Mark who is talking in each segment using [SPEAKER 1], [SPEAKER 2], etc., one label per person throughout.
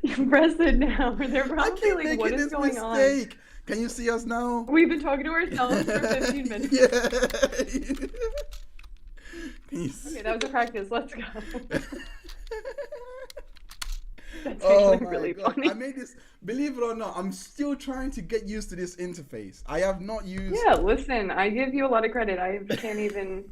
[SPEAKER 1] You press it now. They're
[SPEAKER 2] I
[SPEAKER 1] probably
[SPEAKER 2] keep
[SPEAKER 1] like, what
[SPEAKER 2] making
[SPEAKER 1] is
[SPEAKER 2] this
[SPEAKER 1] going on?
[SPEAKER 2] mistake. Can you see us now?
[SPEAKER 1] We've been talking to ourselves for 15 minutes.
[SPEAKER 2] Yeah. Can you
[SPEAKER 1] Okay,
[SPEAKER 2] see?
[SPEAKER 1] that was a practice. Let's go. That's
[SPEAKER 2] Oh
[SPEAKER 1] actually
[SPEAKER 2] my
[SPEAKER 1] really
[SPEAKER 2] gosh. I
[SPEAKER 1] funny.
[SPEAKER 2] made this, believe it or not, I'm still trying to get used to this interface. I have not used.
[SPEAKER 1] Yeah, listen, I give you a lot of credit. I can't even.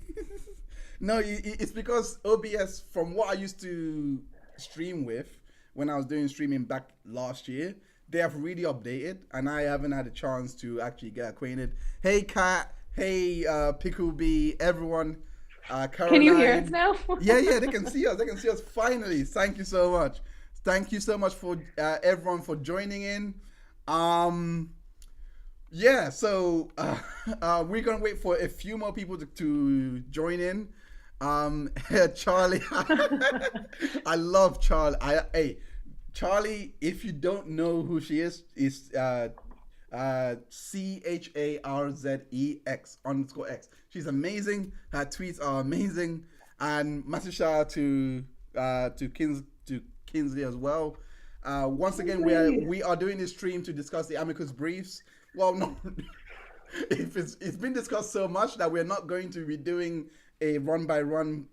[SPEAKER 2] No, it's because OBS, from what I used to stream with when I was doing streaming back last year, they have really updated, and I haven't had a chance to actually get acquainted. Hey, Kat. Hey, Pickle B. Everyone.
[SPEAKER 1] Can you hear us
[SPEAKER 2] Caroline.
[SPEAKER 1] now?
[SPEAKER 2] Yeah, yeah, they can see us. They can see us finally. Thank you so much. Thank you so much for everyone for joining in. Um, yeah, so we're gonna wait for a few more people to join in. Charlie, I love Charlie. Hey, Charlie, if you don't know who she is CHARZEX _X. She's amazing. Her tweets are amazing, and massive shout out to Kinsley as well. Once again, we are doing this stream to discuss the Amicus Briefs. Well, no, if it's been discussed so much that we're not going to be doing a run by run,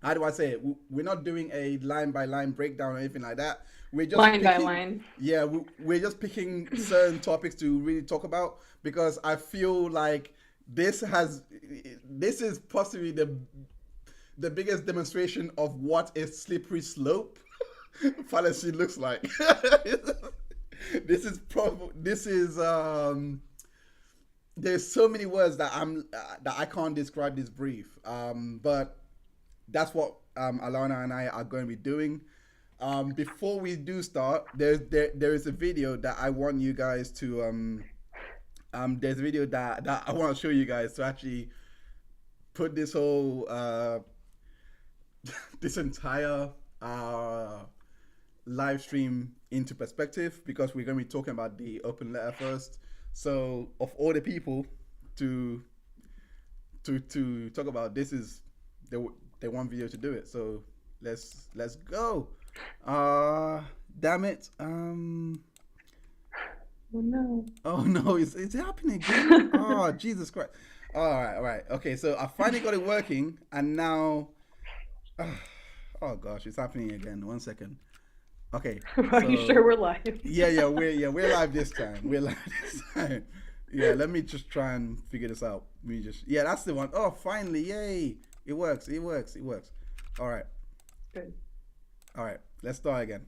[SPEAKER 2] how do I say it? We're not doing a line by line breakdown or anything like that. We're just
[SPEAKER 1] Line by
[SPEAKER 2] picking,
[SPEAKER 1] line.
[SPEAKER 2] yeah, we're just picking certain topics to really talk about, because I feel like this is possibly the biggest demonstration of what a slippery slope fallacy looks like. This is there's so many words that I can't describe this brief. But that's what Alana and I are going to be doing. Before we do start, there is a video that I want you guys to there's a video that I want to show you guys to actually put this whole this entire live stream into perspective, because we're going to be talking about the open letter first. So of all the people to talk about, this is the one video to do it. So let's go. Damn it.
[SPEAKER 1] Oh no.
[SPEAKER 2] Oh no, it's happening again. Oh Jesus Christ. All right. Okay, so I finally got it working, and now oh gosh, it's happening again. 1 second. Okay.
[SPEAKER 1] Are you sure we're live?
[SPEAKER 2] Yeah, we're live this time. We're live this time. Yeah, let me just try and figure this out. Yeah, that's the one. Oh, finally, yay! It works. All right.
[SPEAKER 1] Good.
[SPEAKER 2] All right. Let's start again.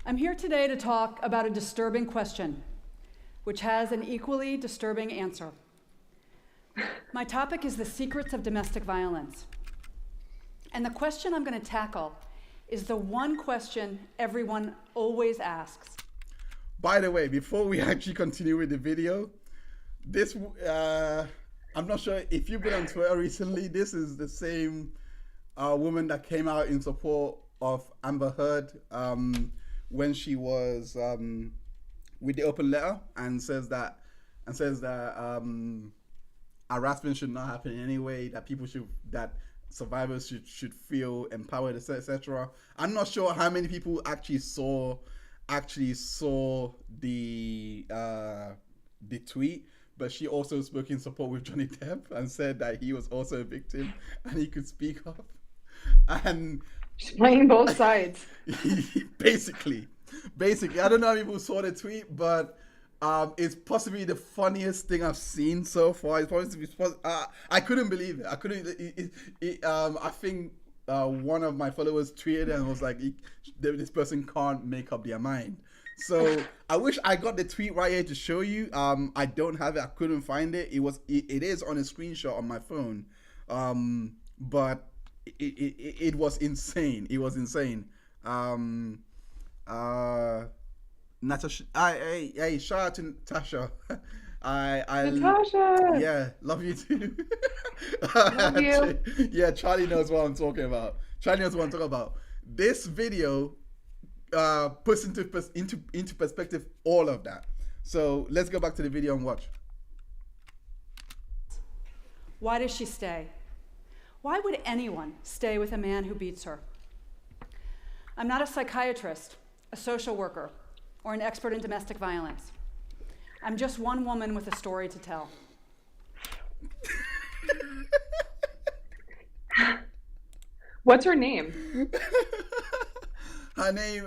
[SPEAKER 3] I'm here today to talk about a disturbing question, which has an equally disturbing answer. My topic is the secrets of domestic violence. And the question I'm going to tackle is the one question everyone always asks.
[SPEAKER 2] By the way, before we actually continue with the video, this I'm not sure if you've been on Twitter recently. This is the same woman that came out in support of Amber Heard when she was with the open letter, and says that harassment should not happen in any way, that survivors should feel empowered, etc. I'm not sure how many people actually saw the tweet, but she also spoke in support with Johnny Depp and said that he was also a victim and he could speak up. And
[SPEAKER 1] She's playing both sides.
[SPEAKER 2] basically, I don't know if people saw the tweet, but it's possibly the funniest thing I've seen so far. I couldn't believe it. I think one of my followers tweeted and was like, this person can't make up their mind. So I wish I got the tweet right here to show you. I don't have it. I couldn't find it. It is on a screenshot on my phone. But it was insane. It was insane. Natasha, hey, shout out to Natasha.
[SPEAKER 1] Natasha!
[SPEAKER 2] Yeah, love you too.
[SPEAKER 1] Love you.
[SPEAKER 2] Yeah, Charlie knows what I'm talking about. This video puts into perspective all of that. So let's go back to the video and watch.
[SPEAKER 3] Why does she stay? Why would anyone stay with a man who beats her? I'm not a psychiatrist, a social worker, or an expert in domestic violence. I'm just one woman with a story to tell.
[SPEAKER 1] What's her name?
[SPEAKER 2] Her name,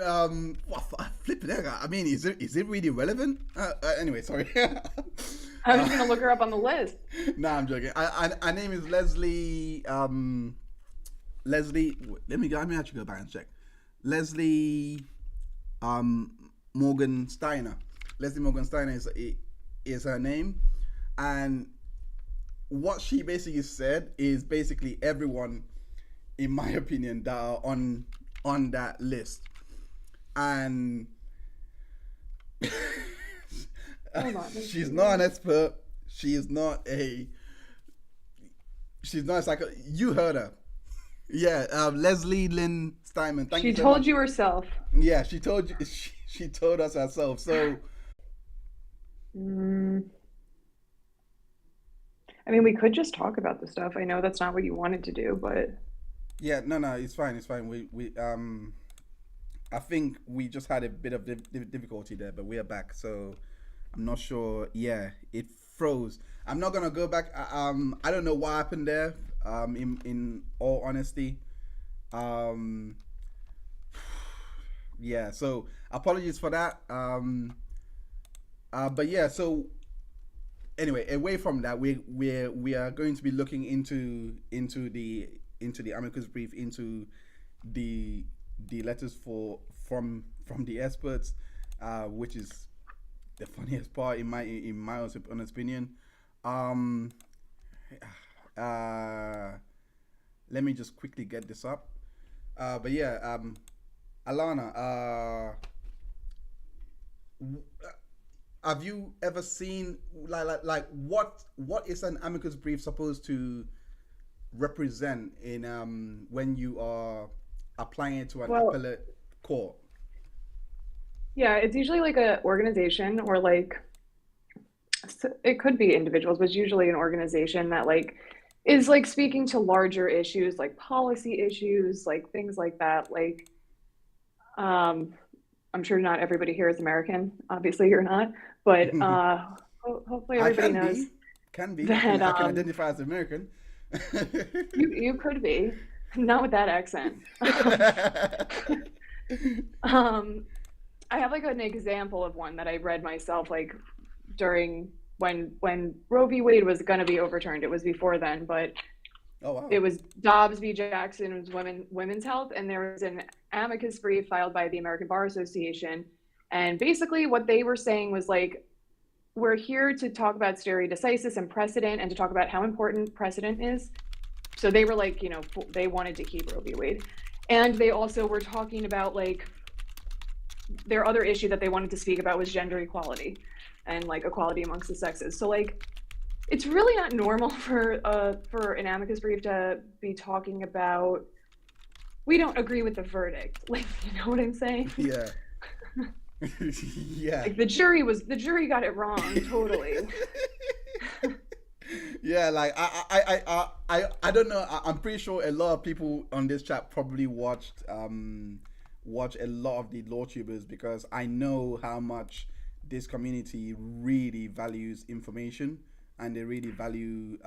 [SPEAKER 2] flip it. I mean, is it really relevant? Anyway, sorry.
[SPEAKER 1] I was gonna look her up on the list.
[SPEAKER 2] Nah, I'm joking. Her name is Leslie. Leslie. Let me actually go back and check. Leslie. Morgan Steiner. Leslie Morgan Steiner is her name, and what she basically said is basically everyone, in my opinion, that are on that list, and she's not an expert. She's not a psycho. You heard her. Yeah, Leslie Lynn Steinman. Thank you
[SPEAKER 1] She
[SPEAKER 2] so
[SPEAKER 1] told
[SPEAKER 2] much.
[SPEAKER 1] you herself.
[SPEAKER 2] Yeah, she told you. She told us herself. So,
[SPEAKER 1] I mean, we could just talk about the stuff. I know that's not what you wanted to do, but
[SPEAKER 2] yeah, no, it's fine. It's fine. We I think we just had a bit of difficulty there, but we are back. So, I'm not sure. Yeah, it froze. I'm not gonna go back. I don't know what happened there. In all honesty, yeah. So apologies for that. But yeah. So anyway, away from that, we are going to be looking into the Amicus Brief, into the letters from the experts, which is the funniest part in my honest opinion. Let me just quickly get this up. But yeah, Alana, have you ever seen like what is an amicus brief supposed to represent in when you are applying it to an appellate court?
[SPEAKER 1] yeah, it's usually like an organization, or like it could be individuals, but it's usually an organization that like is like speaking to larger issues, like policy issues, like things like that. Like, I'm sure not everybody here is American. Obviously, you're not, but hopefully everybody knows.
[SPEAKER 2] Can be.
[SPEAKER 1] That,
[SPEAKER 2] I can identify as American.
[SPEAKER 1] you could be, not with that accent. I have like an example of one that I read myself, like during when Roe v. Wade was going to be overturned. It was before then, but
[SPEAKER 2] oh, wow.
[SPEAKER 1] It was Dobbs v. Jackson, it was women's health, and there was an amicus brief filed by the American Bar Association. And basically what they were saying was like, we're here to talk about stare decisis and precedent, and to talk about how important precedent is. So they were like, you know, they wanted to keep Roe v. Wade. And they also were talking about like, their other issue that they wanted to speak about was gender equality and like equality amongst the sexes. So like, it's really not normal for an amicus brief to be talking about, we don't agree with the verdict. Like, you know what I'm saying?
[SPEAKER 2] Yeah. Yeah.
[SPEAKER 1] Like the jury got it wrong, totally.
[SPEAKER 2] Yeah, like I don't know. I'm pretty sure a lot of people on this chat probably watch a lot of the law tubers, because I know how much this community really values information, and they really value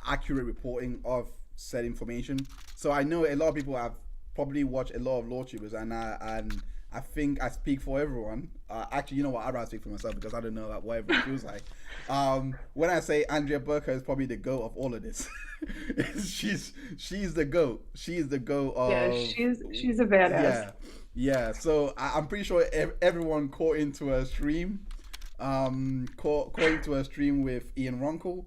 [SPEAKER 2] accurate reporting of said information. So I know a lot of people have probably watched a lot of law tubers, and I think I speak for everyone. Actually, you know what? I'd rather speak for myself, because I don't know what everyone feels like. When I say Andrea Burker is probably the GOAT of all of this, she's the GOAT. She's the GOAT of.
[SPEAKER 1] Yeah, she's a badass.
[SPEAKER 2] Yeah. So I'm pretty sure everyone caught into a stream, caught into a stream with Ian Runkle,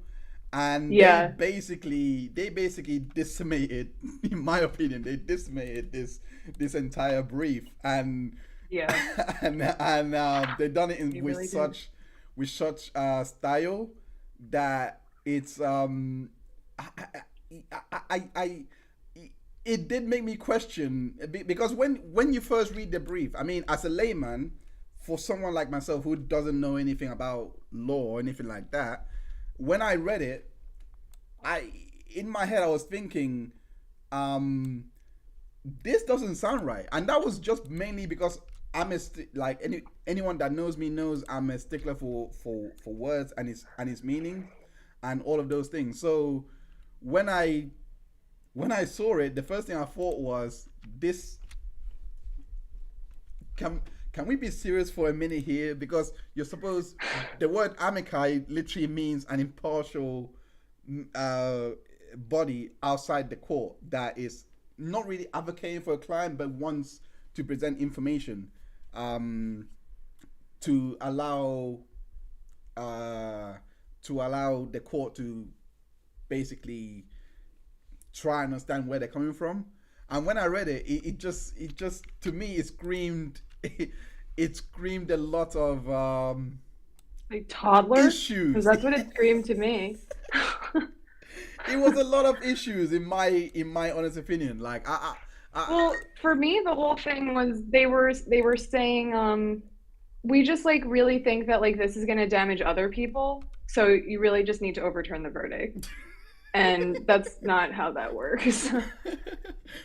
[SPEAKER 2] and they basically decimated, in my opinion, they decimated this entire brief, and and they've done it with such style that it's it did make me question, because when you first read the brief, I mean, as a layman, for someone like myself who doesn't know anything about law or anything like that, when I read it, in my head I was thinking, this doesn't sound right, and that was just mainly because I'm anyone that knows me knows I'm a stickler for words and its meaning, and all of those things. So when I saw it, the first thing I thought was, this can we be serious for a minute here? Because you're supposed, the word amici literally means an impartial body outside the court that is not really advocating for a client but wants to present information to allow the court to basically try and understand where they're coming from. And when I read it, it just to me it screamed it screamed a lot of
[SPEAKER 1] like toddler
[SPEAKER 2] issues.
[SPEAKER 1] Because that's what it screamed to me.
[SPEAKER 2] It was a lot of issues in my honest opinion. Like
[SPEAKER 1] well, for me, the whole thing was they were saying we just like really think that like this is going to damage other people, so you really just need to overturn the verdict. And that's not how that works.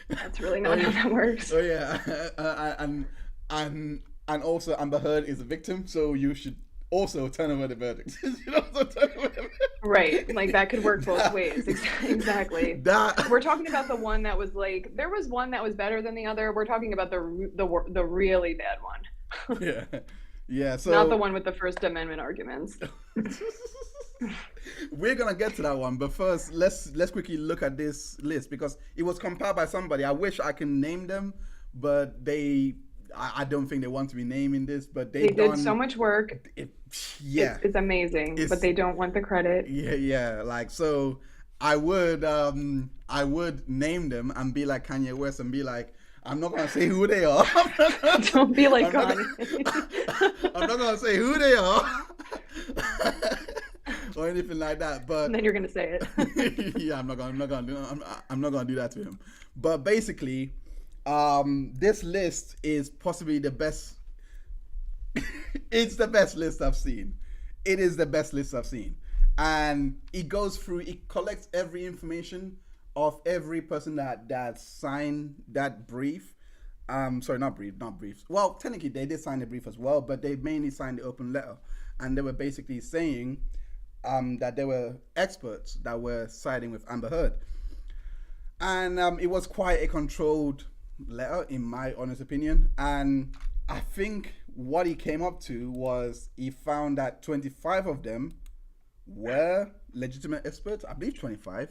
[SPEAKER 1] That's really not how that works.
[SPEAKER 2] Oh yeah, and also Amber Heard is a victim, so you should also turn over the verdict.
[SPEAKER 1] Right, like that could work both ways. Exactly. We're talking about the one that was like, there was one that was better than the other. We're talking about the really bad one.
[SPEAKER 2] Yeah. So
[SPEAKER 1] not the one with the First Amendment arguments.
[SPEAKER 2] We're gonna get to that one, but first let's quickly look at this list because it was compiled by somebody. I wish I can name them, but I don't think they want to be naming this. But they
[SPEAKER 1] did so much work. It's amazing, but they don't want the credit.
[SPEAKER 2] Yeah. Like, so I would name them and be like Kanye West and be like, I'm not gonna say who they are.
[SPEAKER 1] Don't be like Kanye.
[SPEAKER 2] I'm not gonna say who they are. Or anything like that, but
[SPEAKER 1] and then you're gonna say it.
[SPEAKER 2] Yeah, I'm not gonna do that to him. But basically, this list is possibly the best. It's the best list I've seen. It is the best list I've seen, and it collects every information of every person that signed that brief. Sorry, not briefs. Well, technically they did sign the brief as well, but they mainly signed the open letter, and they were basically saying that there were experts that were siding with Amber Heard. And it was quite a controlled letter, in my honest opinion. And I think what he came up to was he found that 25 of them were legitimate experts, I believe 25.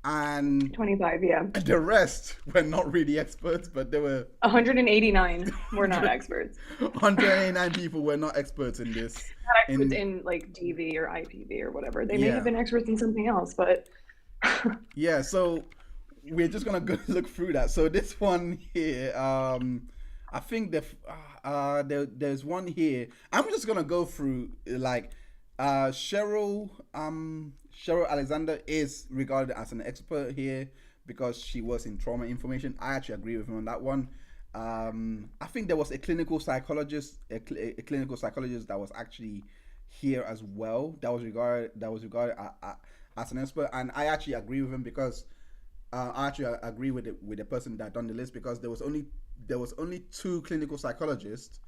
[SPEAKER 2] And
[SPEAKER 1] 25, yeah.
[SPEAKER 2] The rest were not really experts, but there were
[SPEAKER 1] 189 were not experts.
[SPEAKER 2] 189 people were not experts in this.
[SPEAKER 1] Not experts in like DV or IPV or whatever. They may have been experts in something else, but
[SPEAKER 2] yeah. So we're just gonna go look through that. So this one here, I think there's one here. I'm just gonna go through like Cheryl Alexander is regarded as an expert here because she was in trauma information. I actually agree with him on that one. I think there was a clinical psychologist, a clinical psychologist that was actually here as well. That was regarded as an expert, and I actually agree with him because I actually agree with the person that done the list because there was only 2 clinical psychologists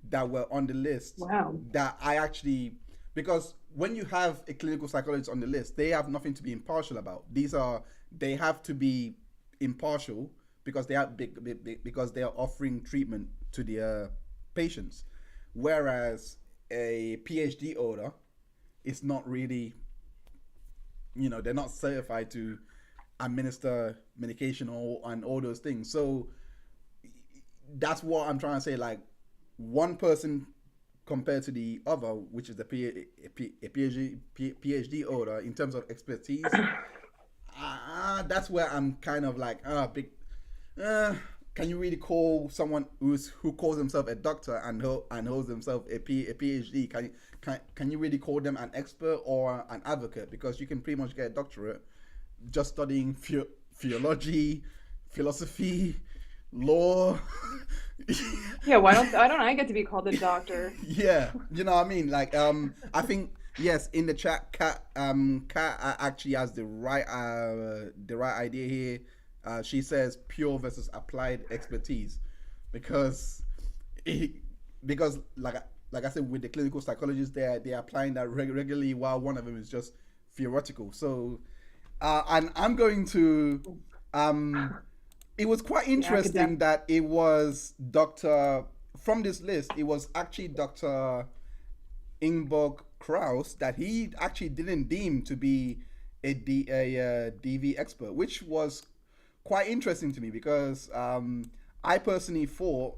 [SPEAKER 2] that were on the list.
[SPEAKER 1] Wow.
[SPEAKER 2] That I actually, because when you have a clinical psychologist on the list, they have nothing to be impartial about. They have to be impartial because they are offering treatment to their patients, whereas a PhD holder is not really, they're not certified to administer medication and all those things. So that's what I'm trying to say. Like, one person compared to the other, which is the PhD holder, in terms of expertise, that's where I'm kind of like, can you really call someone who calls himself a doctor and holds himself a PhD? Can you really call them an expert or an advocate? Because you can pretty much get a doctorate just studying theology, philosophy, law.
[SPEAKER 1] Yeah, why don't I get to be called a doctor?
[SPEAKER 2] Yeah, you know what I mean? Like, I think Yes, in the chat, Kat actually has the right idea here. She says pure versus applied expertise, because it, because like I said, with the clinical psychologists, they're applying that regularly, while one of them is just theoretical. So, and I'm going to um it was quite
[SPEAKER 1] The
[SPEAKER 2] interesting
[SPEAKER 1] academic.
[SPEAKER 2] that it was Dr. From this list, it was actually Dr. Ingborg Kraus that he actually didn't deem to be a DV expert, which was quite interesting to me, because I personally thought,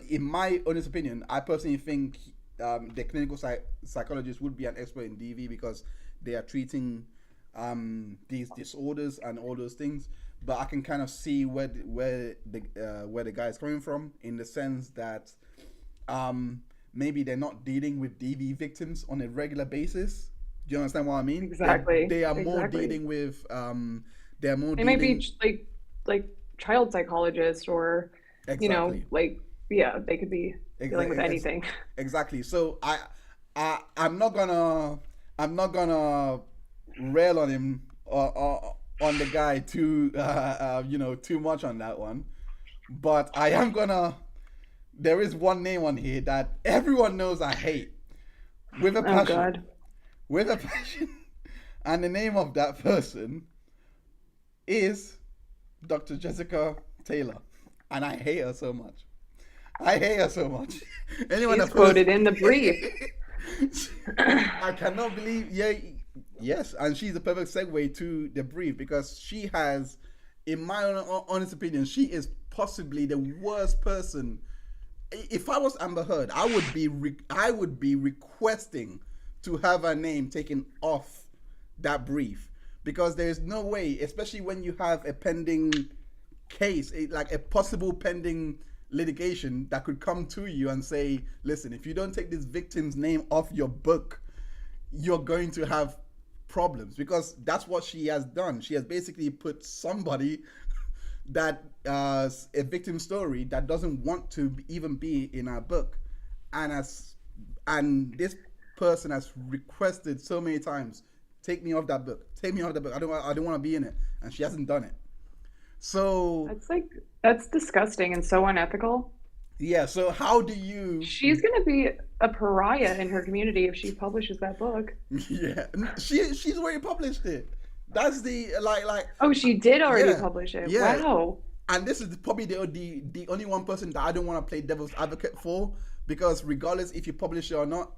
[SPEAKER 2] in my honest opinion, I personally think the clinical psychologist would be an expert in DV, because they are treating these disorders and all those things. But I can kind of see where the guy is coming from, in the sense that um, maybe they're not dealing with DV victims on a regular basis. Do you understand what I mean?
[SPEAKER 1] Exactly.
[SPEAKER 2] They are more
[SPEAKER 1] Exactly.
[SPEAKER 2] dealing with they're more
[SPEAKER 1] They might be
[SPEAKER 2] dealing
[SPEAKER 1] like child psychologists, or,
[SPEAKER 2] exactly.
[SPEAKER 1] like, yeah, they could be dealing with
[SPEAKER 2] Ex-
[SPEAKER 1] anything.
[SPEAKER 2] exactly. So I'm not gonna rail on him, or on the guy too too much on that one. But I am gonna. There is one name on here that everyone knows I hate, with a
[SPEAKER 1] Oh
[SPEAKER 2] passion,
[SPEAKER 1] God.
[SPEAKER 2] with a passion, and the name of that person is Dr. Jessica Taylor, and I hate her so much. I hate her so much. Anyone
[SPEAKER 1] She's
[SPEAKER 2] that posts,
[SPEAKER 1] quoted in the brief.
[SPEAKER 2] I cannot believe. Yeah, yes, and she's the perfect segue to the brief, because she has, in my honest opinion, she is possibly the worst person. If I was Amber Heard, I would be requesting to have her name taken off that brief, because there is no way, especially when you have a pending case, like a possible pending litigation that could come to you and say, listen, if you don't take this victim's name off your book, you're going to have problems, because that's what she has done. She has basically put somebody that a victim story that doesn't want to even be in our book, and and this person has requested so many times, take me off that book, take me off that book. I don't want to be in it, and she hasn't done it. So
[SPEAKER 1] That's disgusting and so unethical.
[SPEAKER 2] yeah. So how do you?
[SPEAKER 1] She's gonna be a pariah in her community if she publishes that book.
[SPEAKER 2] Yeah, she's already published it. That's the like
[SPEAKER 1] Oh, she did already
[SPEAKER 2] yeah,
[SPEAKER 1] publish it.
[SPEAKER 2] yeah.
[SPEAKER 1] Wow.
[SPEAKER 2] And this is probably the only one person that I don't want to play devil's advocate for, because regardless if you publish it or not,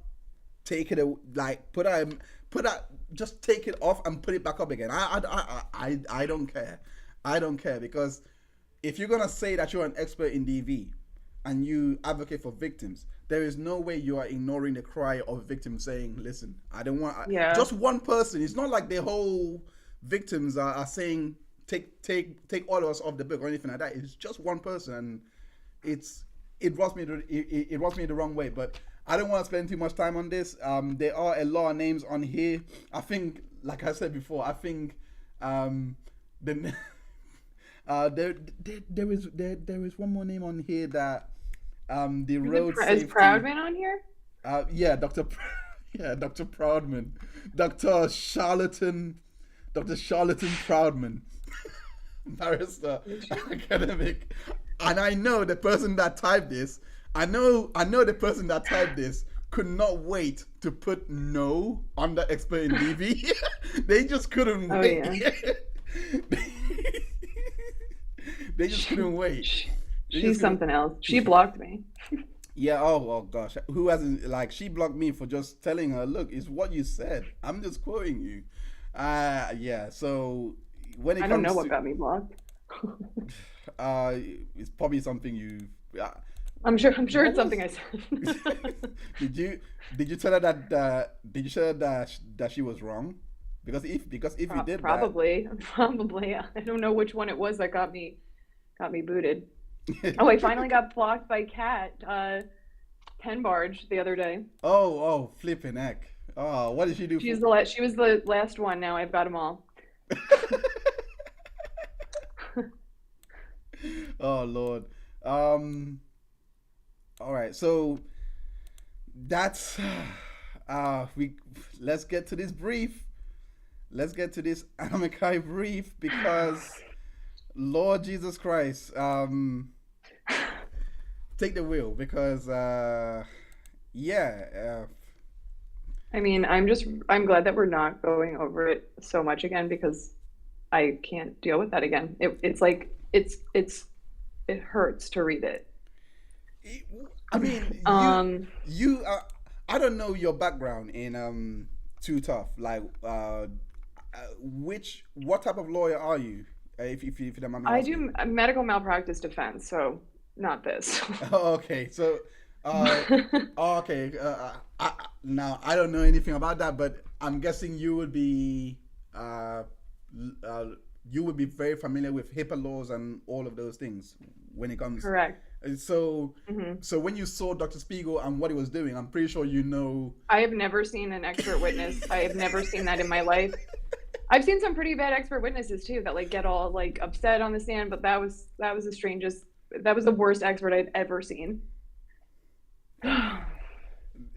[SPEAKER 2] take it, like put that just take it off and put it back up again. I don't care. I don't care, because if you're gonna say that you're an expert in DV and you advocate for victims, there is no way you are ignoring the cry of victims saying, listen, I don't want
[SPEAKER 1] Yeah.
[SPEAKER 2] just one person. It's not like the whole victims are saying take all of us off the book or anything like that. It's just one person, and it rubs me the wrong way. But I don't want to spend too much time on this. There are a lot of names on here. I think, like I said before, I think the there is one more name on here that the road
[SPEAKER 1] Is
[SPEAKER 2] safety.
[SPEAKER 1] Proudman on here?
[SPEAKER 2] Yeah, yeah, Dr. Proudman, Dr. Charlatan, Dr. Charlatan Proudman, barrister, academic, and I know the person that typed this. I know the person that typed this could not wait to put no under expert in DV. They just couldn't
[SPEAKER 1] Oh
[SPEAKER 2] wait.
[SPEAKER 1] yeah.
[SPEAKER 2] They just couldn't wait. They
[SPEAKER 1] She's
[SPEAKER 2] just couldn't.
[SPEAKER 1] something else. She blocked me.
[SPEAKER 2] Yeah. Oh gosh. Who hasn't? Like, she blocked me for just telling her, "Look, it's what you said. I'm just quoting you." Yeah. So when it
[SPEAKER 1] I don't know
[SPEAKER 2] comes
[SPEAKER 1] what
[SPEAKER 2] to
[SPEAKER 1] got me blocked.
[SPEAKER 2] it's probably something you.
[SPEAKER 1] I'm sure
[SPEAKER 2] What
[SPEAKER 1] it's something
[SPEAKER 2] was?
[SPEAKER 1] I said.
[SPEAKER 2] Did you tell her that did you tell her that she was wrong? Because if you did that.
[SPEAKER 1] Probably. I don't know which one it was that got me booted. Oh, I finally got blocked by Kat, Ten Barge the other day.
[SPEAKER 2] Oh, flipping heck. Oh, what did she do for?
[SPEAKER 1] She was the last one. Now I've got them all.
[SPEAKER 2] Oh Lord. All right. So that's Let's get to this brief. Let's get to this Amici brief because Lord Jesus Christ, take the wheel because
[SPEAKER 1] I mean, I'm glad that we're not going over it so much again because I can't deal with that again. It's like it hurts to read it.
[SPEAKER 2] I mean, I don't know your background in Too Tough. Like, what type of lawyer are you? If you don't mind me
[SPEAKER 1] I
[SPEAKER 2] asking.
[SPEAKER 1] do a medical malpractice defense, so not this.
[SPEAKER 2] Oh, okay, so, okay. Now I don't know anything about that, but I'm guessing you would be very familiar with HIPAA laws and all of those things when it comes.
[SPEAKER 1] Correct.
[SPEAKER 2] So, so when you saw Dr. Spiegel and what he was doing, I'm pretty sure you know.
[SPEAKER 1] I have never seen an expert witness. I have never seen that in my life. I've seen some pretty bad expert witnesses too that like get all like upset on the stand, but that was the strangest. That was the worst expert I'd ever seen. Yeah,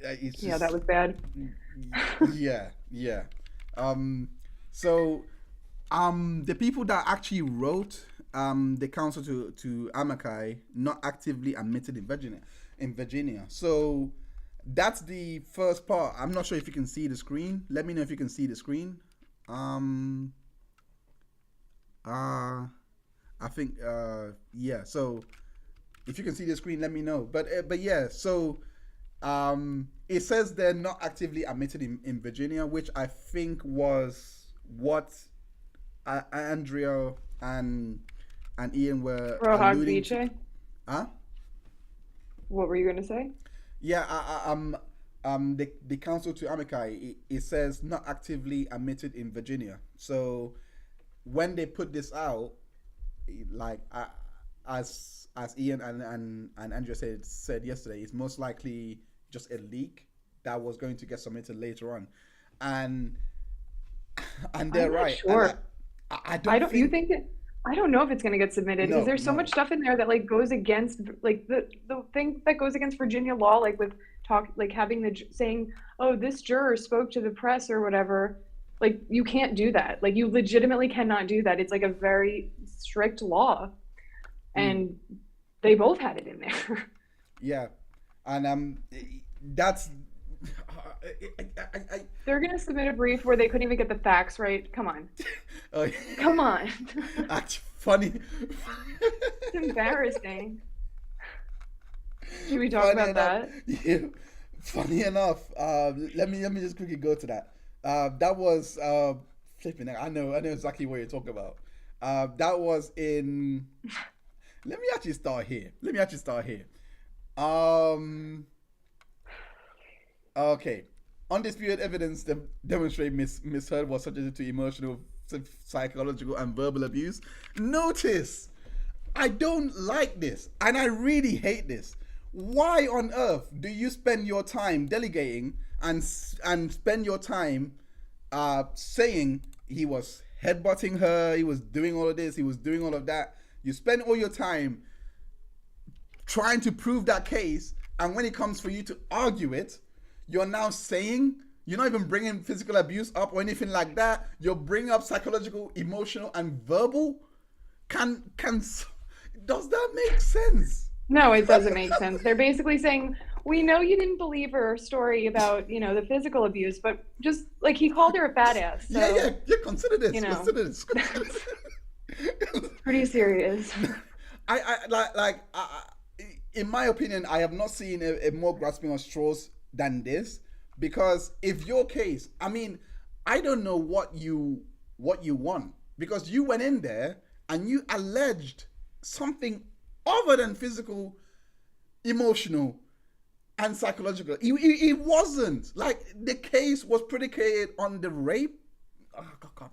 [SPEAKER 1] that was bad.
[SPEAKER 2] Yeah. So, the people that actually wrote the counsel to Amici not actively admitted in Virginia. So that's the first part. I'm not sure if you can see the screen. Let me know if you can see the screen. I think yeah. So if you can see the screen, let me know. But yeah. So it says they're not actively admitted in Virginia, which I think was what Andrea and Ian were alluding to. Huh?
[SPEAKER 1] What were you gonna say?
[SPEAKER 2] Yeah, the counsel to Amici, it says not actively admitted in Virginia. So when they put this out, like as Ian and Andrea said yesterday, it's most likely just a leak that was going to get submitted later on, and they're
[SPEAKER 1] I'm not
[SPEAKER 2] right.
[SPEAKER 1] sure.
[SPEAKER 2] I don't think,
[SPEAKER 1] you think that I don't know if it's going to get submitted because there's so much stuff in there that like goes against like the thing that goes against Virginia law, like with having saying, oh, this juror spoke to the press or whatever. Like you can't do that. Like you legitimately cannot do that. It's like a very strict law, and they both had it in there.
[SPEAKER 2] Yeah, and that's.
[SPEAKER 1] They're gonna submit a brief where they couldn't even get the facts right. Come on, come on.
[SPEAKER 2] That's funny.
[SPEAKER 1] It's embarrassing. Should we talk about that?
[SPEAKER 2] Yeah. Funny enough, let me just quickly go to that. That was flipping. I know exactly what you're talking about. That was in. Let me actually start here. Okay. Undisputed evidence demonstrate Miss Heard was subjected to emotional, psychological, and verbal abuse. Notice, I don't like this, and I really hate this. Why on earth do you spend your time delegating and spend your time saying he was headbutting her, he was doing all of this, he was doing all of that? You spend all your time trying to prove that case, and when it comes for you to argue it, you're now saying you're not even bringing physical abuse up or anything like that. You're bringing up psychological, emotional, and verbal. Does that make sense?
[SPEAKER 1] No, it doesn't make sense. They're basically saying, we know you didn't believe her story about, the physical abuse, but just like he called her a badass. So,
[SPEAKER 2] yeah. Consider this. Consider this.
[SPEAKER 1] Pretty serious.
[SPEAKER 2] I in my opinion, I have not seen a more grasping of straws than this, because if your case, I mean, I don't know what you want, because you went in there and you alleged something other than physical, emotional, and psychological. It wasn't like the case was predicated on the rape. Oh God.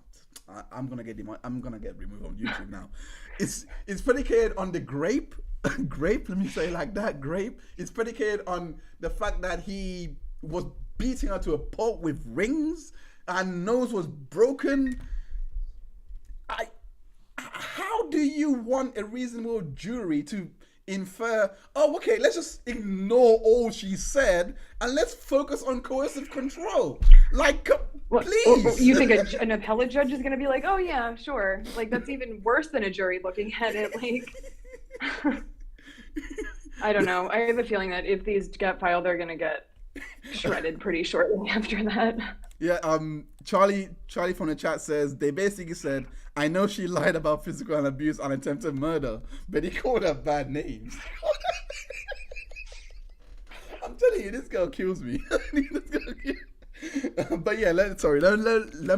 [SPEAKER 2] I'm gonna get removed on YouTube now. It's predicated on the grape. Grape, let me say it like that. Grape. It's predicated on the fact that he was beating her to a pulp with rings and nose was broken. How do you want a reasonable jury to infer, oh, okay, let's just ignore all she said and let's focus on coercive control. Like, please.
[SPEAKER 1] You think an appellate judge is going to be like, oh, yeah, sure. Like, that's even worse than a jury looking at it. Like, I don't know. I have a feeling that if these get filed, they're going to get shredded pretty shortly after that.
[SPEAKER 2] Yeah, Charlie from the chat says, they basically said, I know she lied about physical and abuse and attempted murder, but he called her bad names. I'm telling you, this girl kills me. But yeah, let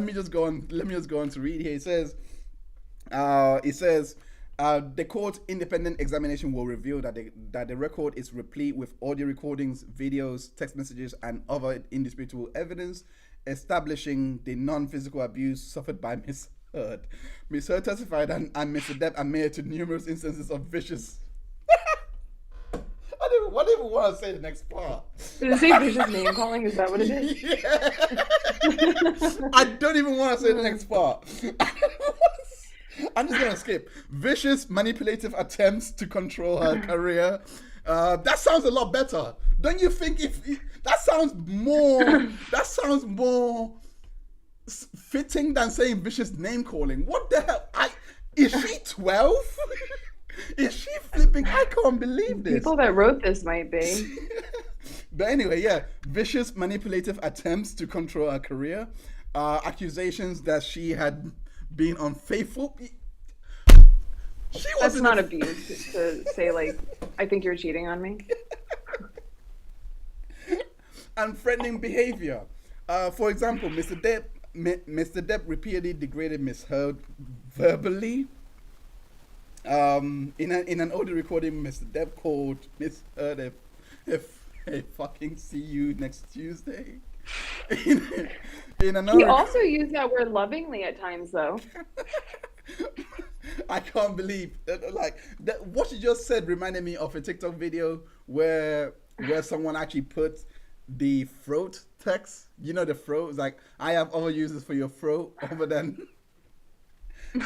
[SPEAKER 2] me just go on. Let me just go on to read here. It says, the court independent examination will reveal that the record is replete with audio recordings, videos, text messages, and other indisputable evidence establishing the non-physical abuse suffered by Miss Heard. Miss Heard testified and Mr. Depp admitted to numerous instances of vicious. I don't even want to say the next part.
[SPEAKER 1] Did it say vicious name calling? Is that what it is?
[SPEAKER 2] Yeah. I don't even want to say the next part. I'm just gonna skip. Vicious, manipulative attempts to control her career. That sounds a lot better, don't you think? That sounds more fitting than saying vicious name calling. What the hell? Is she 12? Is she flipping? I can't believe this.
[SPEAKER 1] People that wrote this might be.
[SPEAKER 2] But anyway, yeah, vicious, manipulative attempts to control her career. Accusations that she had been unfaithful.
[SPEAKER 1] That's not abuse to say, like, I think you're cheating on me.
[SPEAKER 2] And threatening behavior. For example, Mr. Depp repeatedly degraded Miss Heard verbally. In an audio recording, Mr. Depp called Miss Heard a fucking see you next Tuesday.
[SPEAKER 1] He also used that word lovingly at times, though.
[SPEAKER 2] I can't believe what you just said reminded me of a TikTok video where someone actually put the throat text. You know, the throat is like, I have other uses for your throat other than.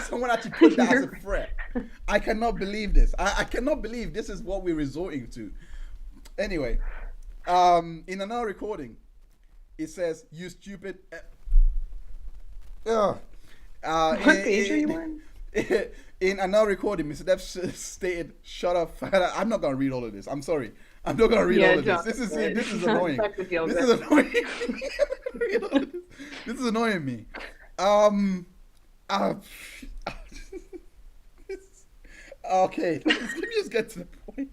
[SPEAKER 2] Someone actually put that as a threat. I cannot believe this. I cannot believe this is what we're resorting to. Anyway, in another recording, it says, "You stupid."
[SPEAKER 1] What page are you on?
[SPEAKER 2] In another recording, Mr. Depp stated, "Shut up." I'm not gonna read all of this. I'm sorry. I'm not gonna read all of this. This is annoying. This is annoying. This is annoying me. Okay, let me just get to the point.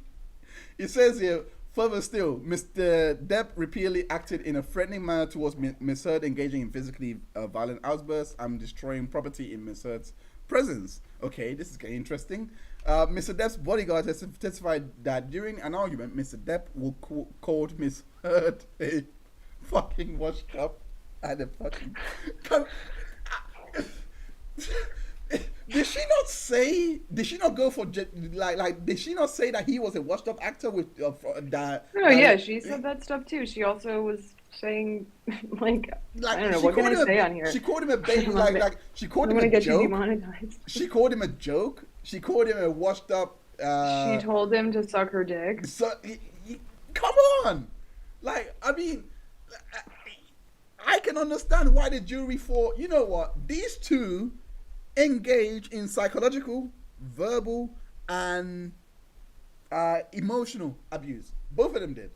[SPEAKER 2] It says here, further still, Mr. Depp repeatedly acted in a threatening manner towards Miss Heard, engaging in physically violent outbursts and destroying property in Miss Heard's presence. Okay, this is getting interesting. Mr. Depp's bodyguard has testified that during an argument, Mr. Depp called Miss Heard a fucking washed up and a fucking... Did she not go for did she not say that he was a washed up actor with that?
[SPEAKER 1] Oh yeah, she said that stuff too. She also was saying like I don't know, what can I say on here?
[SPEAKER 2] She called him a baby, she called him a joke. She called him a joke. She called him a washed up.
[SPEAKER 1] She told him to suck her dick.
[SPEAKER 2] So come on, like, I mean, I can understand why the jury thought, you know what, these two engage in psychological, verbal, and emotional abuse. Both of them did.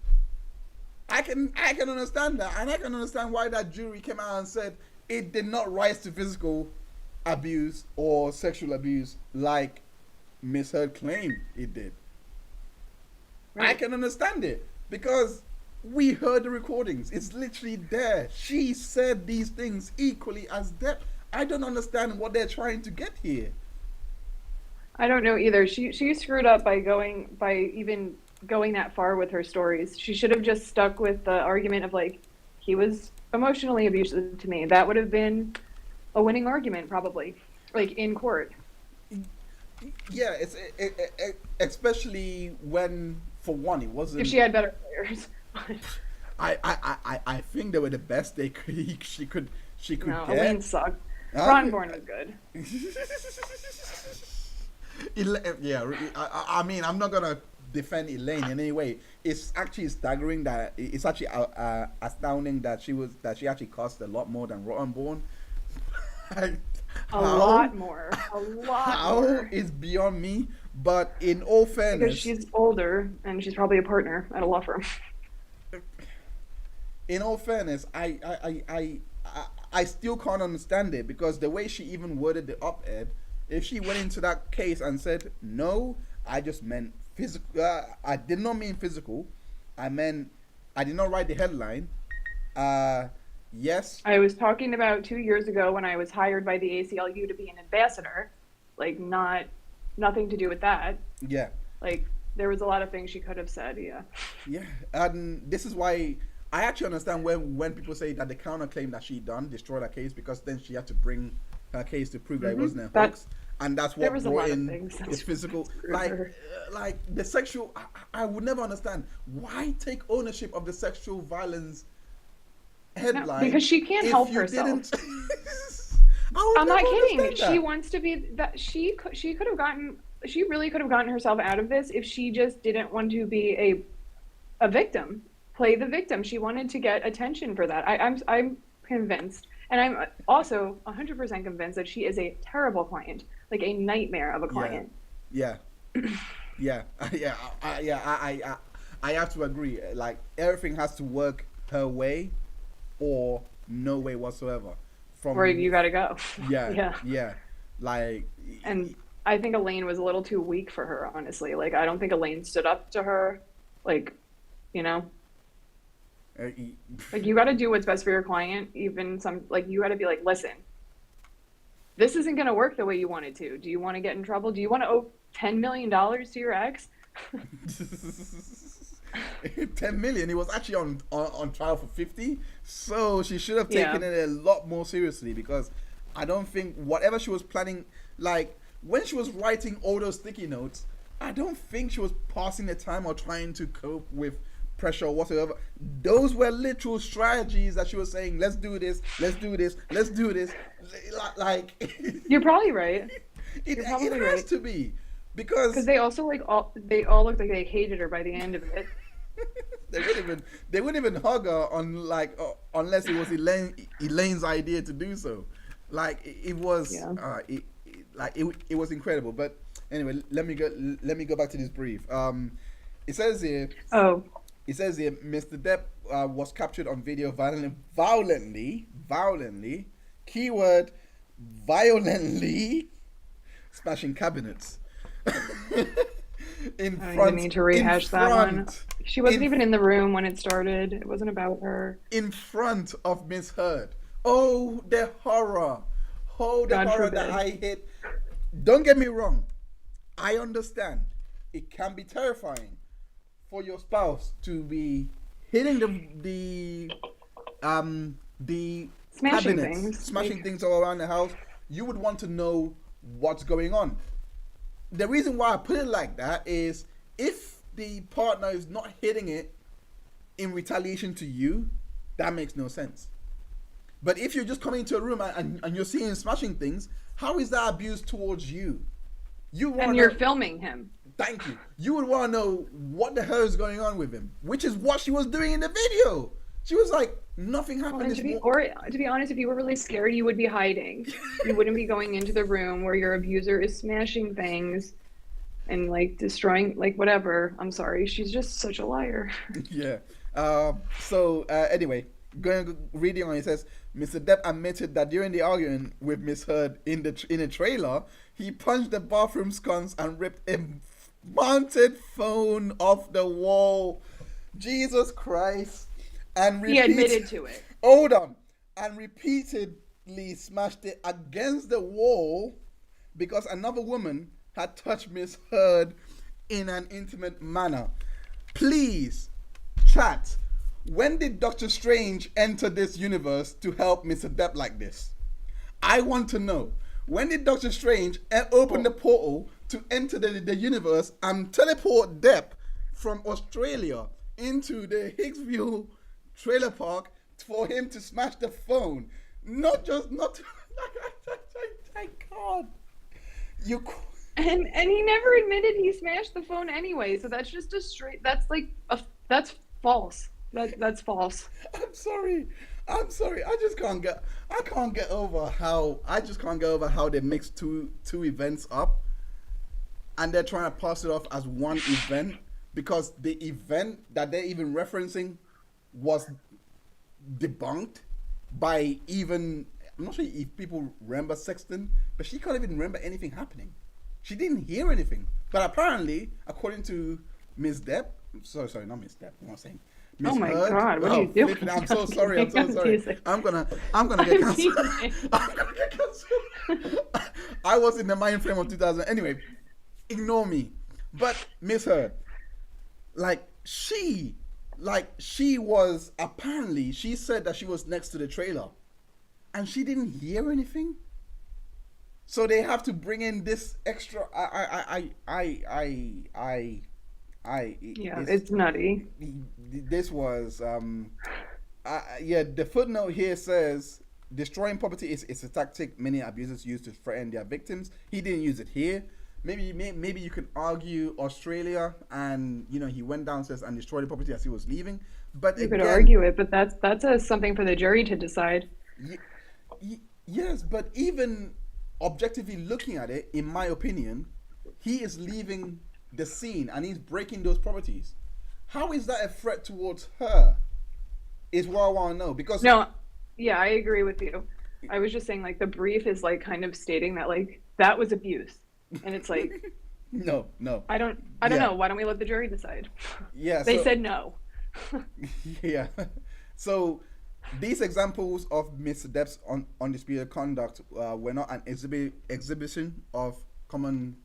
[SPEAKER 2] I can understand that, and I can understand why that jury came out and said it did not rise to physical abuse or sexual abuse like Miss Heard claimed it did. Right. I can understand it because we heard the recordings. It's literally there. She said these things equally as Depp. I don't understand what they're trying to get here.
[SPEAKER 1] I don't know either. She screwed up by even going that far with her stories. She should have just stuck with the argument of like, he was emotionally abusive to me. That would have been a winning argument probably, like in court.
[SPEAKER 2] Yeah, it's especially when, for one, it wasn't.
[SPEAKER 1] If she had better players.
[SPEAKER 2] I think they were the best she could
[SPEAKER 1] no,
[SPEAKER 2] get.
[SPEAKER 1] Elaine sucked. Ronborn was good.
[SPEAKER 2] Yeah, I mean, I'm not gonna defend Elaine in any way. It's actually staggering that it's actually astounding that she actually cost a lot more than Rottenborn.
[SPEAKER 1] A lot more.
[SPEAKER 2] How is beyond me. But in all fairness,
[SPEAKER 1] because she's older and she's probably a partner at a law firm.
[SPEAKER 2] In all fairness, I still can't understand it, because the way she even worded the op-ed, if she went into that case and said, no, I just meant physical, I did not mean physical, I did not write the headline, yes.
[SPEAKER 1] I was talking about 2 years ago when I was hired by the ACLU to be an ambassador, like nothing to do with that.
[SPEAKER 2] Yeah.
[SPEAKER 1] Like, there was a lot of things she could have said, yeah.
[SPEAKER 2] Yeah, and this is why I actually understand when people say that the counterclaim that she done destroyed her case, because then she had to bring her case to prove that it wasn't a hoax, and that's what brought in the physical, like the sexual. I would never understand why take ownership of the sexual violence headline,
[SPEAKER 1] no, because she can't help herself. I'm not kidding. She wants to be that. She could have gotten. She really could have gotten herself out of this if she just didn't want to be a victim. Play the victim. She wanted to get attention for that. I'm convinced, and I'm also 100% convinced that she is a terrible client, like a nightmare of a client.
[SPEAKER 2] Yeah. I have to agree. Like, everything has to work her way, or no way whatsoever.
[SPEAKER 1] Or you gotta go.
[SPEAKER 2] Yeah. Like,
[SPEAKER 1] and I think Elaine was a little too weak for her, honestly. Like, I don't think Elaine stood up to her. Like, you know. Like, you got to do what's best for your client. Even you got to be like, listen, this isn't going to work the way you want it to. Do you want to get in trouble? Do you want to owe $10 million to your ex?
[SPEAKER 2] 10 million. He was actually on trial for 50. So she should have taken it a lot more seriously, because I don't think whatever she was planning, like when she was writing all those sticky notes, I don't think she was passing the time or trying to cope with pressure or whatsoever. Those were literal strategies that she was saying, let's do this. Like,
[SPEAKER 1] you're probably right.
[SPEAKER 2] It has to be, because
[SPEAKER 1] they also they all looked like they hated her by the end of it.
[SPEAKER 2] they wouldn't even hug her unless it was Elaine's idea to do so. Like, it was it was incredible. But anyway, let me go back to this brief. It says here. It says here, Mr. Depp was captured on video violently, keyword, violently, smashing cabinets. I don't even need to rehash that one.
[SPEAKER 1] She wasn't even in the room when it started. It wasn't about her.
[SPEAKER 2] In front of Miss Heard. Oh, the horror. Oh, the horror that I hit. Don't get me wrong. I understand. It can be terrifying for your spouse to be hitting the smashing things all around the house. You would want to know what's going on. The reason why I put it like that is, if the partner is not hitting it in retaliation to you, that makes no sense. But if you're just coming into a room and you're seeing him smashing things, how is that abuse towards you?
[SPEAKER 1] And you're filming him.
[SPEAKER 2] Thank you. You would want to know what the hell is going on with him, which is what she was doing in the video. She was like, nothing happened.
[SPEAKER 1] To be honest, if you were really scared, you would be hiding. You wouldn't be going into the room where your abuser is smashing things and like destroying, like whatever. I'm sorry. She's just such a liar.
[SPEAKER 2] Yeah. Anyway, reading on, it says, Mr. Depp admitted that during the argument with Miss Heard in a trailer, he punched the bathroom sconce and ripped a mounted phone off the wall. Jesus Christ. And
[SPEAKER 1] he admitted to it.
[SPEAKER 2] Hold on. And repeatedly smashed it against the wall because another woman had touched Miss Heard in an intimate manner. Please, chat. When did Doctor Strange enter this universe to help Mr. Depp like this? I want to know. When did Doctor Strange open the portal to enter the universe and teleport Depp from Australia into the Hicksville trailer park for him to smash the phone? I can't.
[SPEAKER 1] And he never admitted he smashed the phone anyway. So that's just a straight. That's like that's false. That's false.
[SPEAKER 2] I'm sorry. I'm sorry. I can't get over how they mix two events up and they're trying to pass it off as one event because the event that they're even referencing was debunked by even I'm not sure if people remember Sexton, but she can't even remember anything happening. She didn't hear anything. But apparently, according to Miss Depp, sorry, not Miss Depp, I'm not saying Miss
[SPEAKER 1] Oh my
[SPEAKER 2] Heard.
[SPEAKER 1] God, what are you doing?
[SPEAKER 2] I'm so sorry. I'm gonna get cancelled. I'm gonna get cancelled. I was in the mind frame of 2000. Anyway, ignore me. But Miss Heard, she was apparently she said that she was next to the trailer, and she didn't hear anything. So they have to bring in this extra.
[SPEAKER 1] It's nutty.
[SPEAKER 2] This was the footnote here says destroying property is a tactic many abusers use to threaten their victims. He didn't use it here. Maybe you can argue Australia, and he went downstairs and destroyed the property as he was leaving. But
[SPEAKER 1] you could argue it, but that's something for the jury to decide.
[SPEAKER 2] Yes, but even objectively looking at it, in my opinion, he is leaving the scene and he's breaking those properties. How is that a threat towards her? Is what I want to know. Because
[SPEAKER 1] no, yeah, I agree with you. I was just saying, like, the brief is like kind of stating that like that was abuse, and it's like
[SPEAKER 2] no,
[SPEAKER 1] I don't know. Why don't we let the jury decide?
[SPEAKER 2] Yeah,
[SPEAKER 1] they said no.
[SPEAKER 2] Yeah, so these examples of Mr. Depp's undisputed conduct were not an exhibition of common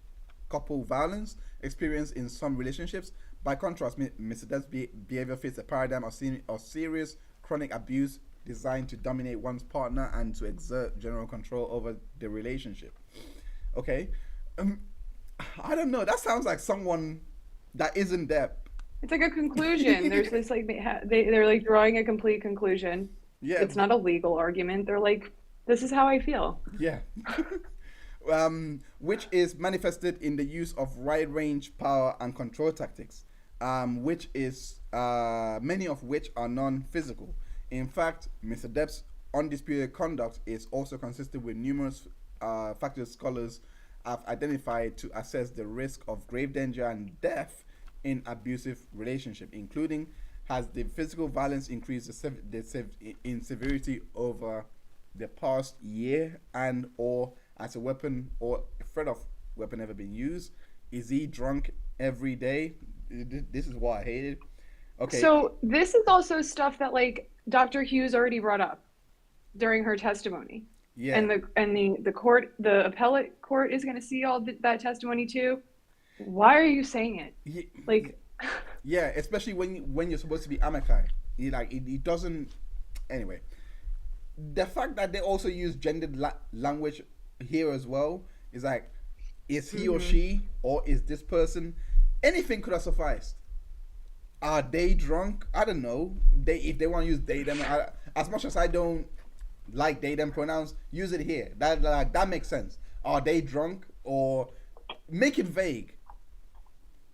[SPEAKER 2] couple violence experienced in some relationships. By contrast, Mr. Depp's behavior fits a paradigm of serious chronic abuse designed to dominate one's partner and to exert general control over the relationship. Okay, I don't know. That sounds like someone that isn't Depp.
[SPEAKER 1] It's like a conclusion. There's this like they're like drawing a complete conclusion.
[SPEAKER 2] Yeah,
[SPEAKER 1] it's not a legal argument. They're like, this is how I feel.
[SPEAKER 2] Yeah. Which is manifested in the use of wide-range power and control tactics, which is many of which are non-physical. In fact, Mr. Depp's undisputed conduct is also consistent with numerous factors scholars have identified to assess the risk of grave danger and death in abusive relationship, including has the physical violence increased in severity over the past year, and or as a weapon or a threat of weapon ever been used? Is he drunk every day? This is what I hated. Okay.
[SPEAKER 1] So this is also stuff that like Dr. Hughes already brought up during her testimony.
[SPEAKER 2] Yeah.
[SPEAKER 1] And the court, the appellate court is going to see all that testimony too. Why are you saying it?
[SPEAKER 2] Yeah, especially when you're supposed to be Amici. It doesn't. Anyway, the fact that they also use gendered language here as well is like, is he or she, or is this person? Anything could have sufficed. Are they drunk? I don't know. If they want to use they them, as much as I don't like they them pronouns, use it here. That makes sense. Are they drunk? Or make it vague.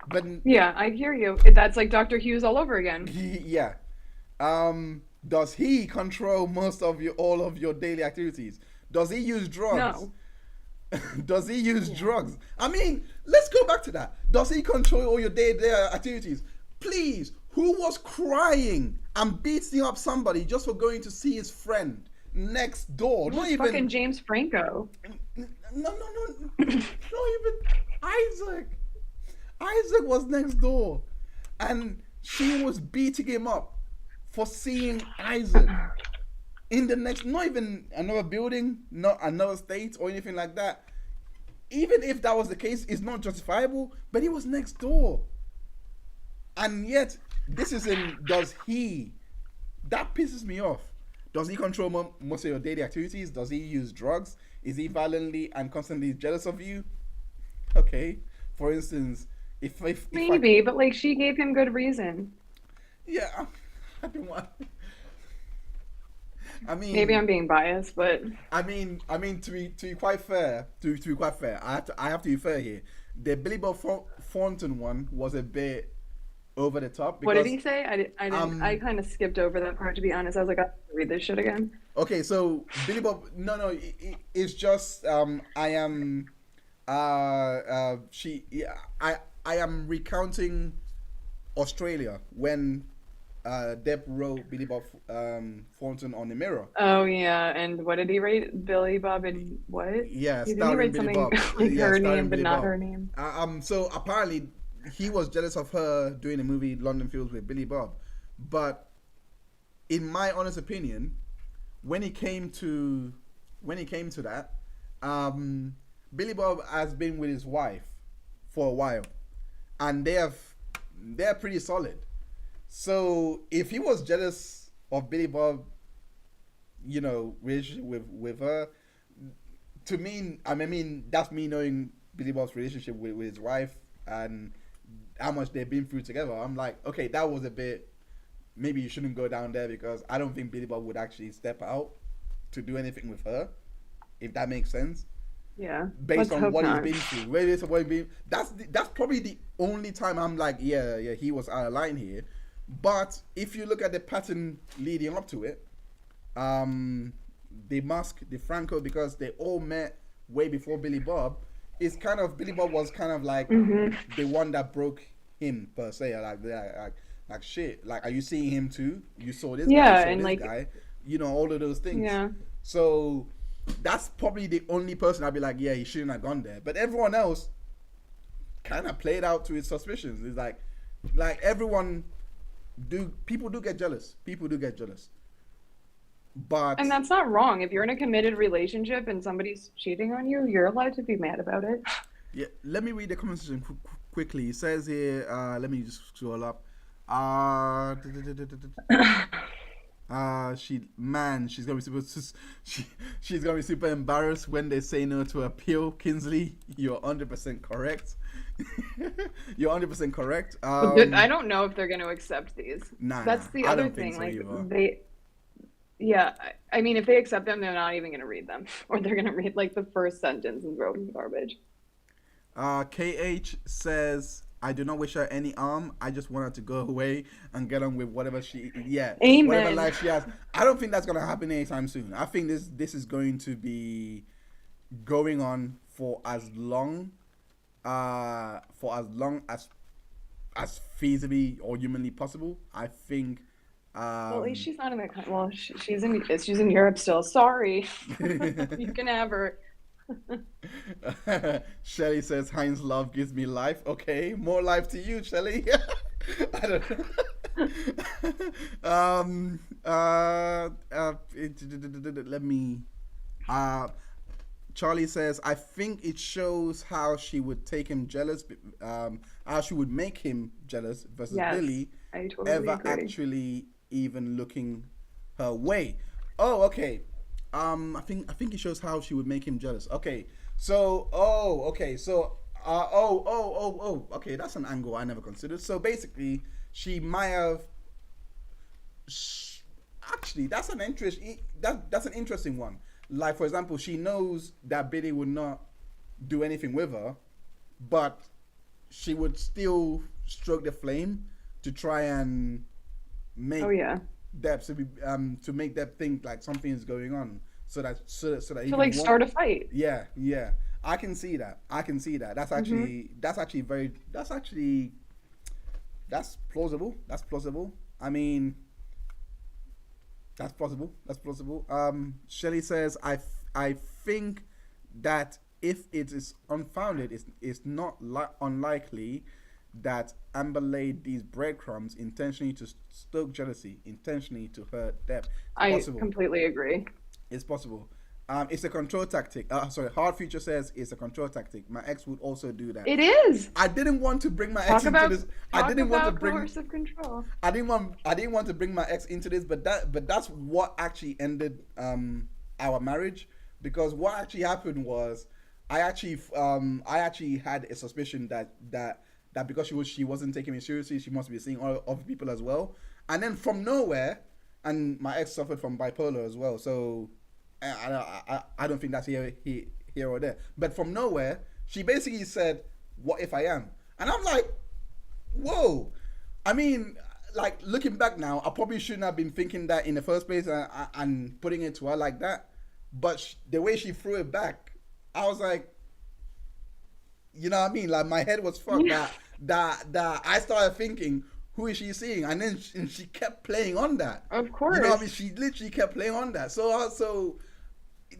[SPEAKER 2] But
[SPEAKER 1] yeah, I hear you. That's like Dr. Hughes all over again.
[SPEAKER 2] Yeah. Does he control all of your daily activities? Does he use drugs?
[SPEAKER 1] No.
[SPEAKER 2] Does he use drugs? I mean, let's go back to that. Does he control all your day-to-day activities? Please, who was crying and beating up somebody just for going to see his friend next door? Not even
[SPEAKER 1] fucking James Franco.
[SPEAKER 2] No. Not even Isaac. Isaac was next door, and she was beating him up for seeing Isaac in the next, not even another building, not another state or anything like that. Even if that was the case, it's not justifiable, but he was next door. And yet, this is does he, that pisses me off. Does he control most of your daily activities? Does he use drugs? Is he violently and constantly jealous of you? Okay. For instance, if
[SPEAKER 1] maybe, but like she gave him good reason.
[SPEAKER 2] Yeah, I don't want. I mean,
[SPEAKER 1] Maybe I'm being biased, but
[SPEAKER 2] to be quite fair, I have to be fair here. The Billy Bob Thornton one was a bit over the top
[SPEAKER 1] what did
[SPEAKER 2] because
[SPEAKER 1] he say? I didn't. I
[SPEAKER 2] um
[SPEAKER 1] kind of skipped over that part, to be honest. I was like, I have to read this shit again.
[SPEAKER 2] okay, so Billy Bob, no, it's just I am she yeah, I am recounting Australia when Deb wrote Billy Bob Thornton on the Mirror.
[SPEAKER 1] Oh yeah, and what did he rate? Billy Bob and what?
[SPEAKER 2] Yeah,
[SPEAKER 1] Didn't he
[SPEAKER 2] starring
[SPEAKER 1] write
[SPEAKER 2] Billy
[SPEAKER 1] something
[SPEAKER 2] Bob.
[SPEAKER 1] like
[SPEAKER 2] Yeah,
[SPEAKER 1] her
[SPEAKER 2] starring
[SPEAKER 1] name, but
[SPEAKER 2] Billy
[SPEAKER 1] not
[SPEAKER 2] Bob.
[SPEAKER 1] her name?
[SPEAKER 2] So apparently he was jealous of her doing the movie London Fields with Billy Bob, but in my honest opinion, when it came to that, Billy Bob has been with his wife for a while, and they're pretty solid. So if he was jealous of Billy Bob, relationship with her, to me, I mean that's me knowing Billy Bob's relationship with his wife and how much they've been through together. I'm like, okay, that was a bit. Maybe you shouldn't go down there because I don't think Billy Bob would actually step out to do anything with her, if that makes sense.
[SPEAKER 1] Yeah.
[SPEAKER 2] Based
[SPEAKER 1] Let's
[SPEAKER 2] on
[SPEAKER 1] hope
[SPEAKER 2] what
[SPEAKER 1] not.
[SPEAKER 2] he's been through, based on what he's been, that's probably the only time I'm like, yeah, he was out of line here. But if you look at the pattern leading up to it, the Musk, the Franco, because they all met way before Billy Bob. It's kind of Billy Bob was kind of like the one that broke him per se. Like shit. Like, are you seeing him too? You saw this guy. You
[SPEAKER 1] Yeah,
[SPEAKER 2] saw
[SPEAKER 1] and
[SPEAKER 2] this
[SPEAKER 1] like,
[SPEAKER 2] guy. All of those things.
[SPEAKER 1] yeah.
[SPEAKER 2] So that's probably the only person I'd be like, yeah, he shouldn't have gone there. But everyone else kind of played out to his suspicions. It's like everyone people do get jealous. People do get jealous. But
[SPEAKER 1] And that's not wrong. If you're in a committed relationship and somebody's cheating on you, you're allowed to be mad about it.
[SPEAKER 2] yeah, let me read the comment section quickly. It says here, let me just scroll up. She's gonna be she's gonna be super embarrassed when they say no to appeal. Kinsley, you're 100% correct. You're 100% correct.
[SPEAKER 1] But I don't know if they're going to accept these. That's the
[SPEAKER 2] I
[SPEAKER 1] other
[SPEAKER 2] don't think
[SPEAKER 1] thing.
[SPEAKER 2] so
[SPEAKER 1] Like
[SPEAKER 2] either.
[SPEAKER 1] yeah, I mean, if they accept them, they're not even going to read them, or they're going to read like the first sentence and throw it in the garbage.
[SPEAKER 2] KH says, I do not wish her any harm. I just want her to go away and get on with whatever
[SPEAKER 1] Amen.
[SPEAKER 2] whatever life she has. I don't think that's gonna happen anytime soon. I think this is going to be going on for as long as feasibly or humanly possible. I think.
[SPEAKER 1] Well, at least she's not in the country. Well, she's in Europe still. Sorry, you can have her.
[SPEAKER 2] Shelly says Heinz love gives me life. Okay, more life to you, Shelly. I don't know. Let me. Charlie says, I think it shows how she would take him jealous. How she would make him jealous versus
[SPEAKER 1] Yes,
[SPEAKER 2] Billy
[SPEAKER 1] I totally
[SPEAKER 2] ever
[SPEAKER 1] agree.
[SPEAKER 2] actually even looking her way. Oh, okay. I think it shows how she would make him jealous. Okay, so okay, that's an angle I never considered. So basically, she might have. Actually, that's an interesting one. Like, for example, she knows that Billy would not do anything with her, but she would still stroke the flame to try and make Deb to make Deb think like something is going on, so that he
[SPEAKER 1] To like
[SPEAKER 2] can
[SPEAKER 1] start a fight.
[SPEAKER 2] Yeah, I can see that. That's actually that's plausible. I mean, that's plausible. Shelley says, I think that if it is unfounded, it's not unlikely that Amber laid these breadcrumbs intentionally to stoke jealousy, intentionally to hurt Deb.
[SPEAKER 1] I completely agree.
[SPEAKER 2] It's possible. It's a control tactic. Hard Future says it's a control tactic. My ex would also do that.
[SPEAKER 1] It is.
[SPEAKER 2] I didn't want to bring my ex into this. I didn't want to bring
[SPEAKER 1] coercive control.
[SPEAKER 2] I didn't want to bring my ex into this, but that's what actually ended our marriage, because what actually happened was I actually had a suspicion that because she wasn't taking me seriously, she must be seeing other people as well. And then from nowhere, and my ex suffered from bipolar as well. So I don't think that's here or there. But from nowhere, she basically said, "What if I am?" And I'm like, "Whoa!" I mean, like looking back now, I probably shouldn't have been thinking that in the first place and putting it to her like that. But the way she threw it back, I was like, you know what I mean? Like my head was fucked. That I started thinking, who is she seeing? And then she kept playing on that.
[SPEAKER 1] Of course.
[SPEAKER 2] You know what I mean? She literally kept playing on that. So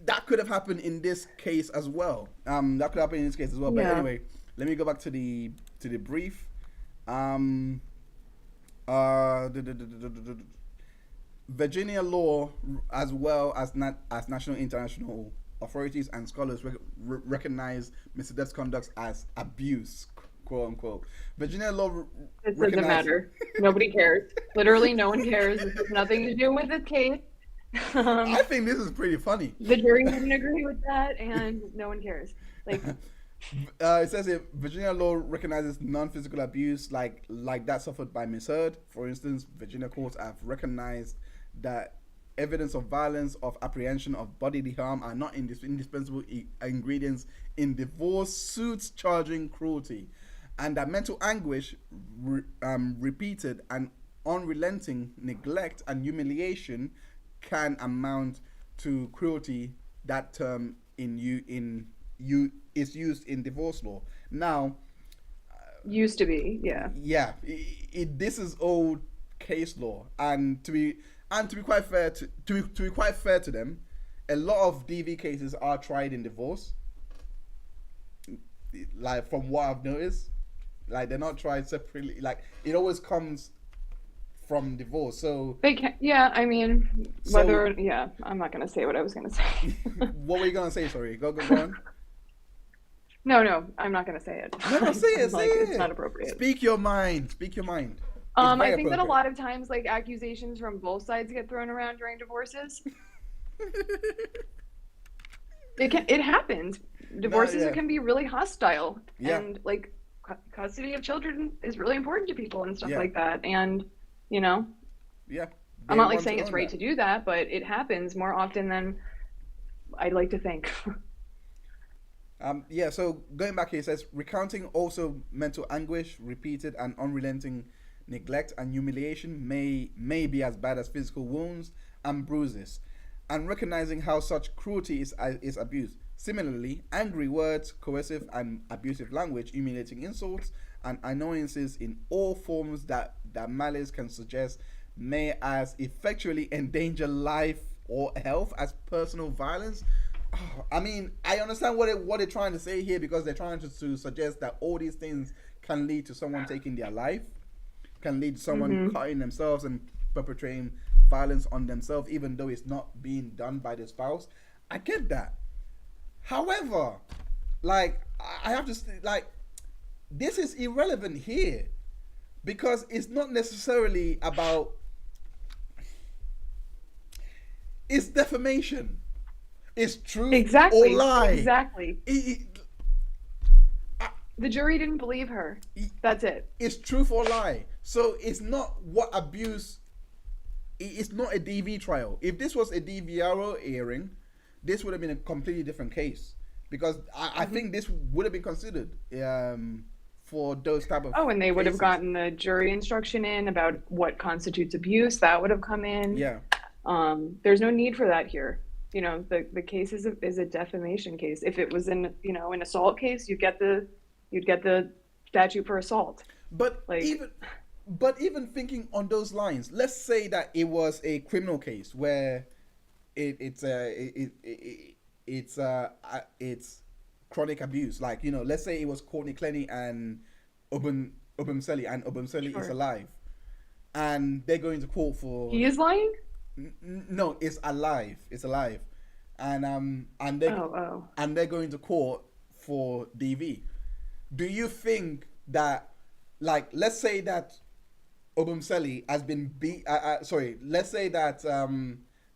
[SPEAKER 2] that could have happened in this case as well. That could happen in this case as well. But anyway, let me go back to the brief. Virginia law, as well as national international authorities and scholars recognize Mr. Depp's conduct as abuse, quote unquote. Virginia law.
[SPEAKER 1] It doesn't matter. Nobody cares. Literally, no one cares. This has nothing to do with the case.
[SPEAKER 2] I think this is pretty funny.
[SPEAKER 1] The jury didn't agree with that, and no one cares. Like,
[SPEAKER 2] it says here, Virginia law recognizes non-physical abuse like that suffered by Miss Heard. For instance, Virginia courts have recognized that evidence of violence, of apprehension of bodily harm are not indispensable ingredients in divorce suits charging cruelty, and that mental anguish, repeated and unrelenting neglect and humiliation can amount to cruelty. That term is used in divorce law now.
[SPEAKER 1] Used to be, yeah.
[SPEAKER 2] Yeah, this is old case law, and to be quite fair to them, a lot of DV cases are tried in divorce. Like from what I've noticed, like they're not tried separately. Like it always comes from divorce. So
[SPEAKER 1] they can, yeah. I mean, yeah. I'm not gonna say what I was gonna say.
[SPEAKER 2] What were you gonna say? Sorry, go on.
[SPEAKER 1] No, I'm not gonna say it.
[SPEAKER 2] No, say it. Say it.
[SPEAKER 1] It's not appropriate.
[SPEAKER 2] Speak your mind.
[SPEAKER 1] I think that a lot of times, like, accusations from both sides get thrown around during divorces. It happens. Divorces can be really hostile, and like custody of children is really important to people and stuff like that. And you know, I'm not like saying it's right to do that, but it happens more often than I'd like to think.
[SPEAKER 2] So going back here, it says recounting also mental anguish, repeated and unrelenting neglect and humiliation may be as bad as physical wounds and bruises, and recognizing how such cruelty is abuse. Similarly, angry words, coercive and abusive language, humiliating insults, and annoyances in all forms that malice can suggest may as effectually endanger life or health as personal violence. I mean, I understand what they're trying to say here, because they're trying to suggest that all these things can lead to someone taking their life, can lead to someone cutting themselves and perpetrating violence on themselves, even though it's not being done by the spouse. I get that. However, like, I have to like, this is irrelevant here, because it's not necessarily about, it's defamation. It's truth or lie.
[SPEAKER 1] Exactly. The jury didn't believe her. That's it.
[SPEAKER 2] It's truth or lie. So it's not what abuse. It's not a DV trial. If this was a DVRO hearing, this would have been a completely different case, because I think this would have been considered for those type of.
[SPEAKER 1] Oh, and they would have gotten the jury instruction in about what constitutes abuse. That would have come in.
[SPEAKER 2] Yeah.
[SPEAKER 1] There's no need for that here. You know, the case is a defamation case. If it was an assault case, you'd get the statute for assault.
[SPEAKER 2] But like, even thinking on those lines, let's say that it was a criminal case where it's chronic abuse. Like, you know, let's say it was Courtney Clenny and Obumseli, and Obumseli is alive, and they're going to court for.
[SPEAKER 1] He is lying?
[SPEAKER 2] No, it's alive. It's alive, and they're going to court for DV. Do you think that, like, let's say that Obumseli has been let's say that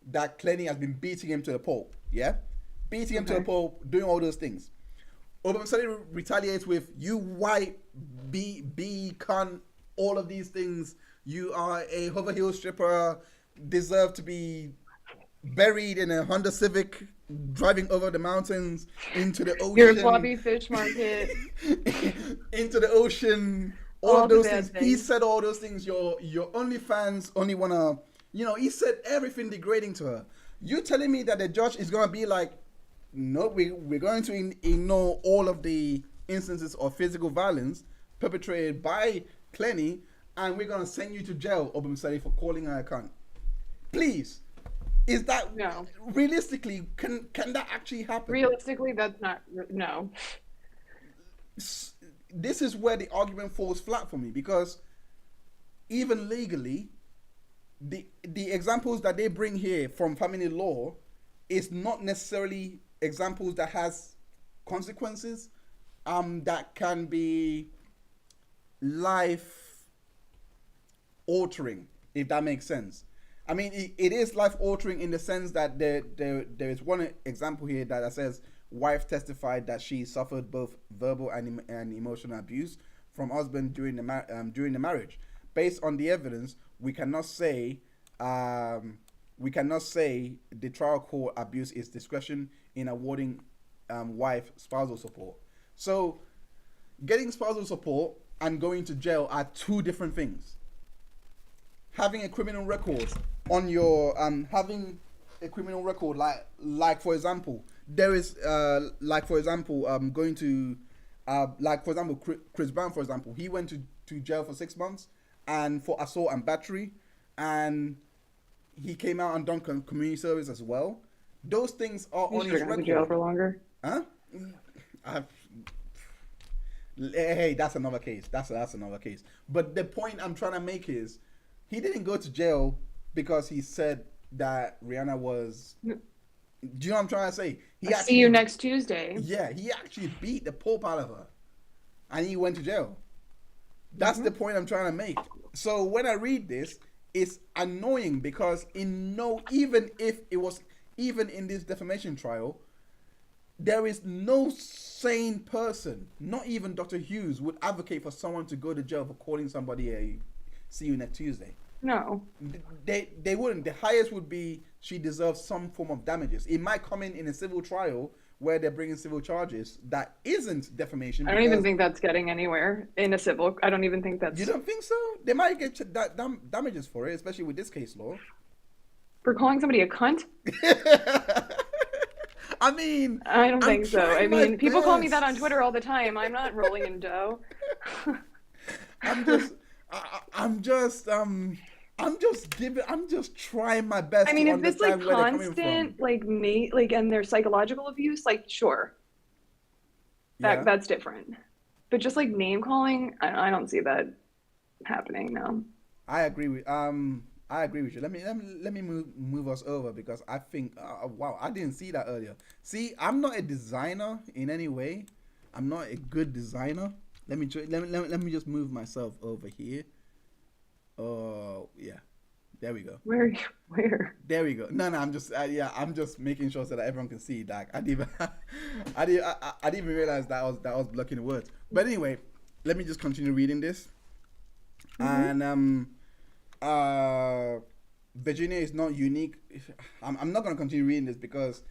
[SPEAKER 2] that Clenny has been beating him to the pulp, beating him to the pulp, doing all those things. Obumseli retaliates with, "You white B cunt, all of these things. You are a hover heel stripper. deserve to be buried in a Honda Civic, driving over the mountains into the ocean.
[SPEAKER 1] Your floppy fish market.
[SPEAKER 2] Into the ocean. All
[SPEAKER 1] All
[SPEAKER 2] of
[SPEAKER 1] the
[SPEAKER 2] those
[SPEAKER 1] bad
[SPEAKER 2] things. He
[SPEAKER 1] things.
[SPEAKER 2] said all those things. Your OnlyFans only wanna, he said everything degrading to her. You telling me that the judge is gonna be like, no, we're going to ignore all of the instances of physical violence perpetrated by Plenty, and we're gonna send you to jail, Obumsari, for calling her a cunt. Please. Is that
[SPEAKER 1] No.
[SPEAKER 2] realistically, can that actually happen?
[SPEAKER 1] Realistically, that's not, no.
[SPEAKER 2] This is where the argument falls flat for me, because even legally, the examples that they bring here from family law is not necessarily examples that has consequences that can be life altering, if that makes sense. I mean, it is life altering in the sense that there is one example here that says wife testified that she suffered both verbal and emotional abuse from husband during the marriage. Based on the evidence, we cannot say the trial court abuse its discretion in awarding wife spousal support. So, getting spousal support and going to jail are two different things. Having a criminal record on your having a criminal record, like for example, there is going to like for example, Chris Brown, for example, he went to jail for 6 months and for assault and battery, and he came out and done community service as well. Those things are on his record.
[SPEAKER 1] To jail for longer.
[SPEAKER 2] Huh? Hey, that's another case. That's another case. But the point I'm trying to make is, he didn't go to jail because he said that Rihanna was. Do you know what I'm trying to say?
[SPEAKER 1] I'll see you next Tuesday.
[SPEAKER 2] Yeah, he actually beat the Pope out of her, and he went to jail. That's the point I'm trying to make. So when I read this, it's annoying because even in this defamation trial, there is no sane person, not even Dr. Hughes, would advocate for someone to go to jail for calling somebody a "see you next Tuesday."
[SPEAKER 1] No.
[SPEAKER 2] They wouldn't. The highest would be she deserves some form of damages. It might come in a civil trial where they're bringing civil charges that isn't defamation.
[SPEAKER 1] I don't even think that's getting anywhere in a civil. I don't even think that's.
[SPEAKER 2] You don't think so? They might get damages for it, especially with this case law.
[SPEAKER 1] For calling somebody a cunt?
[SPEAKER 2] I mean,
[SPEAKER 1] I don't think so. I mean, people call me that on
[SPEAKER 2] best.
[SPEAKER 1] Twitter all the time. I'm not rolling in dough.
[SPEAKER 2] I'm just trying my best.
[SPEAKER 1] I mean,
[SPEAKER 2] to
[SPEAKER 1] if it's
[SPEAKER 2] understand
[SPEAKER 1] like
[SPEAKER 2] where they're coming
[SPEAKER 1] constant,
[SPEAKER 2] from.
[SPEAKER 1] and their psychological abuse, sure,
[SPEAKER 2] Yeah.
[SPEAKER 1] that's different. But just like name calling, I don't see that happening. No.
[SPEAKER 2] I agree with you. Let me move us over, because I think wow, I didn't see that earlier. See, I'm not a designer in any way. I'm not a good designer. Let me just move myself over here. Oh yeah, there we go.
[SPEAKER 1] Where?
[SPEAKER 2] There we go. No, I'm just I'm just making sure so that everyone can see. Like I didn't even realize that I was blocking the words. But anyway, let me just continue reading this. And Virginia is not unique. I'm not going to continue reading this because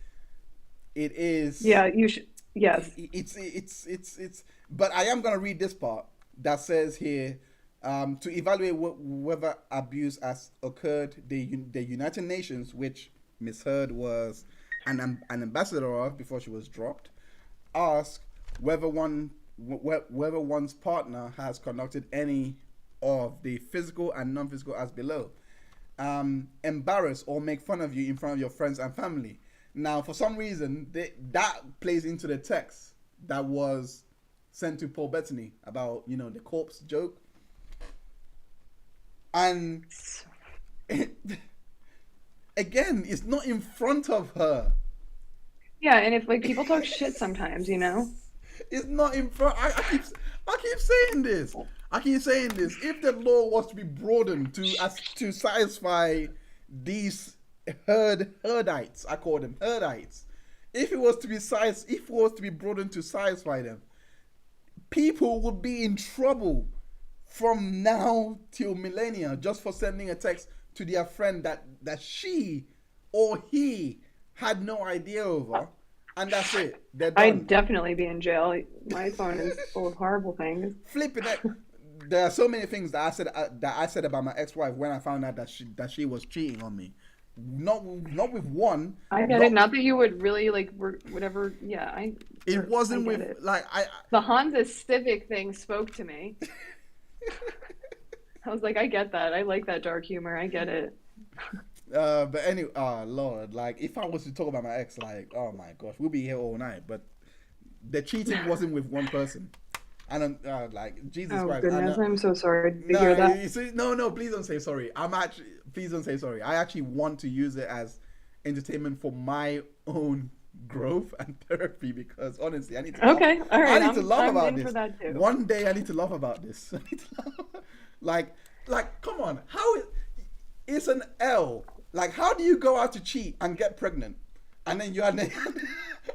[SPEAKER 2] it is.
[SPEAKER 1] Yeah, you should. Yes.
[SPEAKER 2] It's. But I am going to read this part that says here, to evaluate whether abuse has occurred, the United Nations, which Miss Heard was an ambassador of before she was dropped, asked whether one's partner has conducted any of the physical and non-physical as below. Embarrass or make fun of you in front of your friends and family. Now, for some reason, that plays into the text that was sent to Paul Bettany about, the corpse joke. And again, it's not in front of her.
[SPEAKER 1] Yeah, and if people talk shit sometimes,
[SPEAKER 2] It's not in front. I keep saying this. If the law was to be broadened to satisfy these herdites, I call them herdites. If it was to be broadened to satisfy them, people would be in trouble from now till millennia just for sending a text to their friend that she or he had no idea over, and that's it. They're done.
[SPEAKER 1] I'd definitely be in jail. My phone is full of horrible things.
[SPEAKER 2] Flipping it. There are so many things that I said about my ex-wife when I found out that she was cheating on me. Not with one.
[SPEAKER 1] I get it. Not that you would really like whatever. Yeah,
[SPEAKER 2] It wasn't with
[SPEAKER 1] it.
[SPEAKER 2] like
[SPEAKER 1] the Honda Civic thing spoke to me. I was like, I get that. I like that dark humor. I get it.
[SPEAKER 2] But anyway, Lord, like if I was to talk about my ex, like, oh my gosh, we'll be here all night. But the cheating wasn't with one person. And like Jesus Christ.
[SPEAKER 1] Goodness, I'm so sorry to hear that.
[SPEAKER 2] No, please don't say sorry. Please don't say sorry. I actually want to use it as entertainment for my own growth and therapy, because honestly, I need to.
[SPEAKER 1] Okay, all right.
[SPEAKER 2] I need to laugh about this.
[SPEAKER 1] For that too.
[SPEAKER 2] One day, I need to laugh about this. like, come on, it's an L. Like, how do you go out to cheat and get pregnant, and then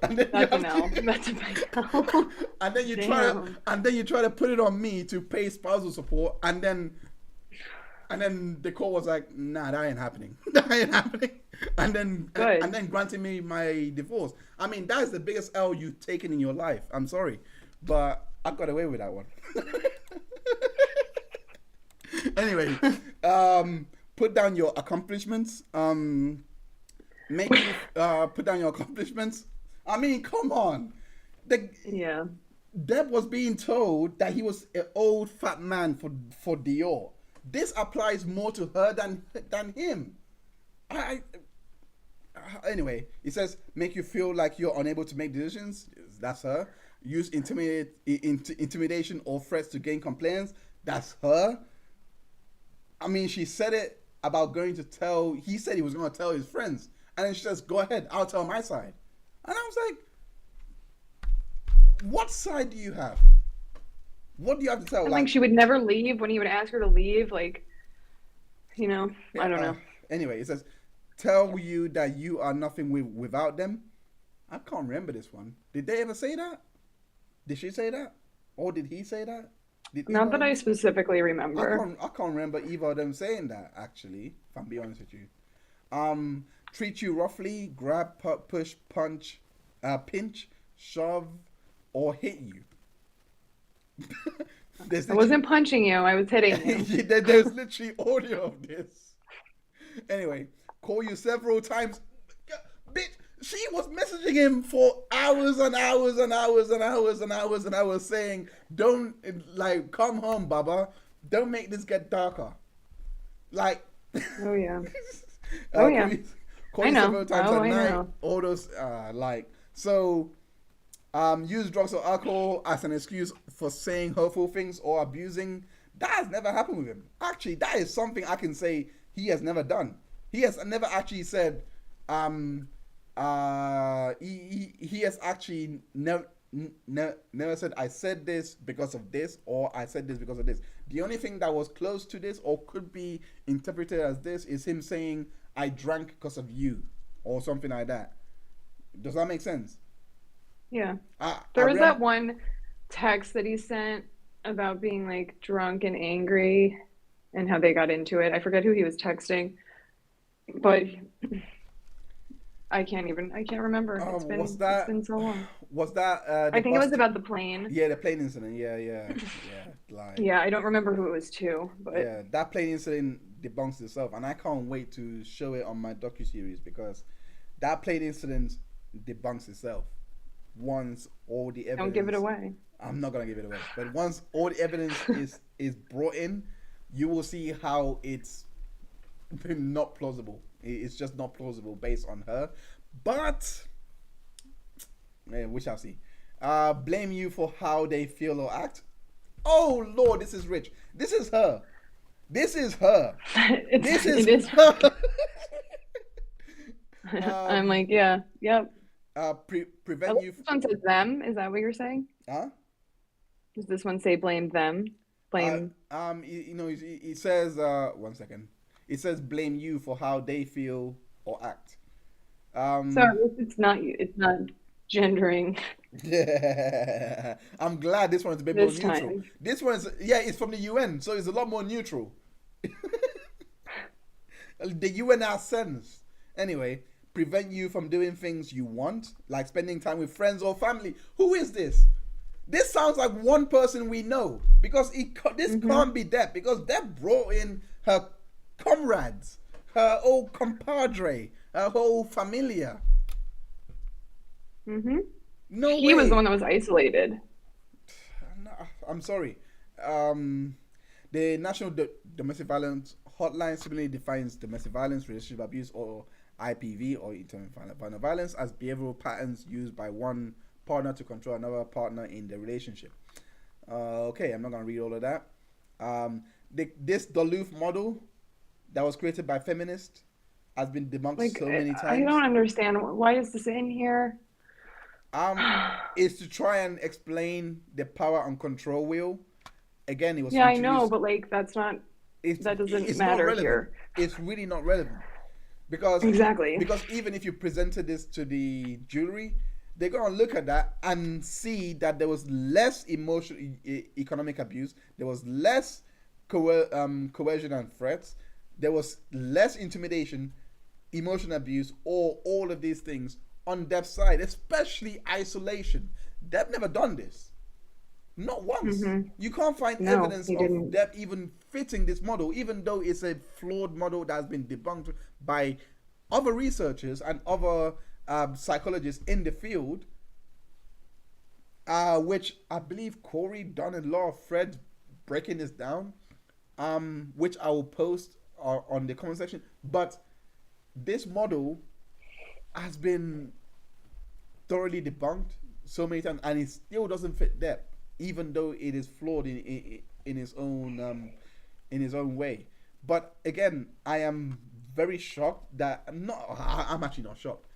[SPEAKER 2] and then
[SPEAKER 1] that's an L. That's a big L.
[SPEAKER 2] And then you try to put it on me to pay spousal support, and then the court was like, nah, that ain't happening. That ain't happening. And then granting me my divorce. I mean, that is the biggest L you've taken in your life. I'm sorry, but I got away with that one. Anyway, put down your accomplishments. Make you put down your accomplishments. I mean, come on. Deb was being told that he was an old fat man for Dior. This applies more to her than him. Anyway, it says make you feel like you're unable to make decisions. That's her. Use intimidation or threats to gain compliance. That's her. I mean, she said it about going to tell. He said he was going to tell his friends, and then she says, "Go ahead, I'll tell my side." And I was like, "What side do you have? What do you have to tell?"
[SPEAKER 1] I think she would never leave when he would ask her to leave. Like, I don't know.
[SPEAKER 2] Anyway, it says, tell you that you are nothing without them. I can't remember this one. Did they ever say that? Did she say that? Or did he say that?
[SPEAKER 1] Not that I specifically remember.
[SPEAKER 2] I can't remember either of them saying that, actually, if I'm being honest with you. Treat you roughly, grab, push, punch, pinch, shove, or hit you.
[SPEAKER 1] I wasn't punching you, I was hitting you.
[SPEAKER 2] There's literally audio of this. Anyway, call you several times. Bitch, she was messaging him for hours and hours and hours and hours and hours and hours saying, don't, like, come home, Baba. Don't make this get darker. Like.
[SPEAKER 1] Oh, yeah. Oh, yeah.
[SPEAKER 2] Call you several times at night. All those, like. So, use drugs or alcohol as an excuse for saying hurtful things or abusing. That has never happened with him. Actually, that is something I can say he has never done. He has never actually said, he has actually never said, I said this because of this, or I said this because of this. The only thing that was close to this or could be interpreted as this is him saying, I drank because of you, or something like that. Does that make sense?
[SPEAKER 1] Yeah. There was that one text that he sent about being like drunk and angry and how they got into it. I forget who he was texting, but I can't remember. It's been so long.
[SPEAKER 2] Was that
[SPEAKER 1] I think it was about the plane.
[SPEAKER 2] Yeah, the plane incident. Yeah. Like,
[SPEAKER 1] yeah, I don't remember who it was to, but
[SPEAKER 2] yeah, that plane incident debunks itself, and I can't wait to show it on my docuseries, because that plane incident debunks itself. Once all the evidence,
[SPEAKER 1] don't give it away.
[SPEAKER 2] I'm not gonna give it away, but once all the evidence is brought in, you will see how it's not plausible. It's just not plausible based on her. But we shall see. Blame you for how they feel or act. Oh Lord, this is rich. This is her. This is her. This is her.
[SPEAKER 1] I'm like, yeah, yep.
[SPEAKER 2] Prevent you.
[SPEAKER 1] This one says them. Is that what you're saying?
[SPEAKER 2] Huh?
[SPEAKER 1] Does this one say blame them? Blame.
[SPEAKER 2] It says. One second. It says blame you for how they feel or act.
[SPEAKER 1] So it's not gendering.
[SPEAKER 2] Yeah, I'm glad this one's a bit more neutral. This one's it's from the UN, so it's a lot more neutral. The UN has sense. Anyway, prevent you from doing things you want, like spending time with friends or family. Who is this? This sounds like one person we know, because this can't be Deb, because Deb brought in her comrades, her old compadre, her whole familia. No way.
[SPEAKER 1] He was the one that was isolated.
[SPEAKER 2] No, I'm sorry. The National Domestic Violence Hotline similarly defines domestic violence, relationship abuse, or IPV, or interpersonal violence, as behavioral patterns used by one partner to control another partner in the relationship. Okay, I'm not going to read all of that. This Duluth model that was created by feminists has been debunked so many times.
[SPEAKER 1] I don't understand. Why is this in here?
[SPEAKER 2] Is to try and explain the power and control wheel. Again, it was
[SPEAKER 1] I know, but like that's not. That doesn't matter here.
[SPEAKER 2] It's really not relevant because even if you presented this to the jury, they're gonna look at that and see that there was less economic abuse, there was less coercion and threats, there was less intimidation, emotional abuse, or all of these things on Deb's side, especially isolation. Deb never done this. Not once. You can't find evidence of Deb even fitting this model, even though it's a flawed model that has been debunked by other researchers and other psychologists in the field, which I believe Corey done a lot of threads breaking this down, which I will post on the comment section. But this model has been thoroughly debunked so many times, and it still doesn't fit Deb, even though it is flawed in its own way. But again, I am very shocked that I'm actually not shocked.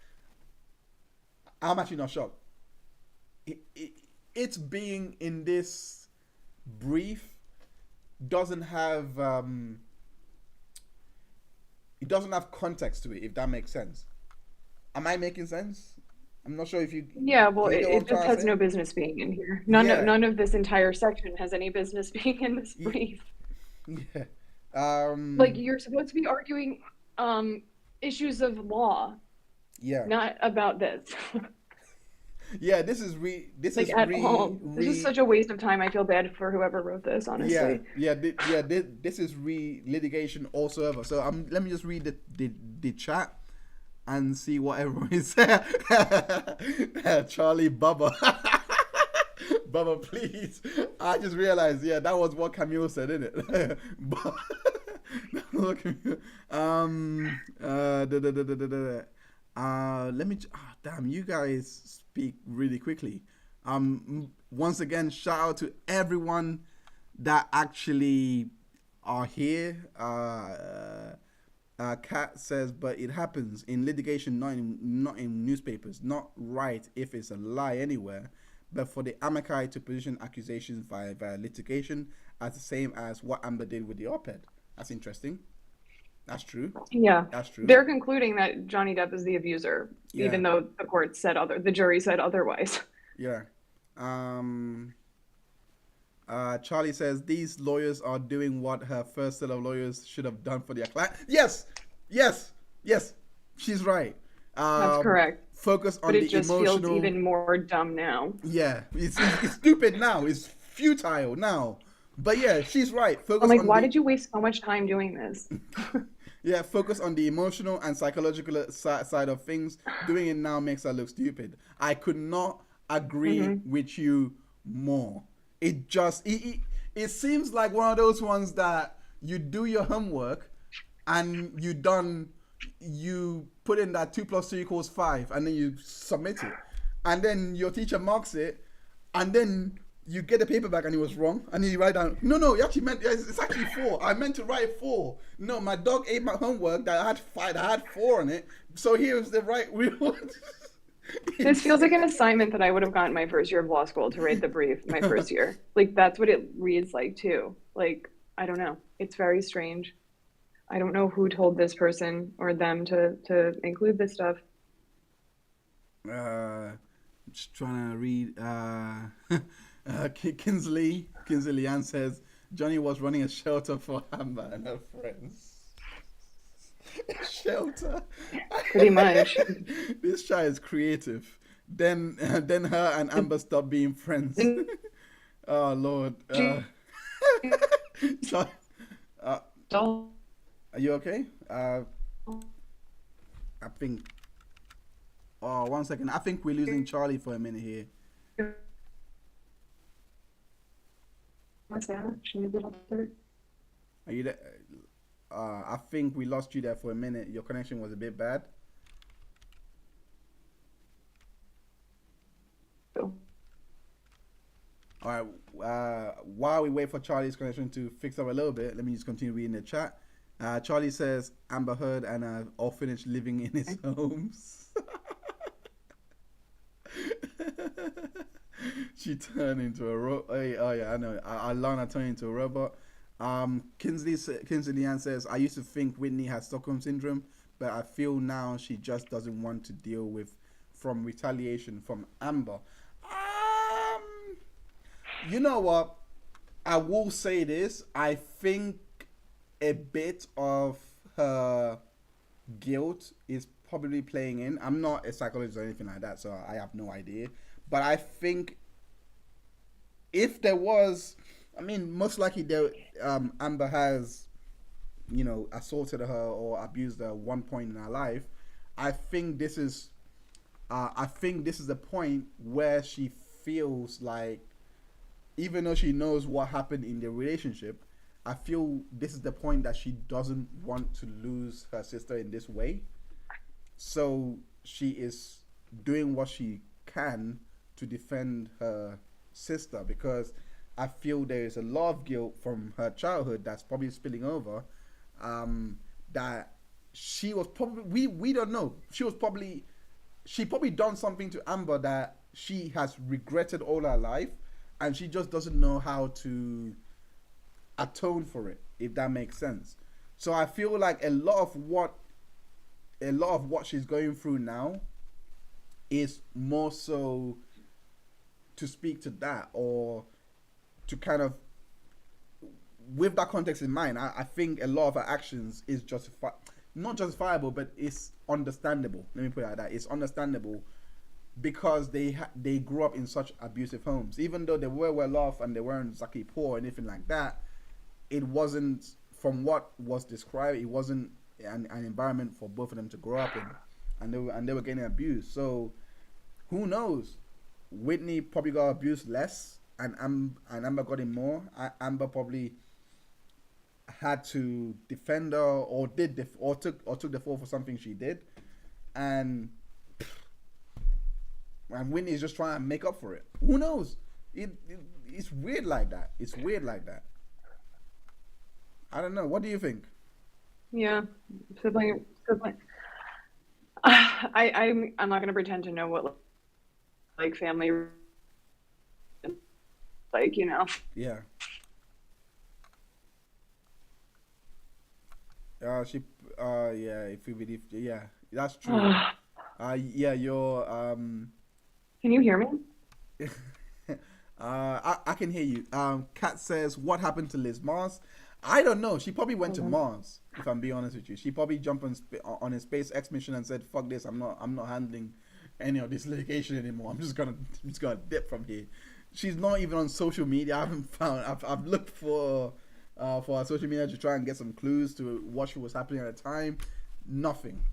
[SPEAKER 2] It's being in this brief doesn't have it doesn't have context to it, if that makes sense. Am I making sense? I'm not sure if you.
[SPEAKER 1] Yeah, well, it just has no business being in here. None of this entire section has any business being in this brief.
[SPEAKER 2] Yeah.
[SPEAKER 1] Like, you're supposed to be arguing issues of law.
[SPEAKER 2] Yeah.
[SPEAKER 1] Not about this.
[SPEAKER 2] Yeah, this is
[SPEAKER 1] This is such a waste of time. I feel bad for whoever wrote this, honestly.
[SPEAKER 2] This is litigation also ever. So let me just read the chat and see what everyone is saying. Charlie Bubba. Bubba, please. I just realized, that was what Camille said, isn't it? Let me. Damn, you guys speak really quickly. Once again, shout out to everyone that actually are here. Kat says, but it happens in litigation, not in newspapers. Not right if it's a lie anywhere, but for the Amici to position accusations via litigation as the same as what Amber did with the op-ed. That's interesting. That's true.
[SPEAKER 1] Yeah,
[SPEAKER 2] that's true.
[SPEAKER 1] They're concluding that Johnny Depp is the abuser, even though the jury said otherwise.
[SPEAKER 2] Yeah. Charlie says these lawyers are doing what her first set of lawyers should have done for their client. Yes. She's right.
[SPEAKER 1] That's correct.
[SPEAKER 2] Focus on the emotional. But it just feels
[SPEAKER 1] even more dumb now.
[SPEAKER 2] Yeah, it's stupid now. It's futile now. But yeah, she's right.
[SPEAKER 1] I'm like, why did you waste so much time doing this?
[SPEAKER 2] Yeah, focus on the emotional and psychological side of things. Doing it now makes her look stupid. I could not agree with you more. It just it seems like one of those ones that you do your homework and you put in that 2 + 2 = 5 and then you submit it, and then your teacher marks it, and then you get the paper back and it was wrong, and then you write down, no, you actually meant, it's actually 4. I meant to write 4. No, my dog ate my homework that I had 5, I had 4 on it, so here's the right real.
[SPEAKER 1] This feels like an assignment that I would have gotten my first year of law school, to write the brief my first year. Like, that's what it reads like too. Like, I don't know. It's very strange. I don't know who told this person or them to include this stuff.
[SPEAKER 2] Just trying to read. Kinsley Ann says Johnny was running a shelter for Amber and her friends. Shelter.
[SPEAKER 1] Pretty much.
[SPEAKER 2] This child is creative. Then her and Amber stop being friends.
[SPEAKER 1] And
[SPEAKER 2] Oh Lord.
[SPEAKER 1] she
[SPEAKER 2] So, uh,
[SPEAKER 1] still
[SPEAKER 2] are you okay? I think. Oh, 1 second. I think we're losing Charlie for a minute here. Are you there? I think we lost you there for a minute. Your connection was a bit bad. All right. While we wait for Charlie's connection to fix up a little bit, let me just continue reading the chat. Charlie says Amber Heard and all finished living in his homes. She turned into a robot. Oh yeah, I know. Alana turned into a robot. Kinsley Ann says, I used to think Whitney had Stockholm syndrome, but I feel now she just doesn't want to deal with from retaliation from Amber. You know what? I will say this. I think a bit of her guilt is probably playing in. I'm not a psychologist or anything like that, so I have no idea. But I think if there was, I mean, most likely there, Amber has, assaulted her or abused her at one point in her life. I think this is the point where she feels like, even though she knows what happened in the relationship, I feel this is the point that she doesn't want to lose her sister in this way. So she is doing what she can to defend her sister, because I feel there is a lot of guilt from her childhood that's probably spilling over, that she was probably, we don't know, she probably done something to Amber that she has regretted all her life, and she just doesn't know how to atone for it, if that makes sense. So I feel like a lot of what she's going through now is more so to speak to that, or to kind of, with that context in mind, I think a lot of her actions is not justifiable, but it's understandable. Let me put it like that. It's understandable because they grew up in such abusive homes. Even though they were well off and they weren't exactly poor or anything like that, it wasn't, from what was described, it wasn't an environment for both of them to grow up in, and they were getting abused. So who knows? Whitney probably got abused less, and Amber got it more. Amber probably had to defend her, or took the fall for something she did, and Whitney is just trying to make up for it. Who knows? It's weird like that. It's weird like that. I don't know. What do you think?
[SPEAKER 1] Yeah, sibling. I'm not gonna pretend to know what like family
[SPEAKER 2] Yeah. Yeah. If we believe, yeah, that's true. Yeah. You're.
[SPEAKER 1] Can you hear me?
[SPEAKER 2] I can hear you. Kat says, what happened to Liz Mars? I don't know. She probably went to Mars, if I'm being honest with you. She probably jumped on a SpaceX mission and said, fuck this, I'm not handling any of this litigation anymore. I'm just gonna dip from here. She's not even on social media. I haven't found, I've looked for her social media to try and get some clues to what was happening at the time. Nothing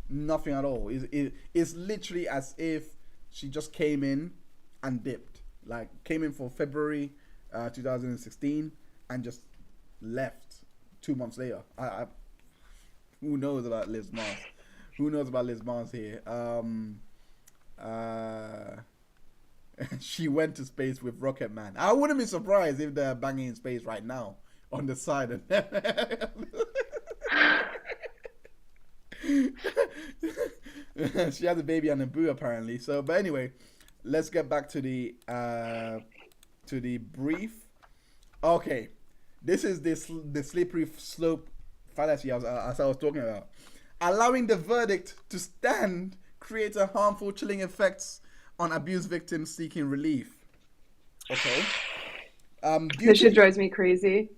[SPEAKER 2] at all. It's literally as if she just came in and dipped. Like, came in for February 2016 and just left 2 months later. Who knows about Liz Mars? Who knows about Liz Mars here? She went to space with Rocket Man. I wouldn't be surprised if they're banging in space right now on the side. She has a baby on a boo apparently. So, but anyway, let's get back to the brief. Okay, this is the slippery slope fallacy as I was talking about. Allowing the verdict to stand creates a harmful chilling effects on abuse victims seeking relief. Okay.
[SPEAKER 1] This shit drives me crazy.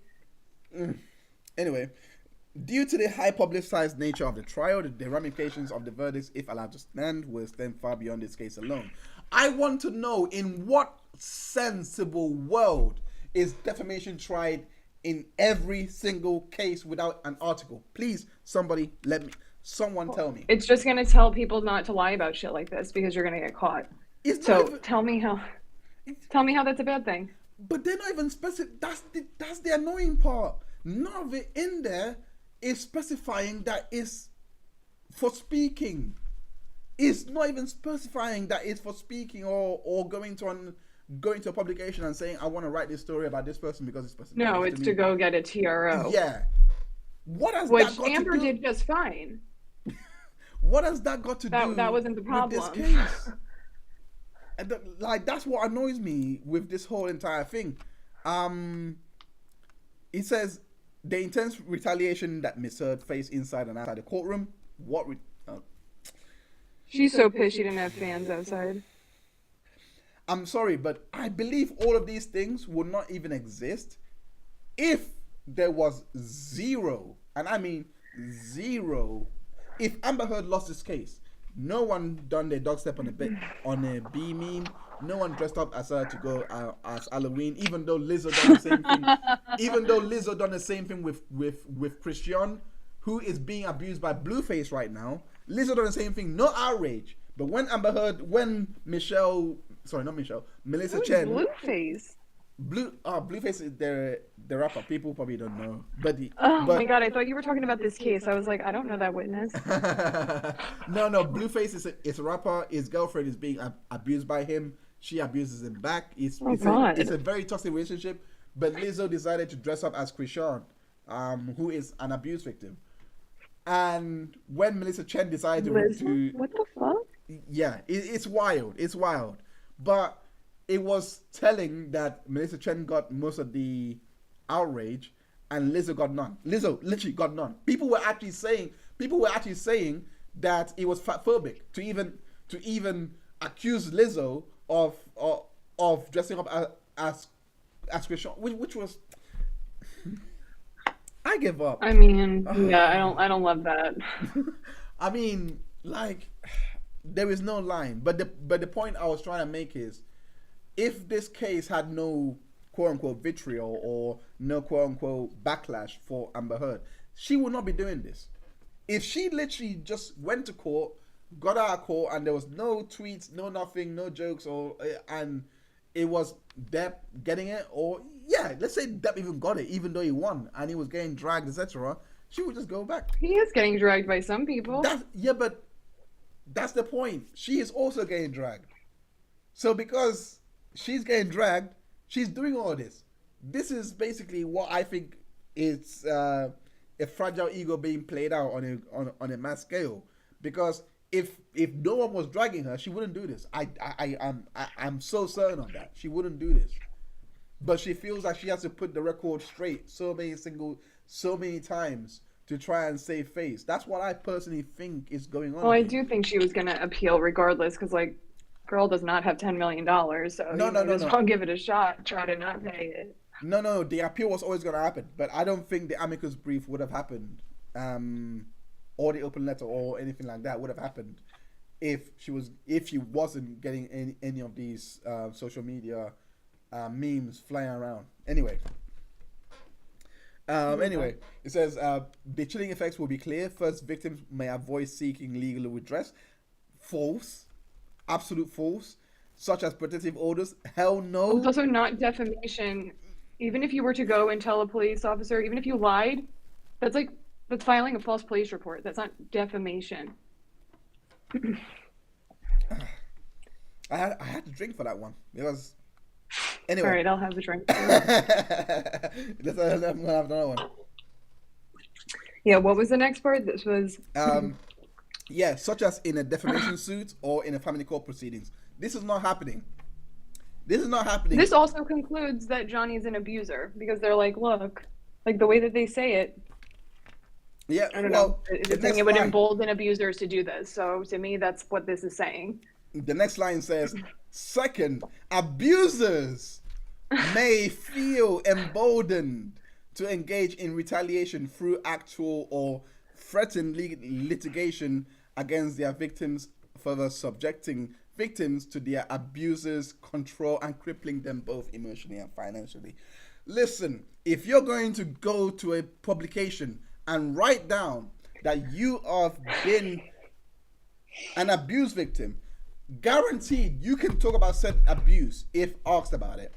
[SPEAKER 2] Anyway, Due to the high publicized nature of the trial, the ramifications of the verdicts, if allowed to stand, will extend far beyond this case alone. I want to know, in what sensible world is defamation tried in every single case without an article? Please, someone tell me.
[SPEAKER 1] It's just going to tell people not to lie about shit like this because you're going to get caught. So tell me how that's a bad thing.
[SPEAKER 2] But they're not even specific. That's the annoying part. None of it in there is specifying that it's for speaking. It's not even specifying that it's for speaking or going to a publication and saying, I want to write this story about this person because this person.
[SPEAKER 1] No, it's to go get a TRO.
[SPEAKER 2] Yeah. What has
[SPEAKER 1] Which
[SPEAKER 2] that got
[SPEAKER 1] Amber
[SPEAKER 2] to do?
[SPEAKER 1] did just fine.
[SPEAKER 2] What has that got to do?
[SPEAKER 1] That wasn't the problem.
[SPEAKER 2] With this case? And that's what annoys me with this whole entire thing. It says the intense retaliation that Miss Heard faced inside and outside the courtroom.
[SPEAKER 1] She's so pissed she didn't have fans outside.
[SPEAKER 2] I'm sorry, but I believe all of these things would not even exist if there was zero, and I mean zero. If Amber Heard lost this case, no one done their dog step on a B meme. No one dressed up as her to go as Halloween, even though Lizzo done the same thing. Even though Lizzo done the same thing with Christian, who is being abused by Blueface right now. Lizzo done the same thing. No outrage. But when Melissa Chen.
[SPEAKER 1] Blueface.
[SPEAKER 2] Blueface is the rapper. People probably don't know. But
[SPEAKER 1] my god, I thought you were talking about this case. I was like, I don't know that witness.
[SPEAKER 2] No, Blueface is a rapper. His girlfriend is being abused by him. She abuses him back. It's a very toxic relationship. But Lizzo decided to dress up as Krishan, who is an abuse victim. And when Melissa Chen decided to
[SPEAKER 1] what the fuck?
[SPEAKER 2] Yeah, it's wild. It's wild. But it was telling that Melissa Chen got most of the outrage and Lizzo got none. Lizzo literally got none. People were actually saying that it was fatphobic to even accuse Lizzo of dressing up as Christian, which was I give up.
[SPEAKER 1] I mean, yeah, I don't love that.
[SPEAKER 2] I mean, like, there is no line. But the point I was trying to make is, if this case had no quote unquote vitriol or no quote unquote backlash for Amber Heard, she would not be doing this. If she literally just went to court, got out of court, and there was no tweets, no nothing, no jokes, and it was Depp getting it, or yeah, let's say Depp even got it, even though he won and he was getting dragged, etc., she would just go back.
[SPEAKER 1] He is getting dragged by some people.
[SPEAKER 2] But that's the point. She is also getting dragged. So because she's getting dragged, she's doing all this. This is basically what I think is a fragile ego being played out on a mass scale. Because if no one was dragging her, she wouldn't do this. I'm so certain of that. She wouldn't do this. But she feels like she has to put the record straight so many times to try and save face. That's what I personally think is going on.
[SPEAKER 1] Well, I do think she was going to appeal regardless, because, like, girl does not have $10 million, so I'll give it a shot, try to not pay it.
[SPEAKER 2] No, the appeal was always going to happen, but I don't think the amicus brief would have happened, or the open letter or anything like that would have happened if she wasn't getting any of these social media memes flying around. Anyway, it says the chilling effects will be clear. First, victims may avoid seeking legal redress. False. Absolute false. Such as protective orders. Hell no.
[SPEAKER 1] It's also not defamation. Even if you were to go and tell a police officer, even if you lied, that's filing a false police report. That's not defamation.
[SPEAKER 2] I had to drink for that one. It was anyway.
[SPEAKER 1] All right, I'll have a drink.
[SPEAKER 2] Let's have another one.
[SPEAKER 1] Yeah, what was the next part? This was
[SPEAKER 2] yeah, such as in a defamation suit or in a family court proceedings. This is not happening. This
[SPEAKER 1] also concludes that Johnny's an abuser, because they're like, look, like the way that they say it.
[SPEAKER 2] Yeah,
[SPEAKER 1] I don't know. It's saying it would embolden abusers to do this. So to me, that's what this is saying.
[SPEAKER 2] The next line says, second, abusers may feel emboldened to engage in retaliation through actual or threatened litigation against their victims, further subjecting victims to their abusers' control and crippling them both emotionally and financially. Listen, if you're going to go to a publication and write down that you have been an abuse victim, guaranteed you can talk about said abuse if asked about it.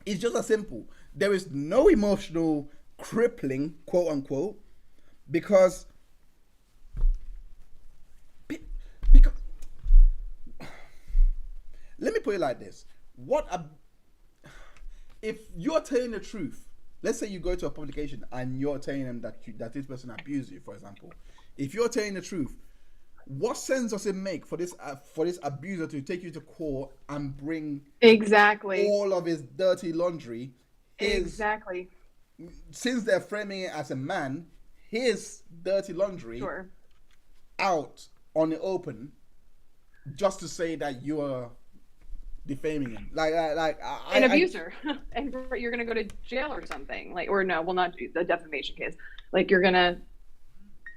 [SPEAKER 2] It's just as simple. There is no emotional crippling, quote unquote, because let me put it like this. If you're telling the truth, let's say you go to a publication and you're telling them that this person abused you, for example. If you're telling the truth, what sense does it make for this abuser to take you to court and bring all of his dirty laundry?
[SPEAKER 1] Exactly.
[SPEAKER 2] Since they're framing it as a man, his dirty laundry out on the open, just to say that you are defaming him, like
[SPEAKER 1] an abuser, and you're gonna go to jail or something, like, or no, we'll not do the defamation case. Like, you're gonna,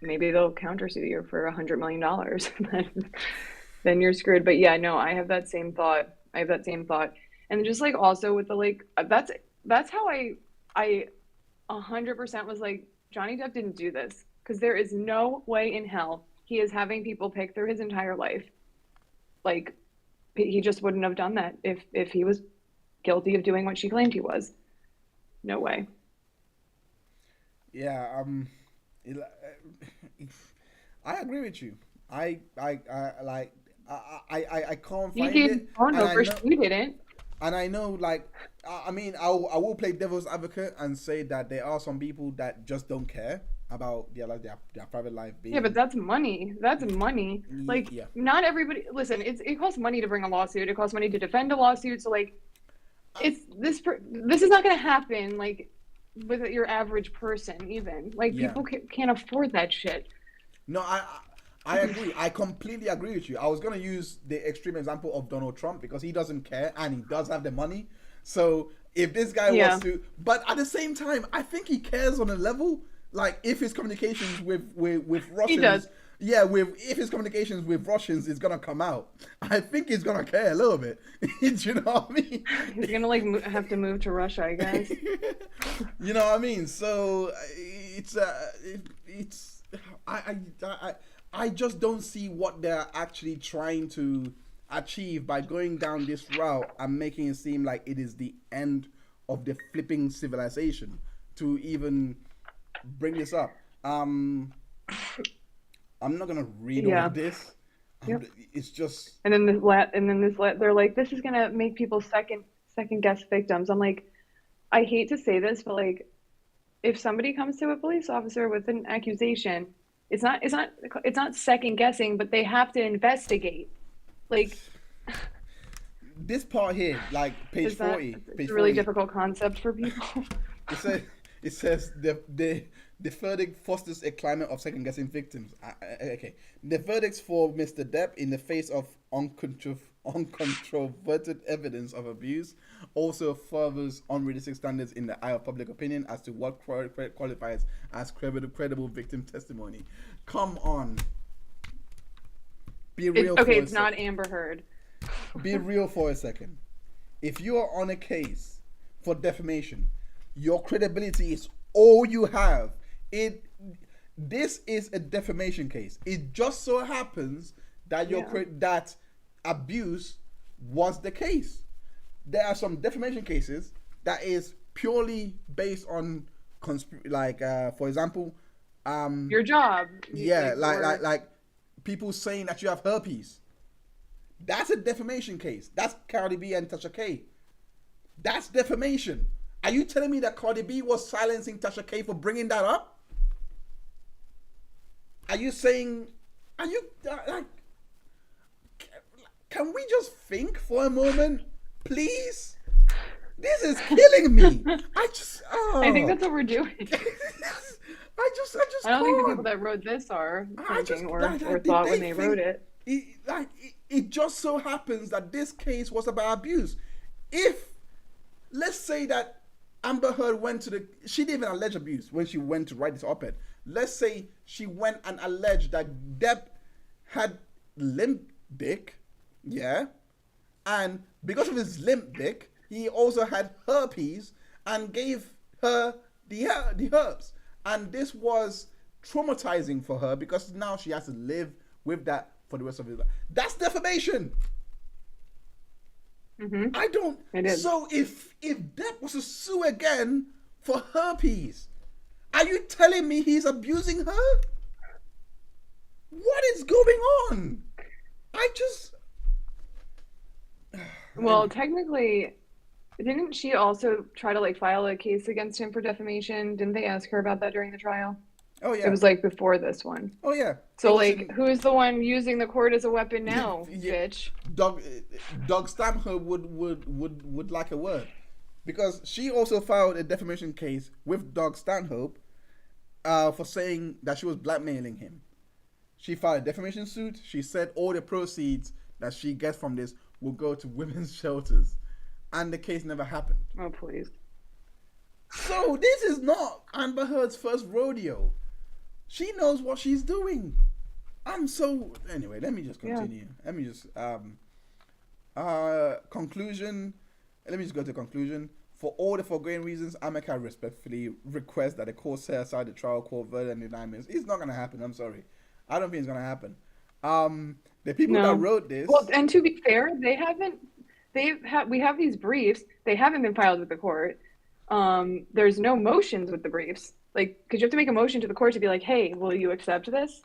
[SPEAKER 1] maybe they'll countersue you for $100 million, then you're screwed. But yeah, no, I have that same thought. And just like also with the like, that's how I 100% was like, Johnny Depp didn't do this, because there is no way in hell he is having people pick through his entire life. Like, he just wouldn't have done that if he was guilty of doing what she claimed he was. No way.
[SPEAKER 2] Yeah, I agree with you. I can't find it.
[SPEAKER 1] Oh no, you didn't.
[SPEAKER 2] And I know, like, I mean, I will play devil's advocate and say that there are some people that just don't care about their private life being.
[SPEAKER 1] Yeah, but that's money. That's money. Like, not everybody. Listen, it costs money to bring a lawsuit. It costs money to defend a lawsuit. So like, this is not going to happen like with your average person. Even like people can't afford that shit.
[SPEAKER 2] No, I agree. I completely agree with you. I was going to use the extreme example of Donald Trump because he doesn't care and he does have the money. So if this guy wants to, but at the same time, I think he cares on a level. Like, if his communications with Russians,
[SPEAKER 1] he does.
[SPEAKER 2] Yeah, if his communications with Russians is gonna come out, I think he's gonna care a little bit. Do you know what I mean?
[SPEAKER 1] He's gonna like have to move to Russia, I guess.
[SPEAKER 2] You know what I mean? So I just don't see what they're actually trying to achieve by going down this route and making it seem like it is the end of the flipping civilization to even bring this up. I'm not gonna read all of this.
[SPEAKER 1] Yep.
[SPEAKER 2] It's just.
[SPEAKER 1] And then they're like, this is gonna make people second guess victims. I'm like, I hate to say this, but like, if somebody comes to a police officer with an accusation, it's not second guessing, but they have to investigate. Like,
[SPEAKER 2] this part here, like page 40.
[SPEAKER 1] It's a really difficult concept for people.
[SPEAKER 2] It says the verdict fosters a climate of second-guessing victims. Okay. The verdicts for Mr. Depp, in the face of uncontroverted evidence of abuse, also furthers unrealistic standards in the eye of public opinion as to what qualifies as credible victim testimony. Come on. Be real.
[SPEAKER 1] Okay, it's not Amber Heard.
[SPEAKER 2] Be real for a second. If you are on a case for defamation, your credibility is all you have. This is a defamation case. It just so happens that that abuse was the case. There are some defamation cases that is purely based on for example,
[SPEAKER 1] your job.
[SPEAKER 2] Yeah, like people saying that you have herpes. That's a defamation case. That's Cardi B and Tasha K. That's defamation. Are you telling me that Cardi B was silencing Tasha K for bringing that up? Are you saying, can we just think for a moment, please? This is killing me. I
[SPEAKER 1] think that's what we're doing.
[SPEAKER 2] I just
[SPEAKER 1] I don't think the people that wrote this are thinking or thought when they wrote it.
[SPEAKER 2] It just so happens that this case was about abuse. If, let's say that Amber Heard went to she didn't even allege abuse when she went to write this op-ed. Let's say she went and alleged that Depp had limp dick, yeah, and because of his limp dick, he also had herpes and gave her the herbs. And this was traumatizing for her because now she has to live with that for the rest of his life. That's defamation. I don't.
[SPEAKER 1] It is.
[SPEAKER 2] So if Depp was to sue again for herpes, are you telling me he's abusing her? What is going on? I just.
[SPEAKER 1] Well, technically, didn't she also try to like file a case against him for defamation? Didn't they ask her about that during the trial?
[SPEAKER 2] Oh yeah.
[SPEAKER 1] It was like before this one.
[SPEAKER 2] Oh yeah.
[SPEAKER 1] So like, who's the one using the court as a weapon now, bitch?
[SPEAKER 2] Doug Stanhope would like a word, because she also filed a defamation case with Doug Stanhope for saying that she was blackmailing him. She filed a defamation suit. She said all the proceeds that she gets from this will go to women's shelters, and the case never happened.
[SPEAKER 1] Oh please.
[SPEAKER 2] So this is not Amber Heard's first rodeo. She knows what she's doing. Anyway, let me just continue. Yeah. Let me just conclusion. Let me just go to conclusion. For all the foregoing reasons, Amici respectfully request that the court set aside the trial court verdict and indictments. It's not gonna happen. I'm sorry. I don't think it's gonna happen. The people that wrote this.
[SPEAKER 1] Well, and to be fair, they haven't. We have these briefs. They haven't been filed with the court. There's no motions with the briefs. Like, because you have to make a motion to the court to be like, hey, will you accept this?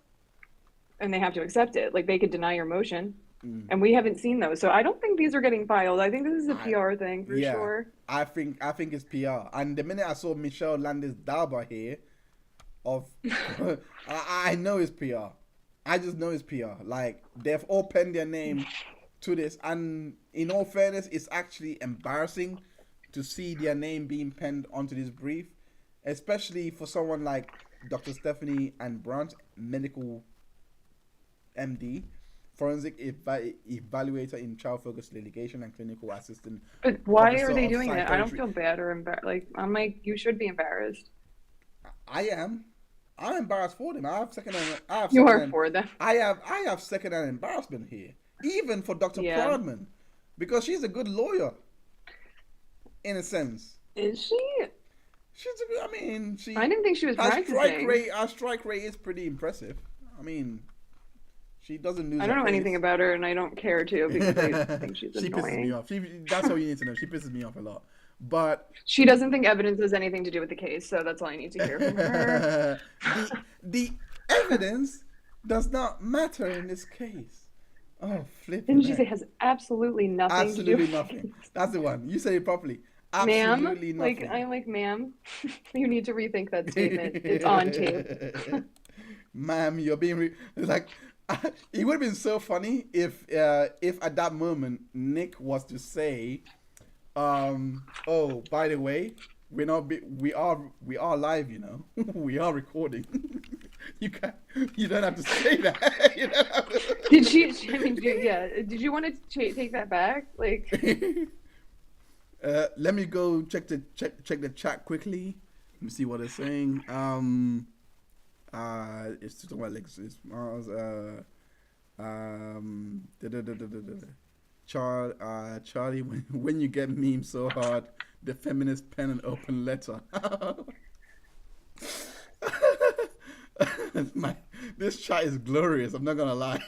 [SPEAKER 1] And they have to accept it. Like, they could deny your motion. And we haven't seen those. So I don't think these are getting filed. I think this is a PR thing for sure. I think
[SPEAKER 2] it's PR. And the minute I saw Michelle Landis Darba here, I know it's PR. I just know it's PR. Like, they've all penned their name to this. And in all fairness, it's actually embarrassing to see their name being penned onto this brief, especially for someone like Dr. Stephanie Ann Brandt, medical MD, forensic evaluator in child-focused litigation and clinical assistant.
[SPEAKER 1] But why are they doing that? I don't feel bad or embarrassed. Like, I'm like, you should be embarrassed.
[SPEAKER 2] I am. I'm embarrassed for them. I have second-hand.
[SPEAKER 1] You are for them.
[SPEAKER 2] I have second-hand embarrassment here, even for Dr. Prodman, because she's a good lawyer. In a sense.
[SPEAKER 1] Is she?
[SPEAKER 2] I
[SPEAKER 1] didn't think she was practicing.
[SPEAKER 2] Our strike rate is pretty impressive. I mean, she doesn't lose.
[SPEAKER 1] I don't know anything about her, and I don't care to because I think she's
[SPEAKER 2] annoying. Pisses me off. That's all you need to know. She pisses me off a lot. But
[SPEAKER 1] she doesn't think evidence has anything to do with the case, so that's all I need to hear from her.
[SPEAKER 2] the evidence does not matter in this case. Oh, flip!
[SPEAKER 1] Didn't she say it has absolutely nothing to do with
[SPEAKER 2] nothing? That's the one. You said it properly. Absolutely
[SPEAKER 1] ma'am,
[SPEAKER 2] nothing.
[SPEAKER 1] I'm like, ma'am, you need to rethink that statement. It's on tape.
[SPEAKER 2] Ma'am, you're being like. It would have been so funny if at that moment Nick was to say, "Oh, by the way, we are live, you know, we are recording." You don't have to say that. You don't have to...
[SPEAKER 1] Did she? I mean, did you want to take that back? Like,
[SPEAKER 2] let me go check the chat quickly. Let me see what it's saying. It's talking about Alexis Mars. Charlie, when you get memed so hard, the feminist pen an open letter. This chat is glorious. I'm not gonna lie.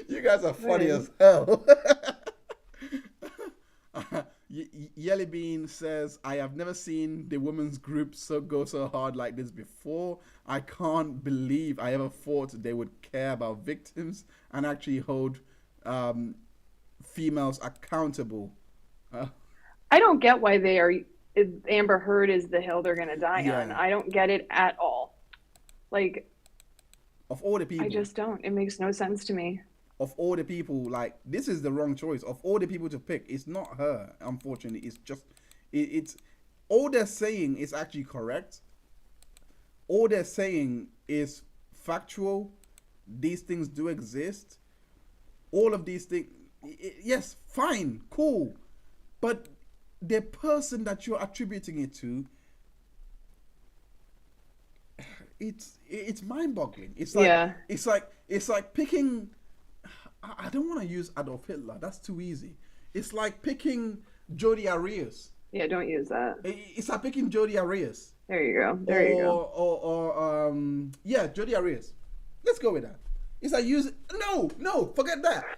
[SPEAKER 2] You guys are funny as hell. Yelly Bean says, I have never seen the women's group go so hard like this before. I can't believe I ever thought they would care about victims and actually hold females accountable.
[SPEAKER 1] I don't get why Amber Heard is the hill they're gonna die on. I don't get it at all. Like,
[SPEAKER 2] of all the people,
[SPEAKER 1] I just don't. It makes no sense to me.
[SPEAKER 2] Of all the people, like, this is the wrong choice. Of all the people to pick, it's not her, unfortunately. It's just, it's all they're saying is actually correct. All they're saying is factual. These things do exist. All of these things, yes, fine, cool. But the person that you're attributing it to, it's mind-boggling. It's like
[SPEAKER 1] Yeah.
[SPEAKER 2] it's like picking. I don't want to use Adolf Hitler. That's too easy. It's like picking Jodi Arias.
[SPEAKER 1] Yeah, don't use that.
[SPEAKER 2] It's like picking Jodi Arias.
[SPEAKER 1] There you go. There you go.
[SPEAKER 2] Or yeah, Jodi Arias. Let's go with that. It's like using no, forget that.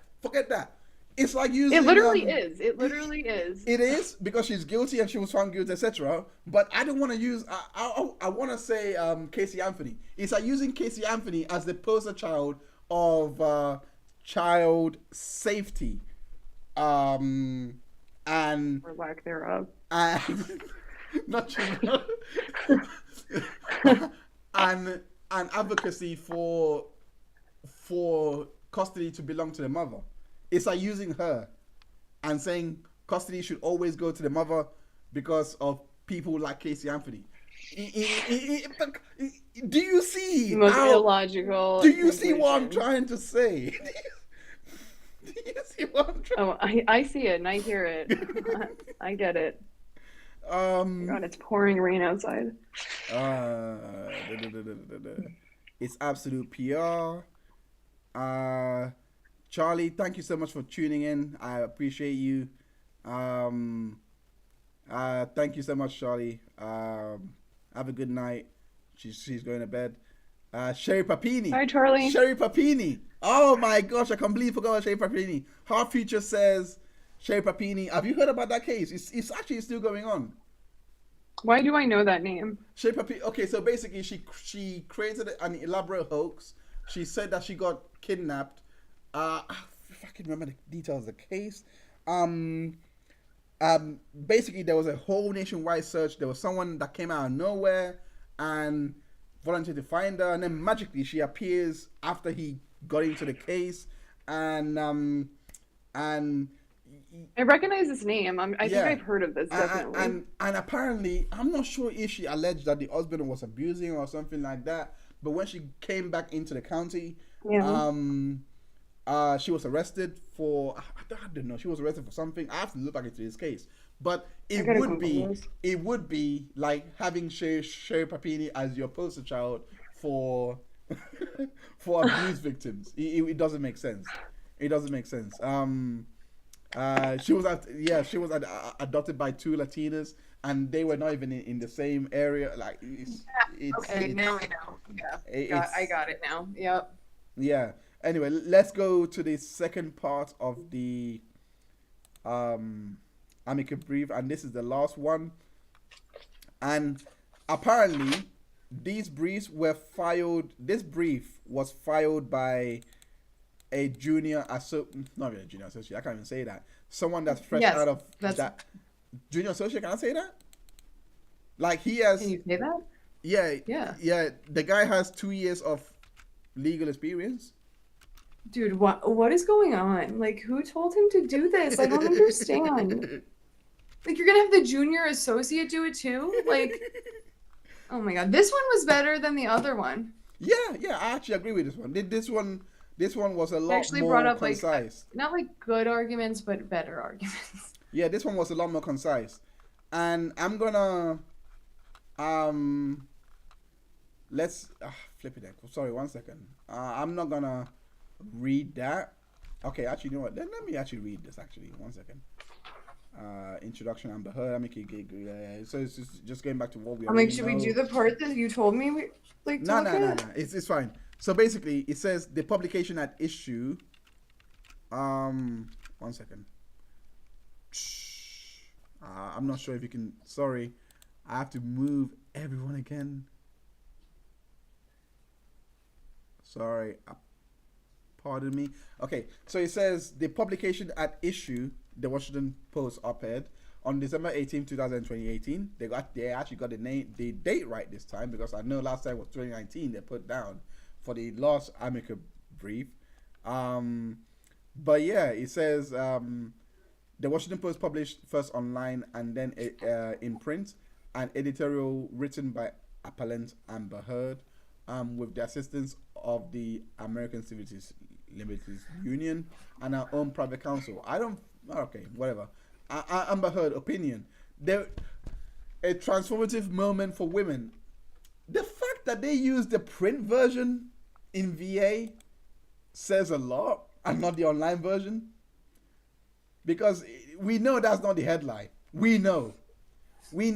[SPEAKER 2] It's like using.
[SPEAKER 1] It literally is. It literally is.
[SPEAKER 2] It is because she's guilty and she was found guilty, etc. But I don't want to use. I want to say Casey Anthony. It's like using Casey Anthony as the poster child of child safety, and
[SPEAKER 1] Or lack thereof.
[SPEAKER 2] not true. and advocacy for custody to belong to the mother. It's like using her and saying custody should always go to the mother because of people like Casey Anthony. Do you see?
[SPEAKER 1] Most illogical.
[SPEAKER 2] Do you see what I'm trying to say? Do you see what I'm trying?
[SPEAKER 1] Oh, I see it and I hear it. I get it. God, it's pouring rain outside.
[SPEAKER 2] It's absolute PR. Charlie, thank you so much for tuning in. I appreciate you. Thank you so much, Charlie. Have a good night. She's going to bed. Sherry Papini.
[SPEAKER 1] Hi, Charlie.
[SPEAKER 2] Sherry Papini. Oh my gosh, I completely forgot about Sherry Papini. Her future says, Sherry Papini. Have you heard about that case? It's actually still going on.
[SPEAKER 1] Why do I know that name?
[SPEAKER 2] Sherry Papini. Okay, so basically, she created an elaborate hoax. She said that she got kidnapped. If I can remember the details of the case. Basically, there was a whole nationwide search. There was someone that came out of nowhere and volunteered to find her, and then magically she appears after he got into the case, and
[SPEAKER 1] I recognize this name. I think I've heard of this, definitely.
[SPEAKER 2] And apparently, I'm not sure if she alleged that the husband was abusing her or something like that, but when she came back into the county, she was arrested for, I don't know, she was arrested for something. I have to look back into this case. But it would be like having Sherry Papini as your poster child for abuse victims. It doesn't make sense. It doesn't make sense. She was adopted by two Latinas, and they were not even in the same area. Like
[SPEAKER 1] now I know. Yeah, I got it now. Yep.
[SPEAKER 2] Yeah. Anyway, let's go to the second part of the Amicus Brief, and this is the last one. And apparently, these briefs were filed. This brief was filed by a junior associate. Not really a junior associate. I can't even say that. Someone that's fresh out of that. Junior associate. Can I say that? Like he has.
[SPEAKER 1] Can you say that?
[SPEAKER 2] Yeah. The guy has 2 years of legal experience.
[SPEAKER 1] Dude, what is going on? Like, who told him to do this? I don't understand. Like, you're gonna have the junior associate do it too? Like, oh my god, this one was better than the other one.
[SPEAKER 2] Yeah, I actually agree with this one. This one was a lot more
[SPEAKER 1] brought up
[SPEAKER 2] concise.
[SPEAKER 1] Like, not like good arguments, but better arguments.
[SPEAKER 2] Yeah, this one was a lot more concise. And I'm gonna let's flip it. Sorry, 1 second. I'm not gonna read that. Okay, actually, you know what? Let me actually read this. Actually, 1 second. Introduction. Amber Heard. Amici. So it's just going back to what we.
[SPEAKER 1] I'm like, should we do the part that you told me?
[SPEAKER 2] No. It's fine. So basically, it says the publication at issue. 1 second. I'm not sure if you can. Sorry, I have to move everyone again. Sorry. Pardon me. Okay, so it says the publication at issue, the Washington Post op-ed, on December 18, 2018. They actually got the date right this time, because I know last time was 2019 they put down for the last Amicus Brief. But yeah, it says the Washington Post published first online and then in print an editorial written by appellant Amber Heard with the assistance of the American Civil Liberties Union and our own private counsel. Amber Heard opinion. there a transformative moment for women. The fact that they use the print version in VA says a lot, and not the online version, because we know that's not the headline. We know.
[SPEAKER 1] What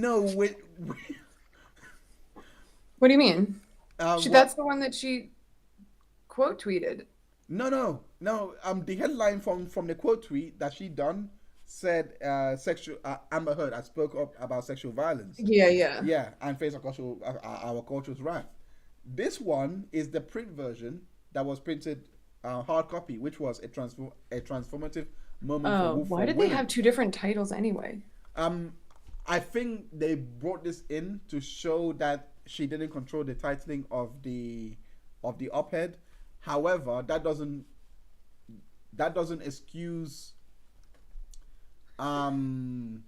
[SPEAKER 1] do you mean? That's the one that she quote tweeted.
[SPEAKER 2] No. The headline from the quote tweet that she done said sexual Amber Heard I spoke up about sexual violence.
[SPEAKER 1] Yeah,
[SPEAKER 2] and face our culture's wrath. This one is the print version that was printed hard copy, which was a transformative moment.
[SPEAKER 1] Why did they have two different titles anyway?
[SPEAKER 2] I think they brought this in to show that she didn't control the titling of the op-ed. However, that doesn't excuse in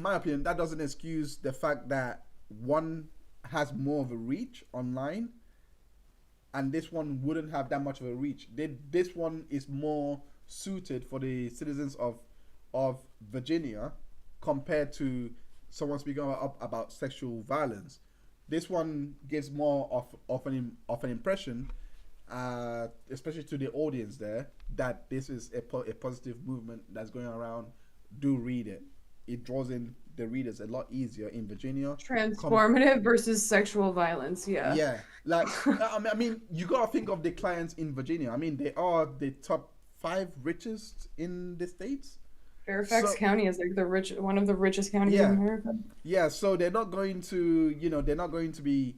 [SPEAKER 2] my opinion, that doesn't excuse the fact that one has more of a reach online, and this one wouldn't have that much of a reach. This one is more suited for the citizens of Virginia compared to someone speaking about sexual violence. This one gives more of an impression, especially to the audience there, that this is a positive movement that's going around. Do read it. It draws in the readers a lot easier in Virginia.
[SPEAKER 1] Transformative versus sexual violence, yeah.
[SPEAKER 2] Yeah, like I mean, you gotta think of the clients in Virginia. I mean, they are the top 5 richest in the states.
[SPEAKER 1] Fairfax County is like one of the richest counties in America.
[SPEAKER 2] Yeah, so they're not going to, they're not going to be.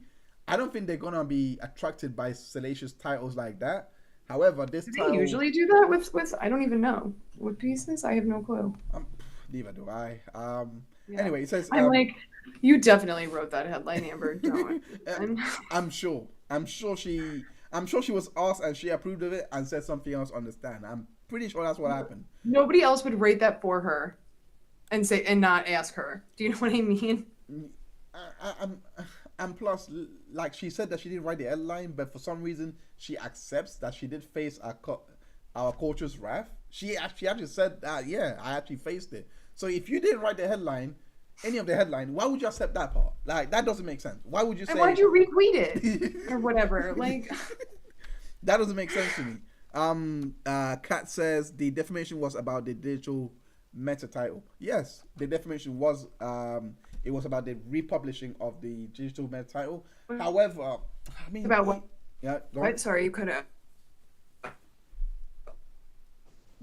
[SPEAKER 2] I don't think they're gonna be attracted by salacious titles like that. However, this title,
[SPEAKER 1] they usually do that with I don't even know with pieces. I have no clue.
[SPEAKER 2] Neither do I. Anyway, it says.
[SPEAKER 1] I'm like, you definitely wrote that headline, Amber. Don't.
[SPEAKER 2] I'm sure she was asked and she approved of it and said something else on the stand. I'm pretty sure that's what happened.
[SPEAKER 1] Nobody else would rate that for her and not ask her. Do you know what I mean?
[SPEAKER 2] And plus, like, she said that she didn't write the headline, but for some reason she accepts that she did face our culture's wrath. She actually said that, yeah, I actually faced it. So if you didn't write the headline, any of the headline, why would you accept that part? Like, that doesn't make sense. Why would you say?
[SPEAKER 1] And why'd you retweet it or whatever? Like,
[SPEAKER 2] that doesn't make sense to me. Kat says the defamation was about the digital meta title. Yes, the defamation was it was about the republishing of the digital meta title. However, I mean,
[SPEAKER 1] about what?
[SPEAKER 2] Yeah.
[SPEAKER 1] What? Sorry, you could have.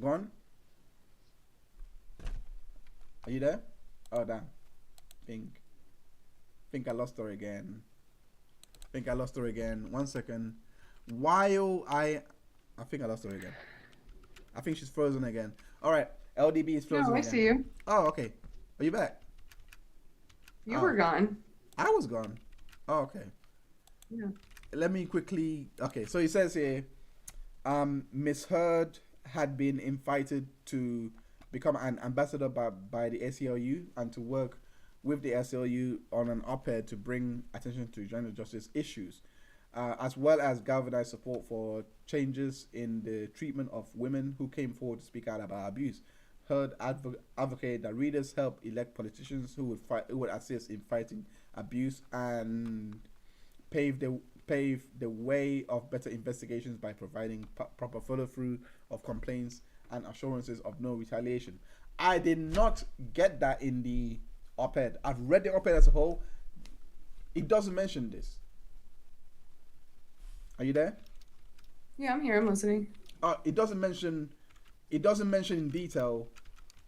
[SPEAKER 2] Go on. Are you there? Oh damn. Think I lost her again. Think I lost her again. 1 second. While I think I lost her again. I think she's frozen again. All right. LDB is frozen.
[SPEAKER 1] No, I
[SPEAKER 2] again.
[SPEAKER 1] see you.
[SPEAKER 2] Oh, okay. Are you back?
[SPEAKER 1] You were gone.
[SPEAKER 2] I was gone. Oh, okay.
[SPEAKER 1] Yeah.
[SPEAKER 2] Let me quickly. Okay, so it says here, Miss Heard had been invited to become an ambassador by the ACLU and to work with the ACLU on an op-ed to bring attention to gender justice issues, as well as galvanize support for changes in the treatment of women who came forward to speak out about abuse. Heard advocated that readers help elect politicians who would assist in fighting abuse and pave the way of better investigations by providing proper follow-through of complaints and assurances of no retaliation. I did not get that in the op-ed. I've read the op-ed as a whole. It doesn't mention this. Are you there?
[SPEAKER 1] Yeah, I'm here. I'm listening.
[SPEAKER 2] It doesn't mention in detail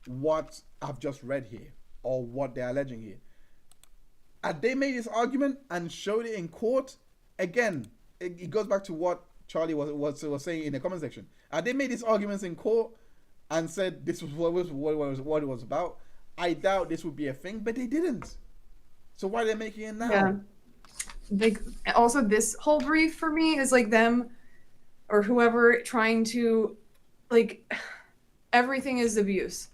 [SPEAKER 2] what I've just read here or what they're alleging here. Had they made this argument and showed it in court, again, it goes back to what Charlie was saying in the comment section. Had they made these arguments in court and said this was what it was about, I doubt this would be a thing, but they didn't. So why are they making it now?
[SPEAKER 1] Yeah. Also, this whole brief for me is like them or whoever trying to, like, everything is abuse.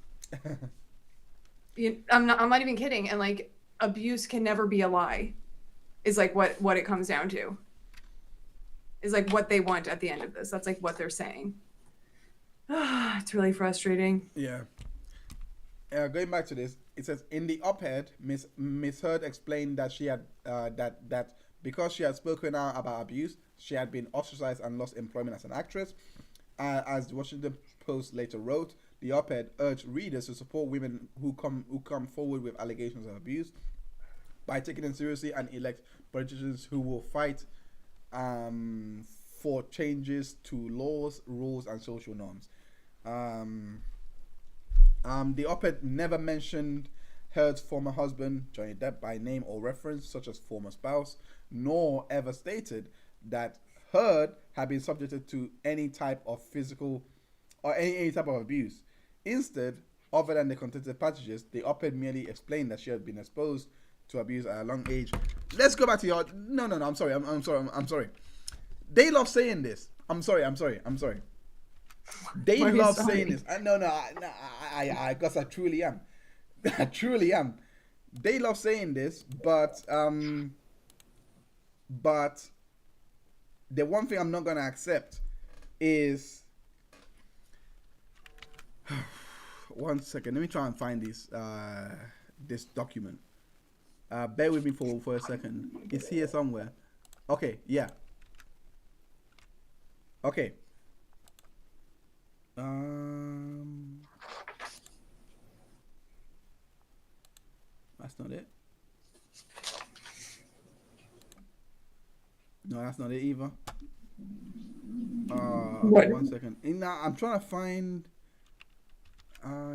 [SPEAKER 1] I'm not even kidding. And like, abuse can never be a lie. Is like what it comes down to. Is like what they want at the end of this. That's like what they're saying. It's really frustrating.
[SPEAKER 2] Yeah. going back to this, it says in the op-ed, Miss Heard explained that she had that because she had spoken out about abuse, she had been ostracized and lost employment as an actress. As the Washington Post later wrote, the op-ed urged readers to support women who come forward with allegations of abuse by taking them seriously and elect politicians who will fight for changes to laws, rules, and social norms. The op-ed never mentioned Heard's former husband, Johnny Depp, by name or reference, such as former spouse, nor ever stated that Heard had been subjected to any type of physical or any type of abuse. Instead, other than the contented passages, the op-ed merely explained that she had been exposed to abuse at a young age. Let's go back to your... No, I'm sorry. I'm sorry. They love saying this. I'm sorry. They love saying this. I guess I truly am. I truly am. They love saying this, but the one thing I'm not gonna accept is one second. Let me try and find this document. Bear with me for a second. It's here somewhere. Okay, yeah. Okay. That's not it. No, that's not it either.
[SPEAKER 4] What?
[SPEAKER 2] 1 second. I'm trying to find.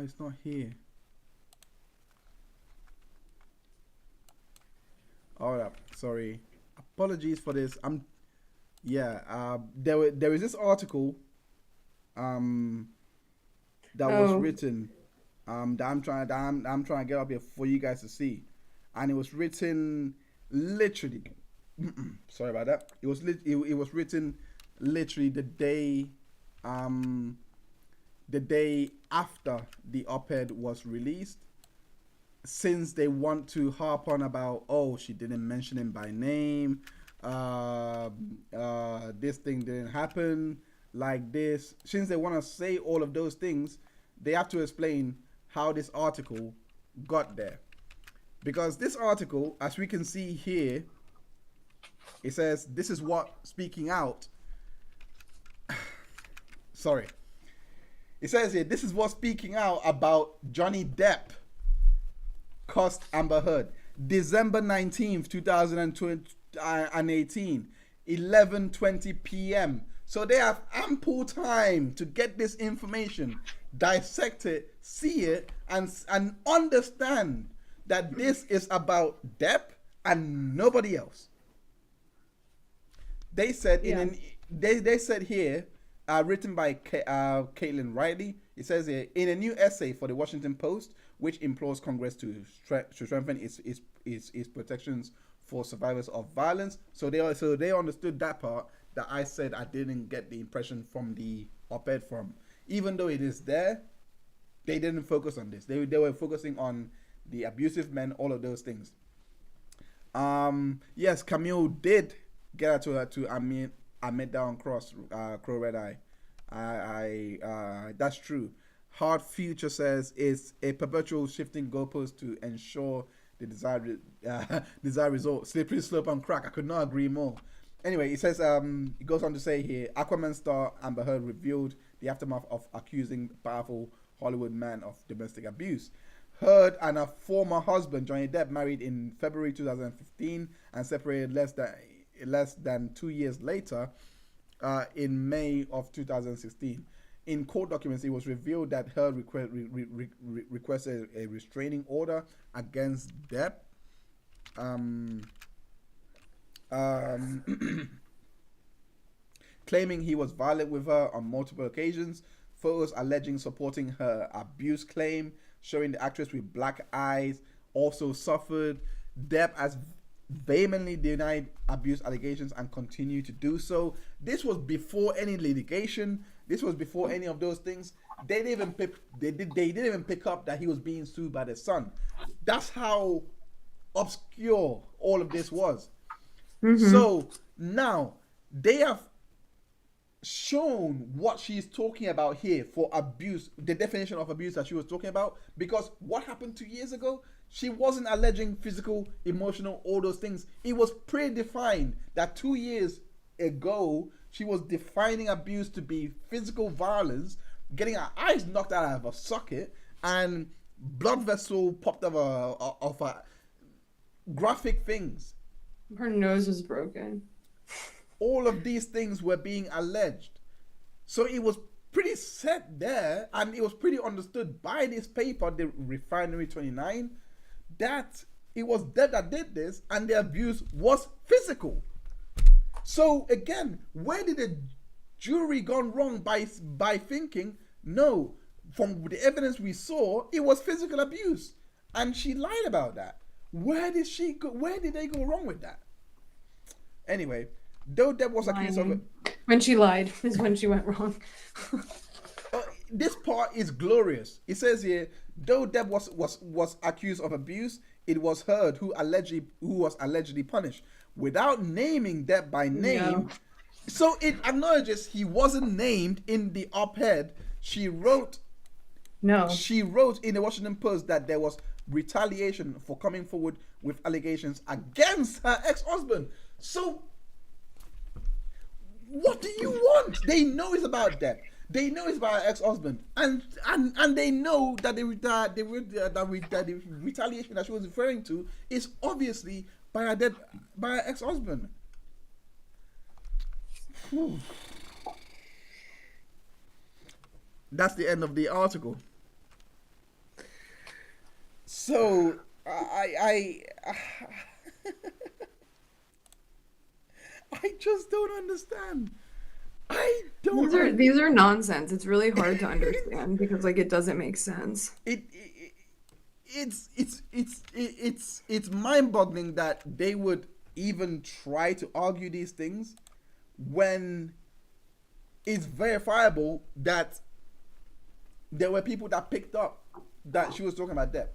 [SPEAKER 2] It's not here. Hold up. Sorry. Apologies for this. There is this article that was written that I'm trying to get up here for you guys to see, and it was written literally sorry about that. It was written literally the day after the op-ed was released, since they want to harp on about, oh, she didn't mention him by name, this thing didn't happen like this. Since they want to say all of those things, they have to explain how this article got there. Because this article, as we can see here, it says this is what speaking out. Sorry. It says here, this is what speaking out about Johnny Depp cost Amber Heard. December 19th, 2018, 11:20 p.m. So they have ample time to get this information, dissect it, see it, and understand that this is about Depp and nobody else. They said they said here, written by Caitlin Riley. It says here, in a new essay for the Washington Post, which implores Congress to strengthen its protections for survivors of violence. So they understood that part that I said I didn't get the impression from the op-ed from. Even though it is there, they didn't focus on this. They were focusing on the abusive men, all of those things. Yes, Camille did get her to Ahmed Down Cross, Crow Red Eye. That's true. Hard Future says it's a perpetual shifting goalpost to ensure the desired result. Slippery slope on crack. I could not agree more. Anyway, it says it goes on to say here, Aquaman star Amber Heard revealed the aftermath of accusing powerful Hollywood man of domestic abuse. Heard and her former husband Johnny Depp married in February 2015 and separated less than 2 years later, in May of 2016. In court documents, it was revealed that Heard requested a restraining order against Depp, claiming he was violent with her on multiple occasions. Photos alleging supporting her abuse claim, showing the actress with black eyes, also suffered. Depp has vehemently denied abuse allegations and continue to do so. This was before any litigation. This was before any of those things. They didn't even pick up that he was being sued by the son. That's how obscure all of this was. Mm-hmm. So now they have shown what she's talking about here for abuse, the definition of abuse that she was talking about. Because what happened 2 years ago, she wasn't alleging physical, emotional, all those things. It was predefined that 2 years ago she was defining abuse to be physical violence, getting her eyes knocked out of a socket, and blood vessel popped of a graphic things.
[SPEAKER 1] Her nose was broken.
[SPEAKER 2] All of these things were being alleged. So it was pretty set there, and it was pretty understood by this paper, the Refinery 29, that it was Deb that did this, and the abuse was physical. So again, where did the jury gone wrong by thinking, no, from the evidence we saw, it was physical abuse, and she lied about that? Where did they go wrong with that? Anyway, though Deb was accused of it.
[SPEAKER 1] When she lied is when she went wrong.
[SPEAKER 2] This part is glorious. It says here, though Deb was accused of abuse, it was Heard who was allegedly punished, without naming Deb by name.
[SPEAKER 1] No.
[SPEAKER 2] So it acknowledges he wasn't named in the op-ed. She wrote in the Washington Post that there was retaliation for coming forward with allegations against her ex-husband. So what do you want? They know it's about Deb. They know it's about her ex-husband, and they know that the retaliation that she was referring to is obviously by her ex-husband. Whew. That's the end of the article. So I just don't understand.
[SPEAKER 1] These are nonsense. It's really hard to understand because like it doesn't make sense.
[SPEAKER 2] It's mind-boggling that they would even try to argue these things when it's verifiable that there were people that picked up that she was talking about Deb.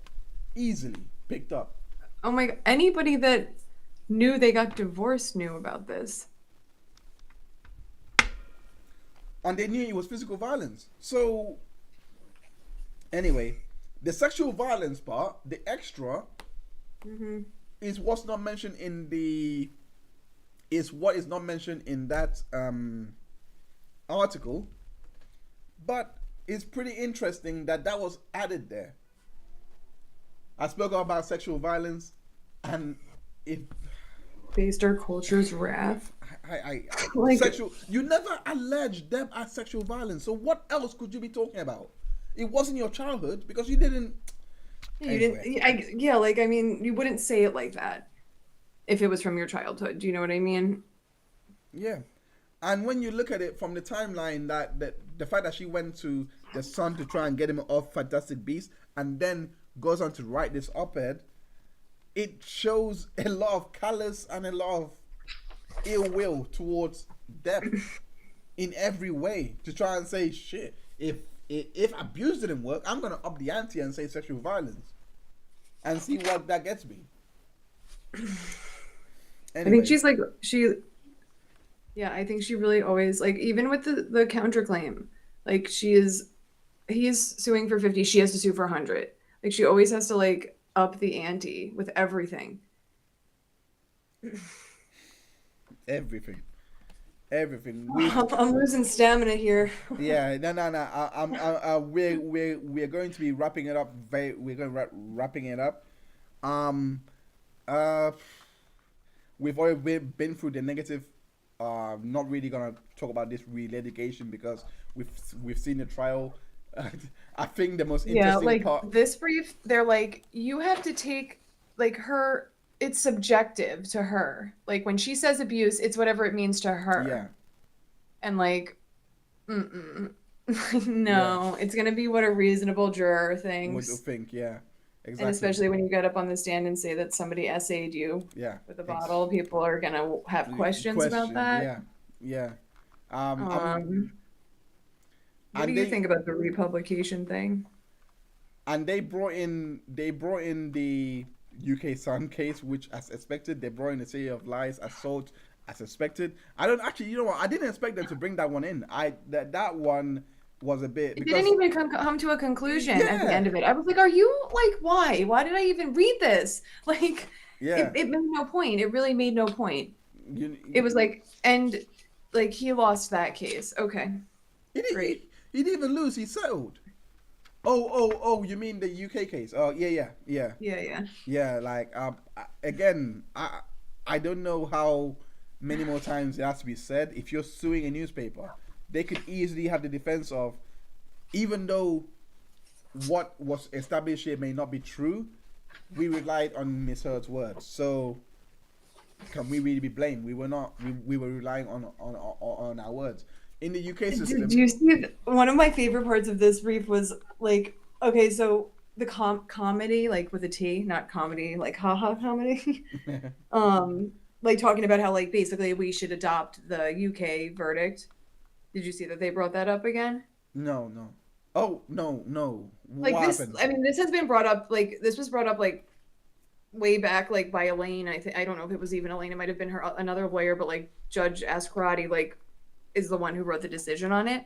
[SPEAKER 2] Easily picked up.
[SPEAKER 1] Oh my God. Anybody that knew they got divorced knew about this.
[SPEAKER 2] And they knew it was physical violence. So, anyway, the sexual violence part, the extra, is what's not mentioned in what is not mentioned in that article. But it's pretty interesting that was added there. I spoke about sexual violence, and it
[SPEAKER 1] faced our culture's wrath.
[SPEAKER 2] Like, sexual. You never alleged Deb as sexual violence. So what else could you be talking about? It wasn't your childhood because you didn't.
[SPEAKER 1] You didn't. I mean, you wouldn't say it like that if it was from your childhood. Do you know what I mean?
[SPEAKER 2] Yeah, and when you look at it from the timeline, that the fact that she went to the Sun to try and get him off Fantastic Beasts, and then goes on to write this op-ed, it shows a lot of callous and a lot of ill will towards Deb in every way, to try and say, shit, if abuse didn't work, I'm gonna up the ante and say sexual violence and see what that gets me. Anyway.
[SPEAKER 1] I think I think she really always, like, even with the counterclaim, like he's suing for 50, she has to sue for 100. Like she always has to like up the ante with everything.
[SPEAKER 2] Everything.
[SPEAKER 1] I'm losing stamina here.
[SPEAKER 2] Yeah, no. We're going to be wrapping it up. Wrapping it up. We've already been through the negative. Not really gonna talk about this re-litigation because we've seen the trial. I think the most interesting part.
[SPEAKER 1] This brief, they're like, you have to take like her. It's subjective to her. Like when she says abuse, it's whatever it means to her.
[SPEAKER 2] Yeah.
[SPEAKER 1] And like, no, it's gonna be what a reasonable juror thinks.
[SPEAKER 2] Would think, yeah, exactly.
[SPEAKER 1] And especially when you get up on the stand and say that somebody essayed you, with a bottle, people are gonna have questions about that.
[SPEAKER 2] Yeah.
[SPEAKER 1] What do you think about the republication thing?
[SPEAKER 2] And they brought in the UK Sun case, which, as expected, they brought in the City of Lies, assault, I suspected. I don't actually. You know what? I didn't expect them to bring that one in. That one was a bit
[SPEAKER 1] It
[SPEAKER 2] because
[SPEAKER 1] didn't even come to a conclusion at the end
[SPEAKER 2] yeah,
[SPEAKER 1] of it. I was like, are you like, why? Why did I even read this? Like,
[SPEAKER 2] yeah.
[SPEAKER 1] it made no point. It really made no point.
[SPEAKER 2] You,
[SPEAKER 1] It was like, and like he lost that case. Okay, great.
[SPEAKER 2] he didn't even lose. He settled. Oh. You mean the UK case? Oh, yeah.
[SPEAKER 1] Yeah, yeah.
[SPEAKER 2] Yeah, like again, I don't know how many more times it has to be said. If you're suing a newspaper, they could easily have the defense of, even though what was established here may not be true, we relied on Miss Heard's words. So can we really be blamed? We were not. We were relying on our words. In the UK system,
[SPEAKER 1] Do you see one of my favorite parts of this brief was like, okay, so the comedy, like with a T, not comedy, like haha comedy. Like talking about how like basically we should adopt the UK verdict. Did you see that they brought that up again?
[SPEAKER 2] no. Oh no.
[SPEAKER 1] Like
[SPEAKER 2] What
[SPEAKER 1] this,
[SPEAKER 2] happened?
[SPEAKER 1] I mean, this has been brought up. Like this was brought up like way back, like by Elaine. I don't know if it was even Elaine. It might have been her another lawyer, but like Judge Ascarati, like is the one who wrote the decision on it,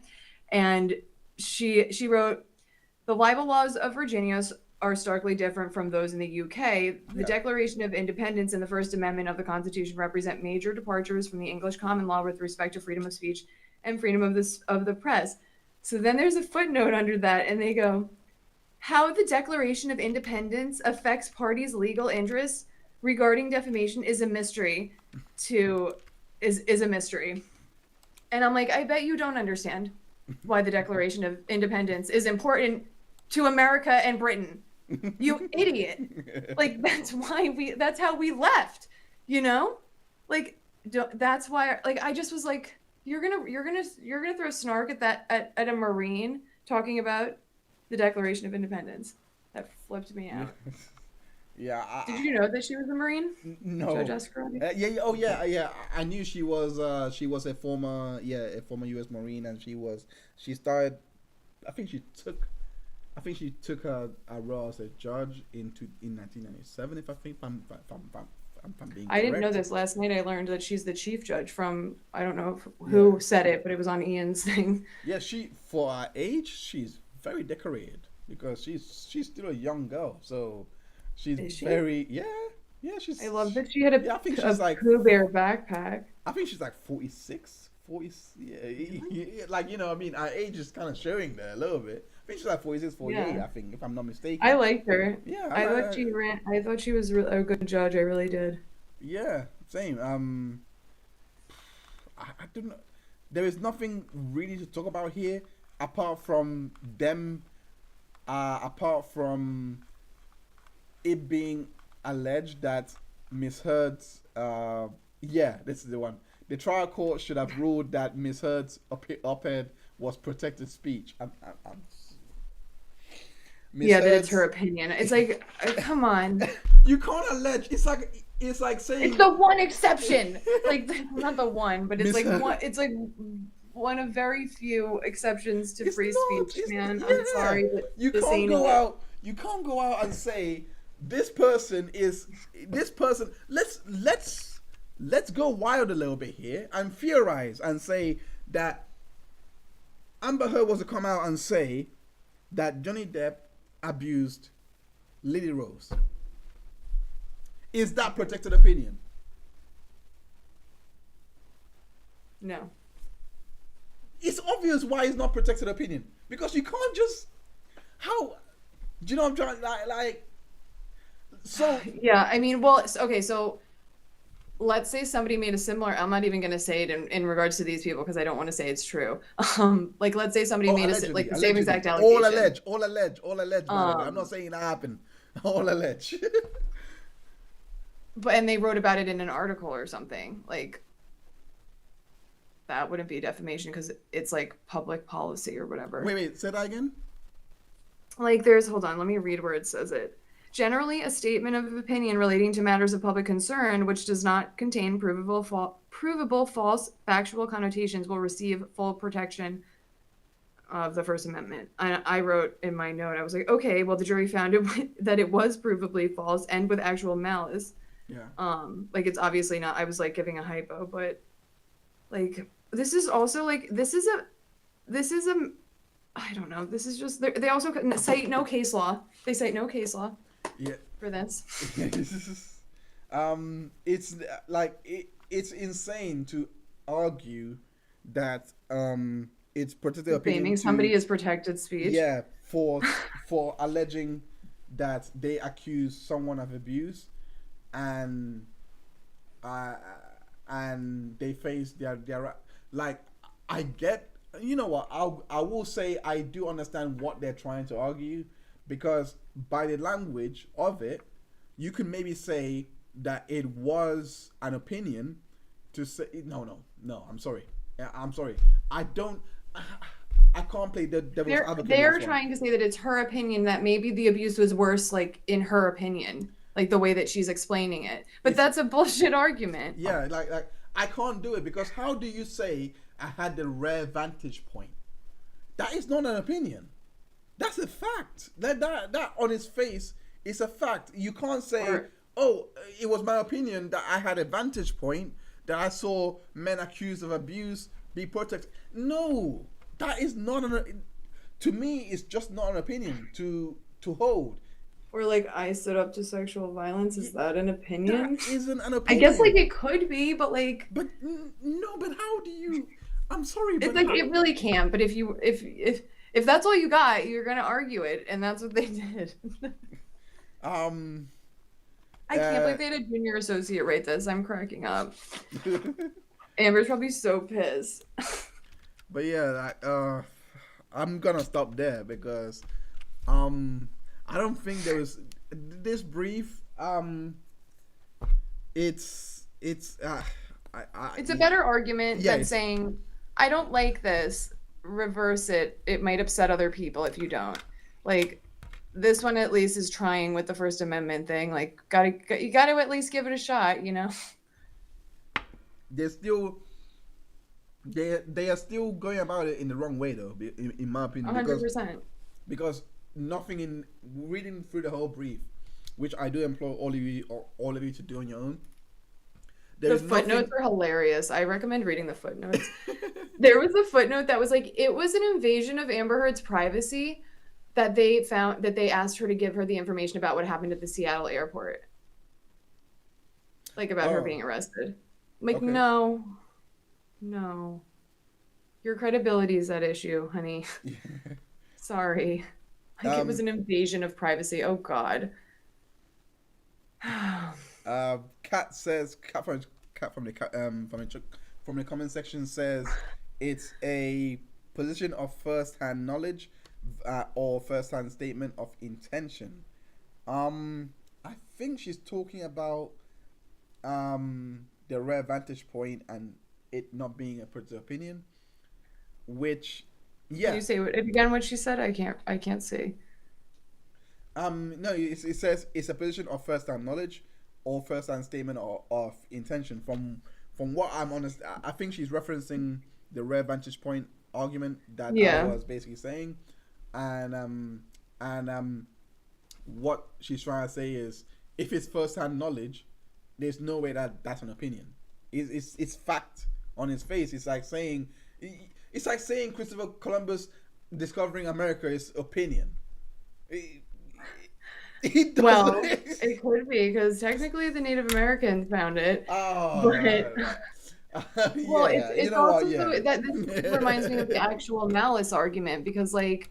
[SPEAKER 1] and she wrote, the libel laws of Virginia are starkly different from those in the UK. The
[SPEAKER 2] Yeah.
[SPEAKER 1] Declaration of Independence and the First Amendment of the Constitution represent major departures from the English common law with respect to freedom of speech and freedom of the press. So then there's a footnote under that, and they go, how the Declaration of Independence affects parties' legal interests regarding defamation is a mystery is a mystery. And I'm like, I bet you don't understand why the Declaration of Independence is important to America and Britain. You idiot. Like that's how we left, you know? Like that's why like I just was like, you're gonna throw snark at that at a Marine talking about the Declaration of Independence. That flipped me out.
[SPEAKER 2] Yeah.
[SPEAKER 1] Did you know that she was a Marine?
[SPEAKER 2] No.
[SPEAKER 1] Judge Ascarati?
[SPEAKER 2] Yeah. Oh, yeah. I knew she was. She was a former U.S. Marine, and she started. I think she took her role as a judge in 1997. If I'm being
[SPEAKER 1] I didn't know
[SPEAKER 2] correct.
[SPEAKER 1] this. Last night I learned that she's the chief judge from, I don't know who said it, but it was on Ian's thing.
[SPEAKER 2] Yeah, for her age, she's very decorated because she's still a young girl. So she's
[SPEAKER 1] Is she?
[SPEAKER 2] very she's.
[SPEAKER 1] I love that she had
[SPEAKER 2] I think she's like
[SPEAKER 1] Pooh Bear backpack.
[SPEAKER 2] I think she's like 46, 40. Yeah, like I mean, our age is kind of showing there a little bit. I think she's like 46, 48.
[SPEAKER 1] Yeah.
[SPEAKER 2] I think, if I'm not mistaken.
[SPEAKER 1] I liked her.
[SPEAKER 2] Yeah,
[SPEAKER 1] I thought she was a good judge. I really did.
[SPEAKER 2] Yeah, same. I don't know. There is nothing really to talk about here apart from them. Apart from it being alleged that Miss Heard's. Yeah, this is the one. The trial court should have ruled that Miss Heard's op-ed was protected speech.
[SPEAKER 1] Yeah, that it's her opinion. It's like, come on.
[SPEAKER 2] You can't allege. It's like saying
[SPEAKER 1] It's the one exception. Like, not the one, but it's
[SPEAKER 2] Miss
[SPEAKER 1] like one. It's like one of very few exceptions to free speech, man. I'm sorry, but
[SPEAKER 2] you
[SPEAKER 1] this
[SPEAKER 2] can't
[SPEAKER 1] ain't
[SPEAKER 2] go
[SPEAKER 1] it.
[SPEAKER 2] out. You can't go out and say this person. Let's go wild a little bit here and theorize and say that Amber Heard was to come out and say that Johnny Depp abused Lily Rose. Is that protected opinion?
[SPEAKER 1] No.
[SPEAKER 2] It's obvious why it's not protected opinion, because you can't just how. Do you know what I'm trying like? So
[SPEAKER 1] Yeah, I mean, well, okay, so let's say somebody made a similar. I'm not even going to say it in regards to these people because I don't want to say it's true. Like, let's say somebody made like the same exact allegation.
[SPEAKER 2] All alleged. By the way. I'm not saying that happened. All alleged.
[SPEAKER 1] And they wrote about it in an article or something. Like, that wouldn't be defamation because it's like public policy or whatever.
[SPEAKER 2] Wait, say that again.
[SPEAKER 1] Like, hold on, let me read where it says it. Generally, a statement of opinion relating to matters of public concern, which does not contain provable false factual connotations, will receive full protection of the First Amendment. I wrote in my note, I was like, okay, well, the jury found that it was provably false and with actual malice.
[SPEAKER 2] Yeah.
[SPEAKER 1] Like it's obviously not. I was like giving a hypo, but like this is also like this is a I don't know. This is just they also cite no case law. They cite no case law
[SPEAKER 2] Yeah.
[SPEAKER 1] for this.
[SPEAKER 2] It's like it's insane to argue that it's protected opinion
[SPEAKER 1] Defaming somebody is protected speech.
[SPEAKER 2] yeah, for alleging that they accuse someone of abuse, and uh, and they face their like I get, you know what, I will say I do understand what they're trying to argue, because by the language of it you can maybe say that it was an opinion to say I'm sorry. I'm sorry. I don't I can't play the devil's advocate.
[SPEAKER 1] They're trying to say that it's her opinion that maybe the abuse was worse, like in her opinion, like the way that she's explaining it. But that's a bullshit argument.
[SPEAKER 2] Yeah, like I can't do it, because how do you say I had the rare vantage point? That is not an opinion. That's a fact. That on its face is a fact. You can't say, oh, it was my opinion that I had a vantage point, that I saw men accused of abuse be protected. No, that is not to me, it's just not an opinion to hold.
[SPEAKER 1] Or like I stood up to sexual violence. Is that an opinion?
[SPEAKER 2] That isn't an opinion.
[SPEAKER 1] I guess like it could be, but like.
[SPEAKER 2] But no, but how do you? I'm sorry, but
[SPEAKER 1] it's like it really can't. But if that's all you got, you're gonna argue it, and that's what they did. I can't believe they had a junior associate write this. I'm cracking up. Amber's probably so pissed.
[SPEAKER 2] But yeah, I'm gonna stop there, because I don't think there was this brief. It's a
[SPEAKER 1] better argument than saying I don't like this. Reverse it. It might upset other people if you don't. Like this one at least is trying with the First Amendment thing. Like you gotta at least give it a shot, you know.
[SPEAKER 2] They're still they are still going about it in the wrong way, though, in my opinion.
[SPEAKER 1] 100%.
[SPEAKER 2] Because nothing in reading through the whole brief, which I do implore all of you to do on your own.
[SPEAKER 1] The footnotes are hilarious. I recommend reading the footnotes. There was a footnote that was like, it was an invasion of Amber Heard's privacy that they found, that they asked her to give her the information about what happened at the Seattle airport. Like about her being arrested. Like, okay. No. Your credibility is at issue, honey. Sorry. Like it was an invasion of privacy. Oh God.
[SPEAKER 2] Kat from the comment section says it's a position of first-hand knowledge or first-hand statement of intention. I think she's talking about the rare vantage point and it not being a political opinion, which yeah.
[SPEAKER 1] Can you say again what she said? I can't see.
[SPEAKER 2] No, it says it's a position of first-hand knowledge or first-hand statement of intention. From what I'm honest, I think she's referencing the rare vantage point argument that I was basically saying, and what she's trying to say is if it's first-hand knowledge, there's no way that that's an opinion. It's fact on its face. It's like saying Christopher Columbus discovering America is opinion.
[SPEAKER 1] Well, it could be because technically the Native Americans found it.
[SPEAKER 2] Oh,
[SPEAKER 1] but well, it's also that this reminds me of the actual malice argument, because like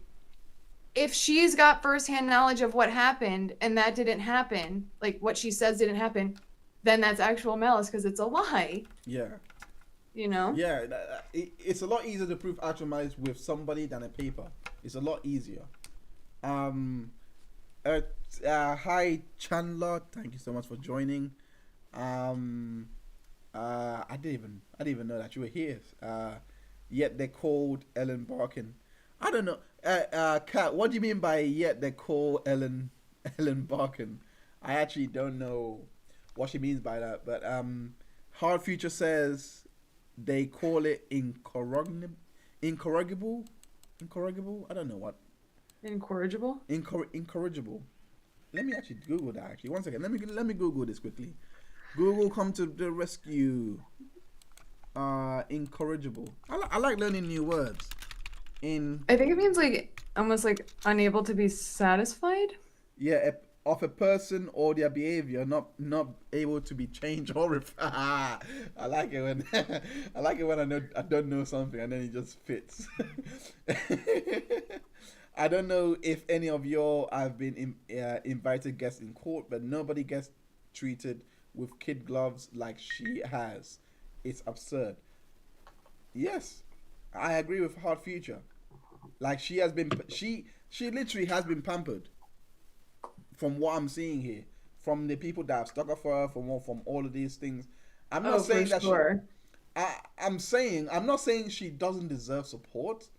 [SPEAKER 1] if she's got firsthand knowledge of what happened and that didn't happen, like what she says didn't happen, then that's actual malice because it's a lie.
[SPEAKER 2] Yeah.
[SPEAKER 1] You know?
[SPEAKER 2] Yeah, it's a lot easier to prove actual malice with somebody than a paper. It's a lot easier. Hi Chandler, thank you so much for joining. I didn't even know that you were here. Yet they called Ellen Barkin. I don't know. Kat, what do you mean by yet they call Ellen Barkin? I actually don't know what she means by that. But Hard Future says they call it incorrigible. I don't know what.
[SPEAKER 1] Incorrigible.
[SPEAKER 2] Incorrigible. Let me actually Google that. Actually, one second. Let me Google this quickly. Google come to the rescue. Incorrigible. I like learning new words.
[SPEAKER 1] I think it means like almost like unable to be satisfied.
[SPEAKER 2] Yeah, of a person or their behavior not able to be changed or I like it when I like it when I don't know something and then it just fits. I don't know if any of y'all have been invited guests in court, but nobody gets treated with kid gloves like she has. It's absurd. Yes, I agree with Hard Future. Like she has been, she literally has been pampered. From what I'm seeing here, from the people that have stuck up for her, from all of these things, I'm not saying that
[SPEAKER 1] sure.
[SPEAKER 2] I'm not saying she doesn't deserve support,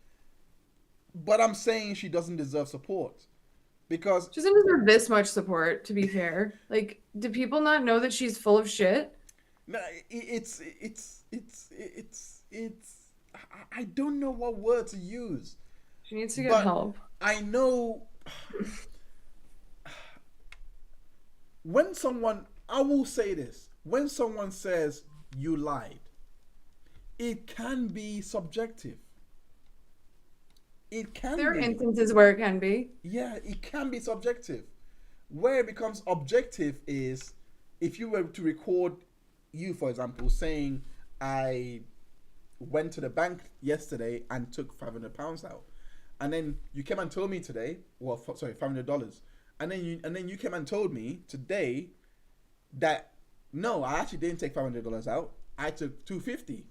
[SPEAKER 2] but I'm saying she doesn't deserve support because
[SPEAKER 1] She doesn't deserve this much support, to be fair. Like, do people not know that she's full of shit?
[SPEAKER 2] no, I don't know what word to use.
[SPEAKER 1] She needs to get
[SPEAKER 2] But
[SPEAKER 1] help.
[SPEAKER 2] I know when someone, I will say this, when someone says you lied, it can be subjective. It can
[SPEAKER 1] There are
[SPEAKER 2] be.
[SPEAKER 1] instances where it can be.
[SPEAKER 2] Yeah, it can be subjective. Where it becomes objective is if you were to record you, for example, saying, I went to the bank yesterday and took £500 out. And then you came and told me today, well, sorry, $500. And then you came and told me today that no, I actually didn't take $500 out. I took $250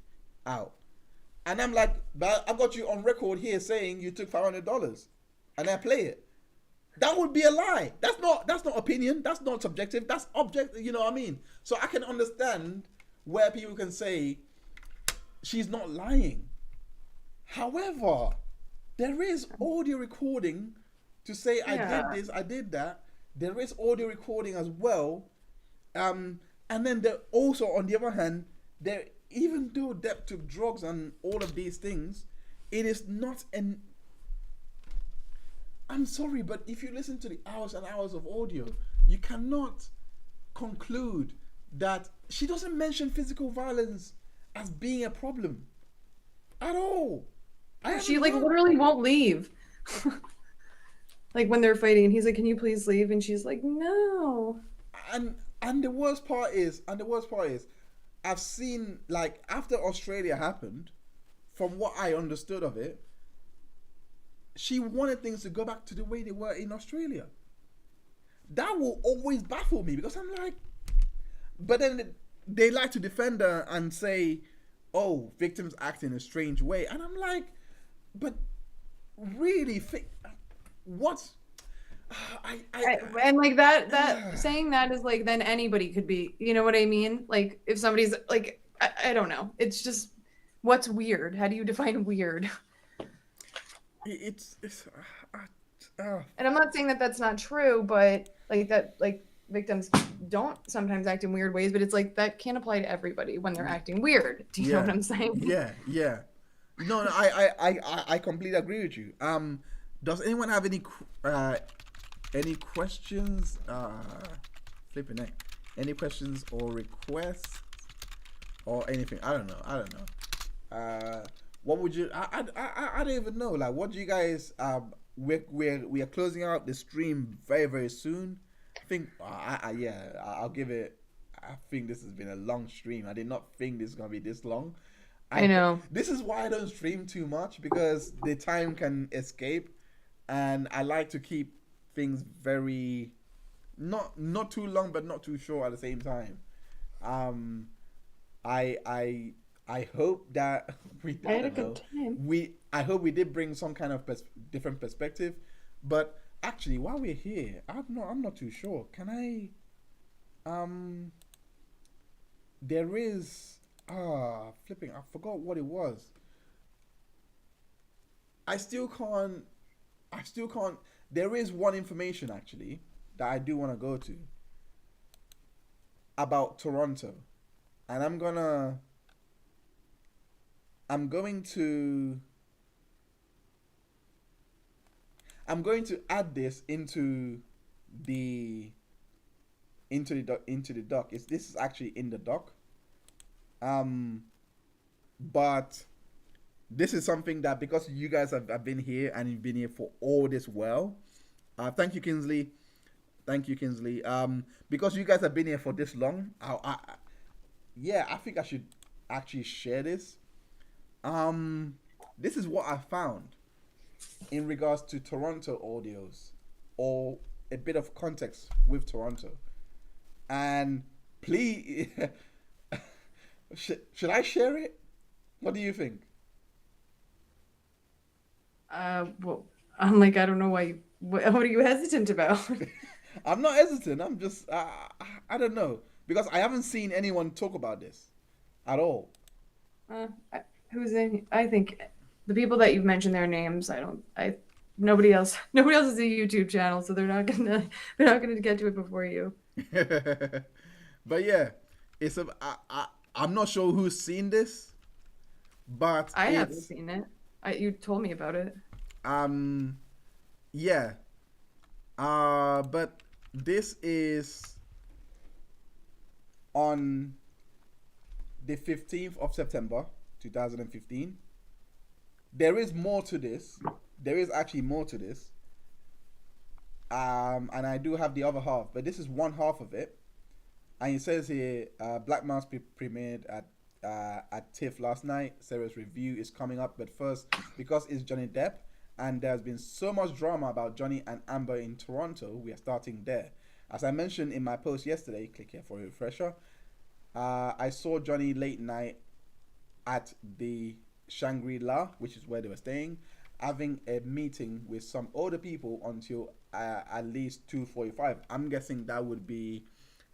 [SPEAKER 2] out. And I'm like, but I got you on record here saying you took $500, and I play it. That would be a lie. That's not opinion. That's not subjective. That's objective. You know what I mean? So I can understand where people can say she's not lying. However, there is audio recording to say I did this, I did that. There is audio recording as well. And then there also, on the other hand, there, even though Depp took drugs and all of these things, it is not an. I'm sorry, but if you listen to the hours and hours of audio, you cannot conclude that she doesn't mention physical violence as being a problem at all.
[SPEAKER 1] She like literally won't leave. Like when they're fighting and he's like, "Can you please leave?" And she's like, "No."
[SPEAKER 2] And the worst part is, I've seen, like, after Australia happened, from what I understood of it, she wanted things to go back to the way they were in Australia. That will always baffle me because I'm like, but then they like to defend her and say, oh, victims act in a strange way. And I'm like, but really, what's...
[SPEAKER 1] and like that saying that is like, then anybody could be, you know what I mean? Like if somebody's like, I don't know. It's just, what's weird? How do you define weird? And I'm not saying that that's not true, but like that, like victims don't sometimes act in weird ways, but it's like that can't apply to everybody when they're acting weird. Do you know what I'm saying?
[SPEAKER 2] Yeah. No, I completely agree with you. Does anyone have any questions? Flipping it. Any questions or requests or anything? I don't know. What would you? I don't even know. Like, what do you guys? We are closing out the stream very, very soon. I think. I'll give it. I think this has been a long stream. I did not think this is gonna be this long.
[SPEAKER 1] I know.
[SPEAKER 2] This is why I don't stream too much, because the time can escape, and I like to keep things very not too long but not too short at the same time. I hope that we
[SPEAKER 1] I had a good time.
[SPEAKER 2] I hope we did bring some kind of different perspective. But actually, while we're here, I'm not too sure. Can I? There is flipping. I forgot what it was. I still can't. There is one information actually that I do want to go to about Toronto, and I'm going to add this into the into the doc. This is actually in the doc. But this is something that, because you guys have been here and you've been here for all this while. Thank you, Kinsley. Thank you, Kinsley. Because you guys have been here for this long, I think I should actually share this. This is what I found in regards to Toronto audios, or a bit of context with Toronto. And please, should I share it? What do you think?
[SPEAKER 1] Well, I'm like, I don't know why. What are you hesitant about?
[SPEAKER 2] I'm not hesitant. I'm just, I don't know, because I haven't seen anyone talk about this at all.
[SPEAKER 1] Who's in? I think the people that you've mentioned their names. Nobody else has a YouTube channel, so they're not gonna get to it before you.
[SPEAKER 2] But yeah, I'm not sure who's seen this, but
[SPEAKER 1] I haven't seen it. You told me about it.
[SPEAKER 2] Yeah. But this is on the 15th of September 2015. There is more to this. There is actually more to this. And I do have the other half, but this is one half of it. And it says here, Black Mass premiered at TIFF last night. Sarah's review is coming up, but first, because it's Johnny Depp, and there's been so much drama about Johnny and Amber in Toronto, we are starting there. As I mentioned in my post yesterday, click here for a refresher, I saw Johnny late night at the Shangri-La, which is where they were staying, having a meeting with some older people until at least 2:45. I'm guessing that would be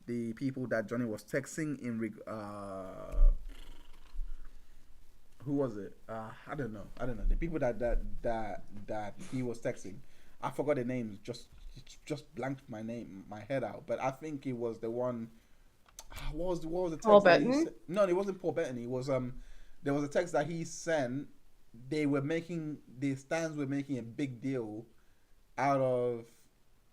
[SPEAKER 2] the people that Johnny was texting who was it? I don't know. The people that he was texting. I forgot the names. Just blanked my head out. But I think it was the one. What was the text?
[SPEAKER 1] Paul Bettany?
[SPEAKER 2] No, it wasn't Paul Bettany. It was there was a text that he sent. The stands were making a big deal out of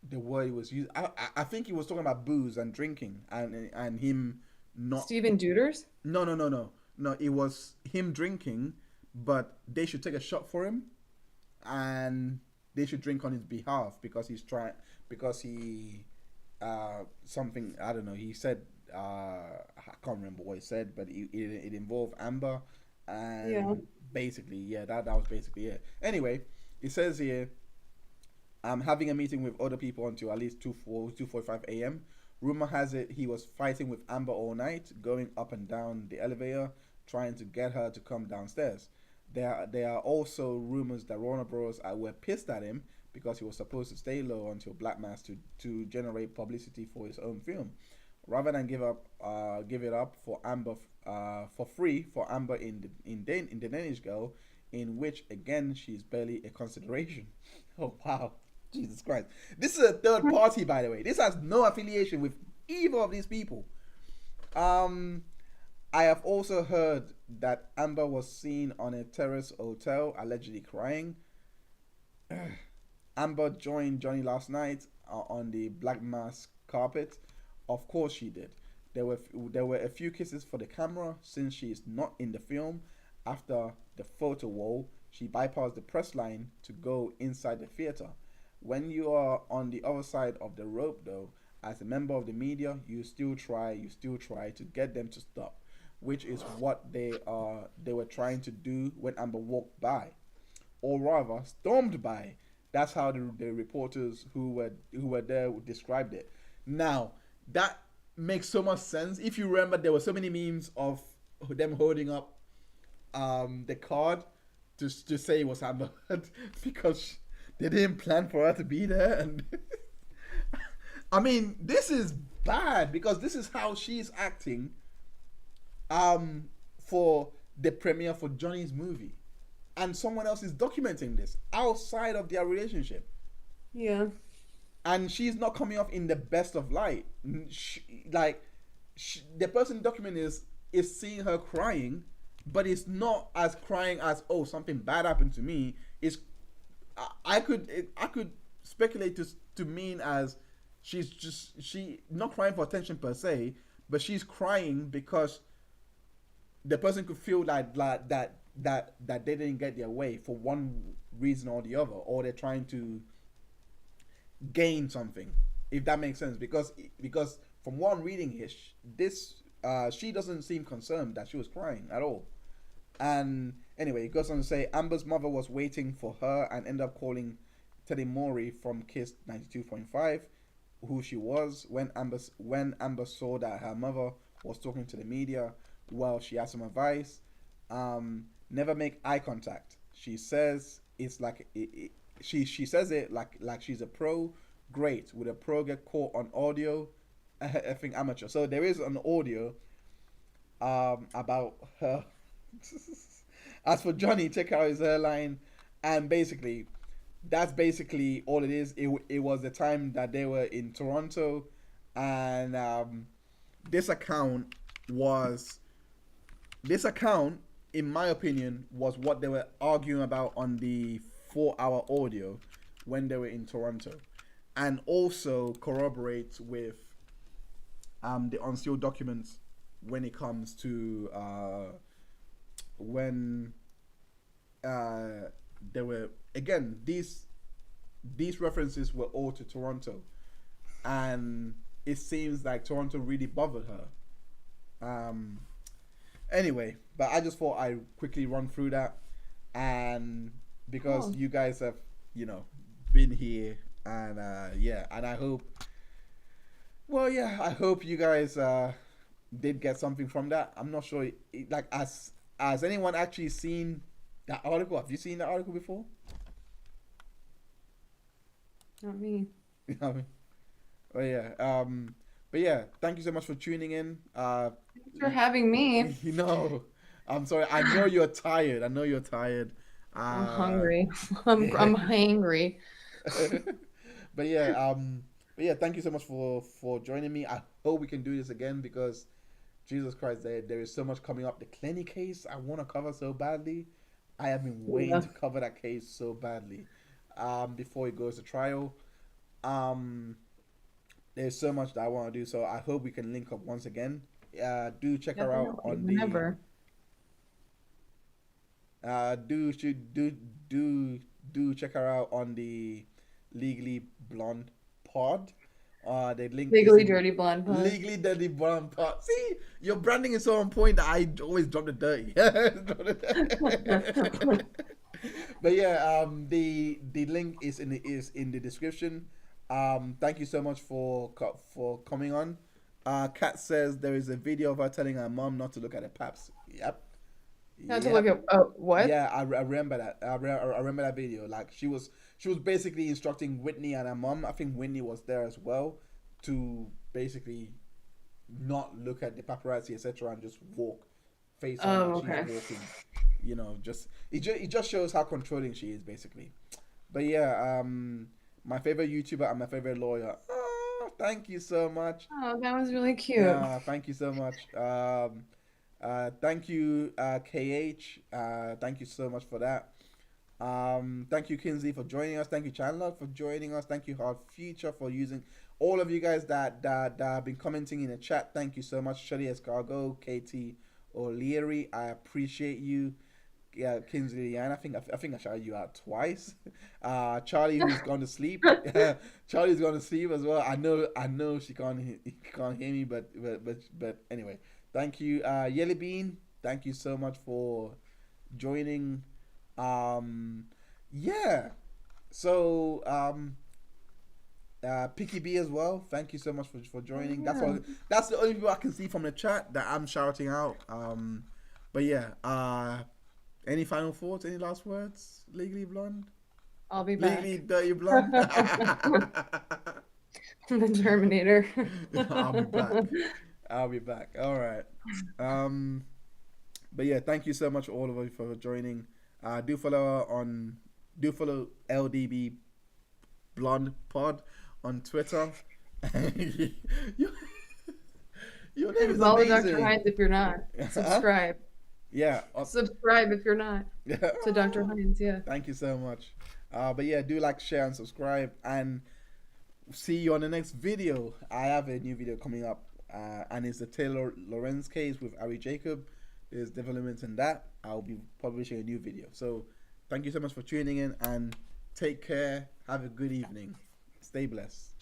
[SPEAKER 2] the word he was using. I think he was talking about booze and drinking and him not.
[SPEAKER 1] Stephen Duders?
[SPEAKER 2] No, it was him drinking, but they should take a shot for him, and they should drink on his behalf because he something, I don't know, he said, I can't remember what he said, but it involved Amber, and
[SPEAKER 1] Yeah.
[SPEAKER 2] basically, yeah, that was basically it. Anyway, it says here, I'm having a meeting with other people until at least 2:45 a.m. Rumor has it he was fighting with Amber all night, going up and down the elevator, trying to get her to come downstairs. There are also rumors that Warner Bros. Were pissed at him because he was supposed to stay low until Black Mass to generate publicity for his own film, rather than give it up for Amber for free for Amber in the Danish Girl, in which again she's barely a consideration. Oh wow. Jesus Christ. This is a third party, by the way. This has no affiliation with either of these people. I have also heard that Amber was seen on a terrace hotel, allegedly crying. Amber joined Johnny last night on the Black Mass carpet. Of course she did. There were a few kisses for the camera since she is not in the film. After the photo wall, she bypassed the press line to go inside the theater. When you are on the other side of the rope, though, as a member of the media, you still try to get them to stop, which is what they were trying to do when Amber walked by, or rather stormed by. That's how the reporters who were there described it. Now that makes so much sense. If you remember, there were so many memes of them holding up the card to say it was Amber because they didn't plan for her to be there. And I mean, this is bad because this is how she's acting for the premiere for Johnny's movie, and someone else is documenting this outside of their relationship.
[SPEAKER 1] Yeah.
[SPEAKER 2] And she's not coming off in the best of light. The person documenting is seeing her crying, but it's not as crying as, oh, something bad happened to me. I could speculate to mean as she not crying for attention per se, but she's crying because the person could feel that they didn't get their way for one reason or the other, or they're trying to gain something, if that makes sense. Because from what I'm reading here, she doesn't seem concerned that she was crying at all. And anyway, it goes on to say Amber's mother was waiting for her and ended up telling Maury from Kiss 92.5 who she was. When Amber saw that her mother was talking to the media, well, she asked some advice. Never make eye contact. She says it's like she says it like she's a pro. Great. Would a pro get caught on audio? I think amateur. So there is an audio about her. As for Johnny, check out his hairline, and basically that's basically all it is. It was the time that they were in Toronto, and this account, in my opinion, was what they were arguing about on the 4-hour audio when they were in Toronto, and also corroborates with the unsealed documents when it comes to when there were, again, these references were all to Toronto, and it seems like Toronto really bothered her. Anyway, but I just thought I'd quickly run through that, and because you guys have, been here, and and I hope, I hope you guys did get something from that. I'm not sure, has anyone actually seen that article? Have you seen that article before?
[SPEAKER 1] Not me.
[SPEAKER 2] Oh yeah. But yeah, thank you so much for tuning in.
[SPEAKER 1] Thanks for having me.
[SPEAKER 2] I'm sorry. I know you're tired. I'm
[SPEAKER 1] hungry. I'm hangry.
[SPEAKER 2] But yeah, thank you so much for joining me. I hope we can do this again, because Jesus Christ, there is so much coming up. The Clenny case I want to cover so badly. I have been waiting to cover that case so badly before it goes to trial. There's so much that I want to do, so I hope we can link up once again. Do check her out on
[SPEAKER 1] whenever.
[SPEAKER 2] Do check her out on the Legally Blonde pod. The link
[SPEAKER 1] Legally Dirty Blonde pod.
[SPEAKER 2] Legally Dirty Blonde pod. See, your branding is so on point that I always drop the dirty. But yeah, the link is in the description. Thank you so much for coming on. Kat says there is a video of her telling her mom not to look at the paps. Yep.
[SPEAKER 1] Not to look at what?
[SPEAKER 2] Yeah, I remember that. I remember that video. Like she was basically instructing Whitney and her mom. I think Whitney was there as well, to basically not look at the paparazzi, etc., and just walk face on.
[SPEAKER 1] Oh, okay.
[SPEAKER 2] She's walking. It just shows how controlling she is, basically. But yeah, my favorite YouTuber and my favorite lawyer. Oh, thank you so much.
[SPEAKER 1] Oh, that was really cute.
[SPEAKER 2] Yeah, thank you so much. Thank you, KH. Thank you so much for that. Thank you, Kinsey, for joining us. Thank you, Chandler, for joining us. Thank you, Hard Future, for using all of you guys that have been commenting in the chat. Thank you so much. Shirley Escargo, KT O'Leary, I appreciate you. Yeah, Kinsley, and I think I shouted you out twice. Charlie, who's gone to sleep. Charlie's gone to sleep as well. I know she can't hear me, but anyway, thank you, Yelly Bean. Thank you so much for joining. Yeah. So Picky B as well. Thank you so much for joining.
[SPEAKER 1] Yeah.
[SPEAKER 2] That's the only people I can see from the chat that I'm shouting out. But yeah. Any final thoughts? Any last words? Legally Blonde?
[SPEAKER 1] I'll be back.
[SPEAKER 2] Legally Dirty Blonde?
[SPEAKER 1] The Terminator.
[SPEAKER 2] I'll be back. All right. But yeah, thank you so much all of you for joining. Do follow LDB Blonde Pod on Twitter. Your name is
[SPEAKER 1] Follow
[SPEAKER 2] amazing.
[SPEAKER 1] Dr. Hines if you're not. Subscribe.
[SPEAKER 2] Yeah.
[SPEAKER 1] Subscribe if you're not to Dr. Hines. Yeah.
[SPEAKER 2] Thank you so much. But yeah, do like, share, and subscribe. And see you on the next video. I have a new video coming up, and it's the Taylor Lorenz case with Ari Jacob. There's developments in that. I'll be publishing a new video. So thank you so much for tuning in, and take care. Have a good evening. Stay blessed.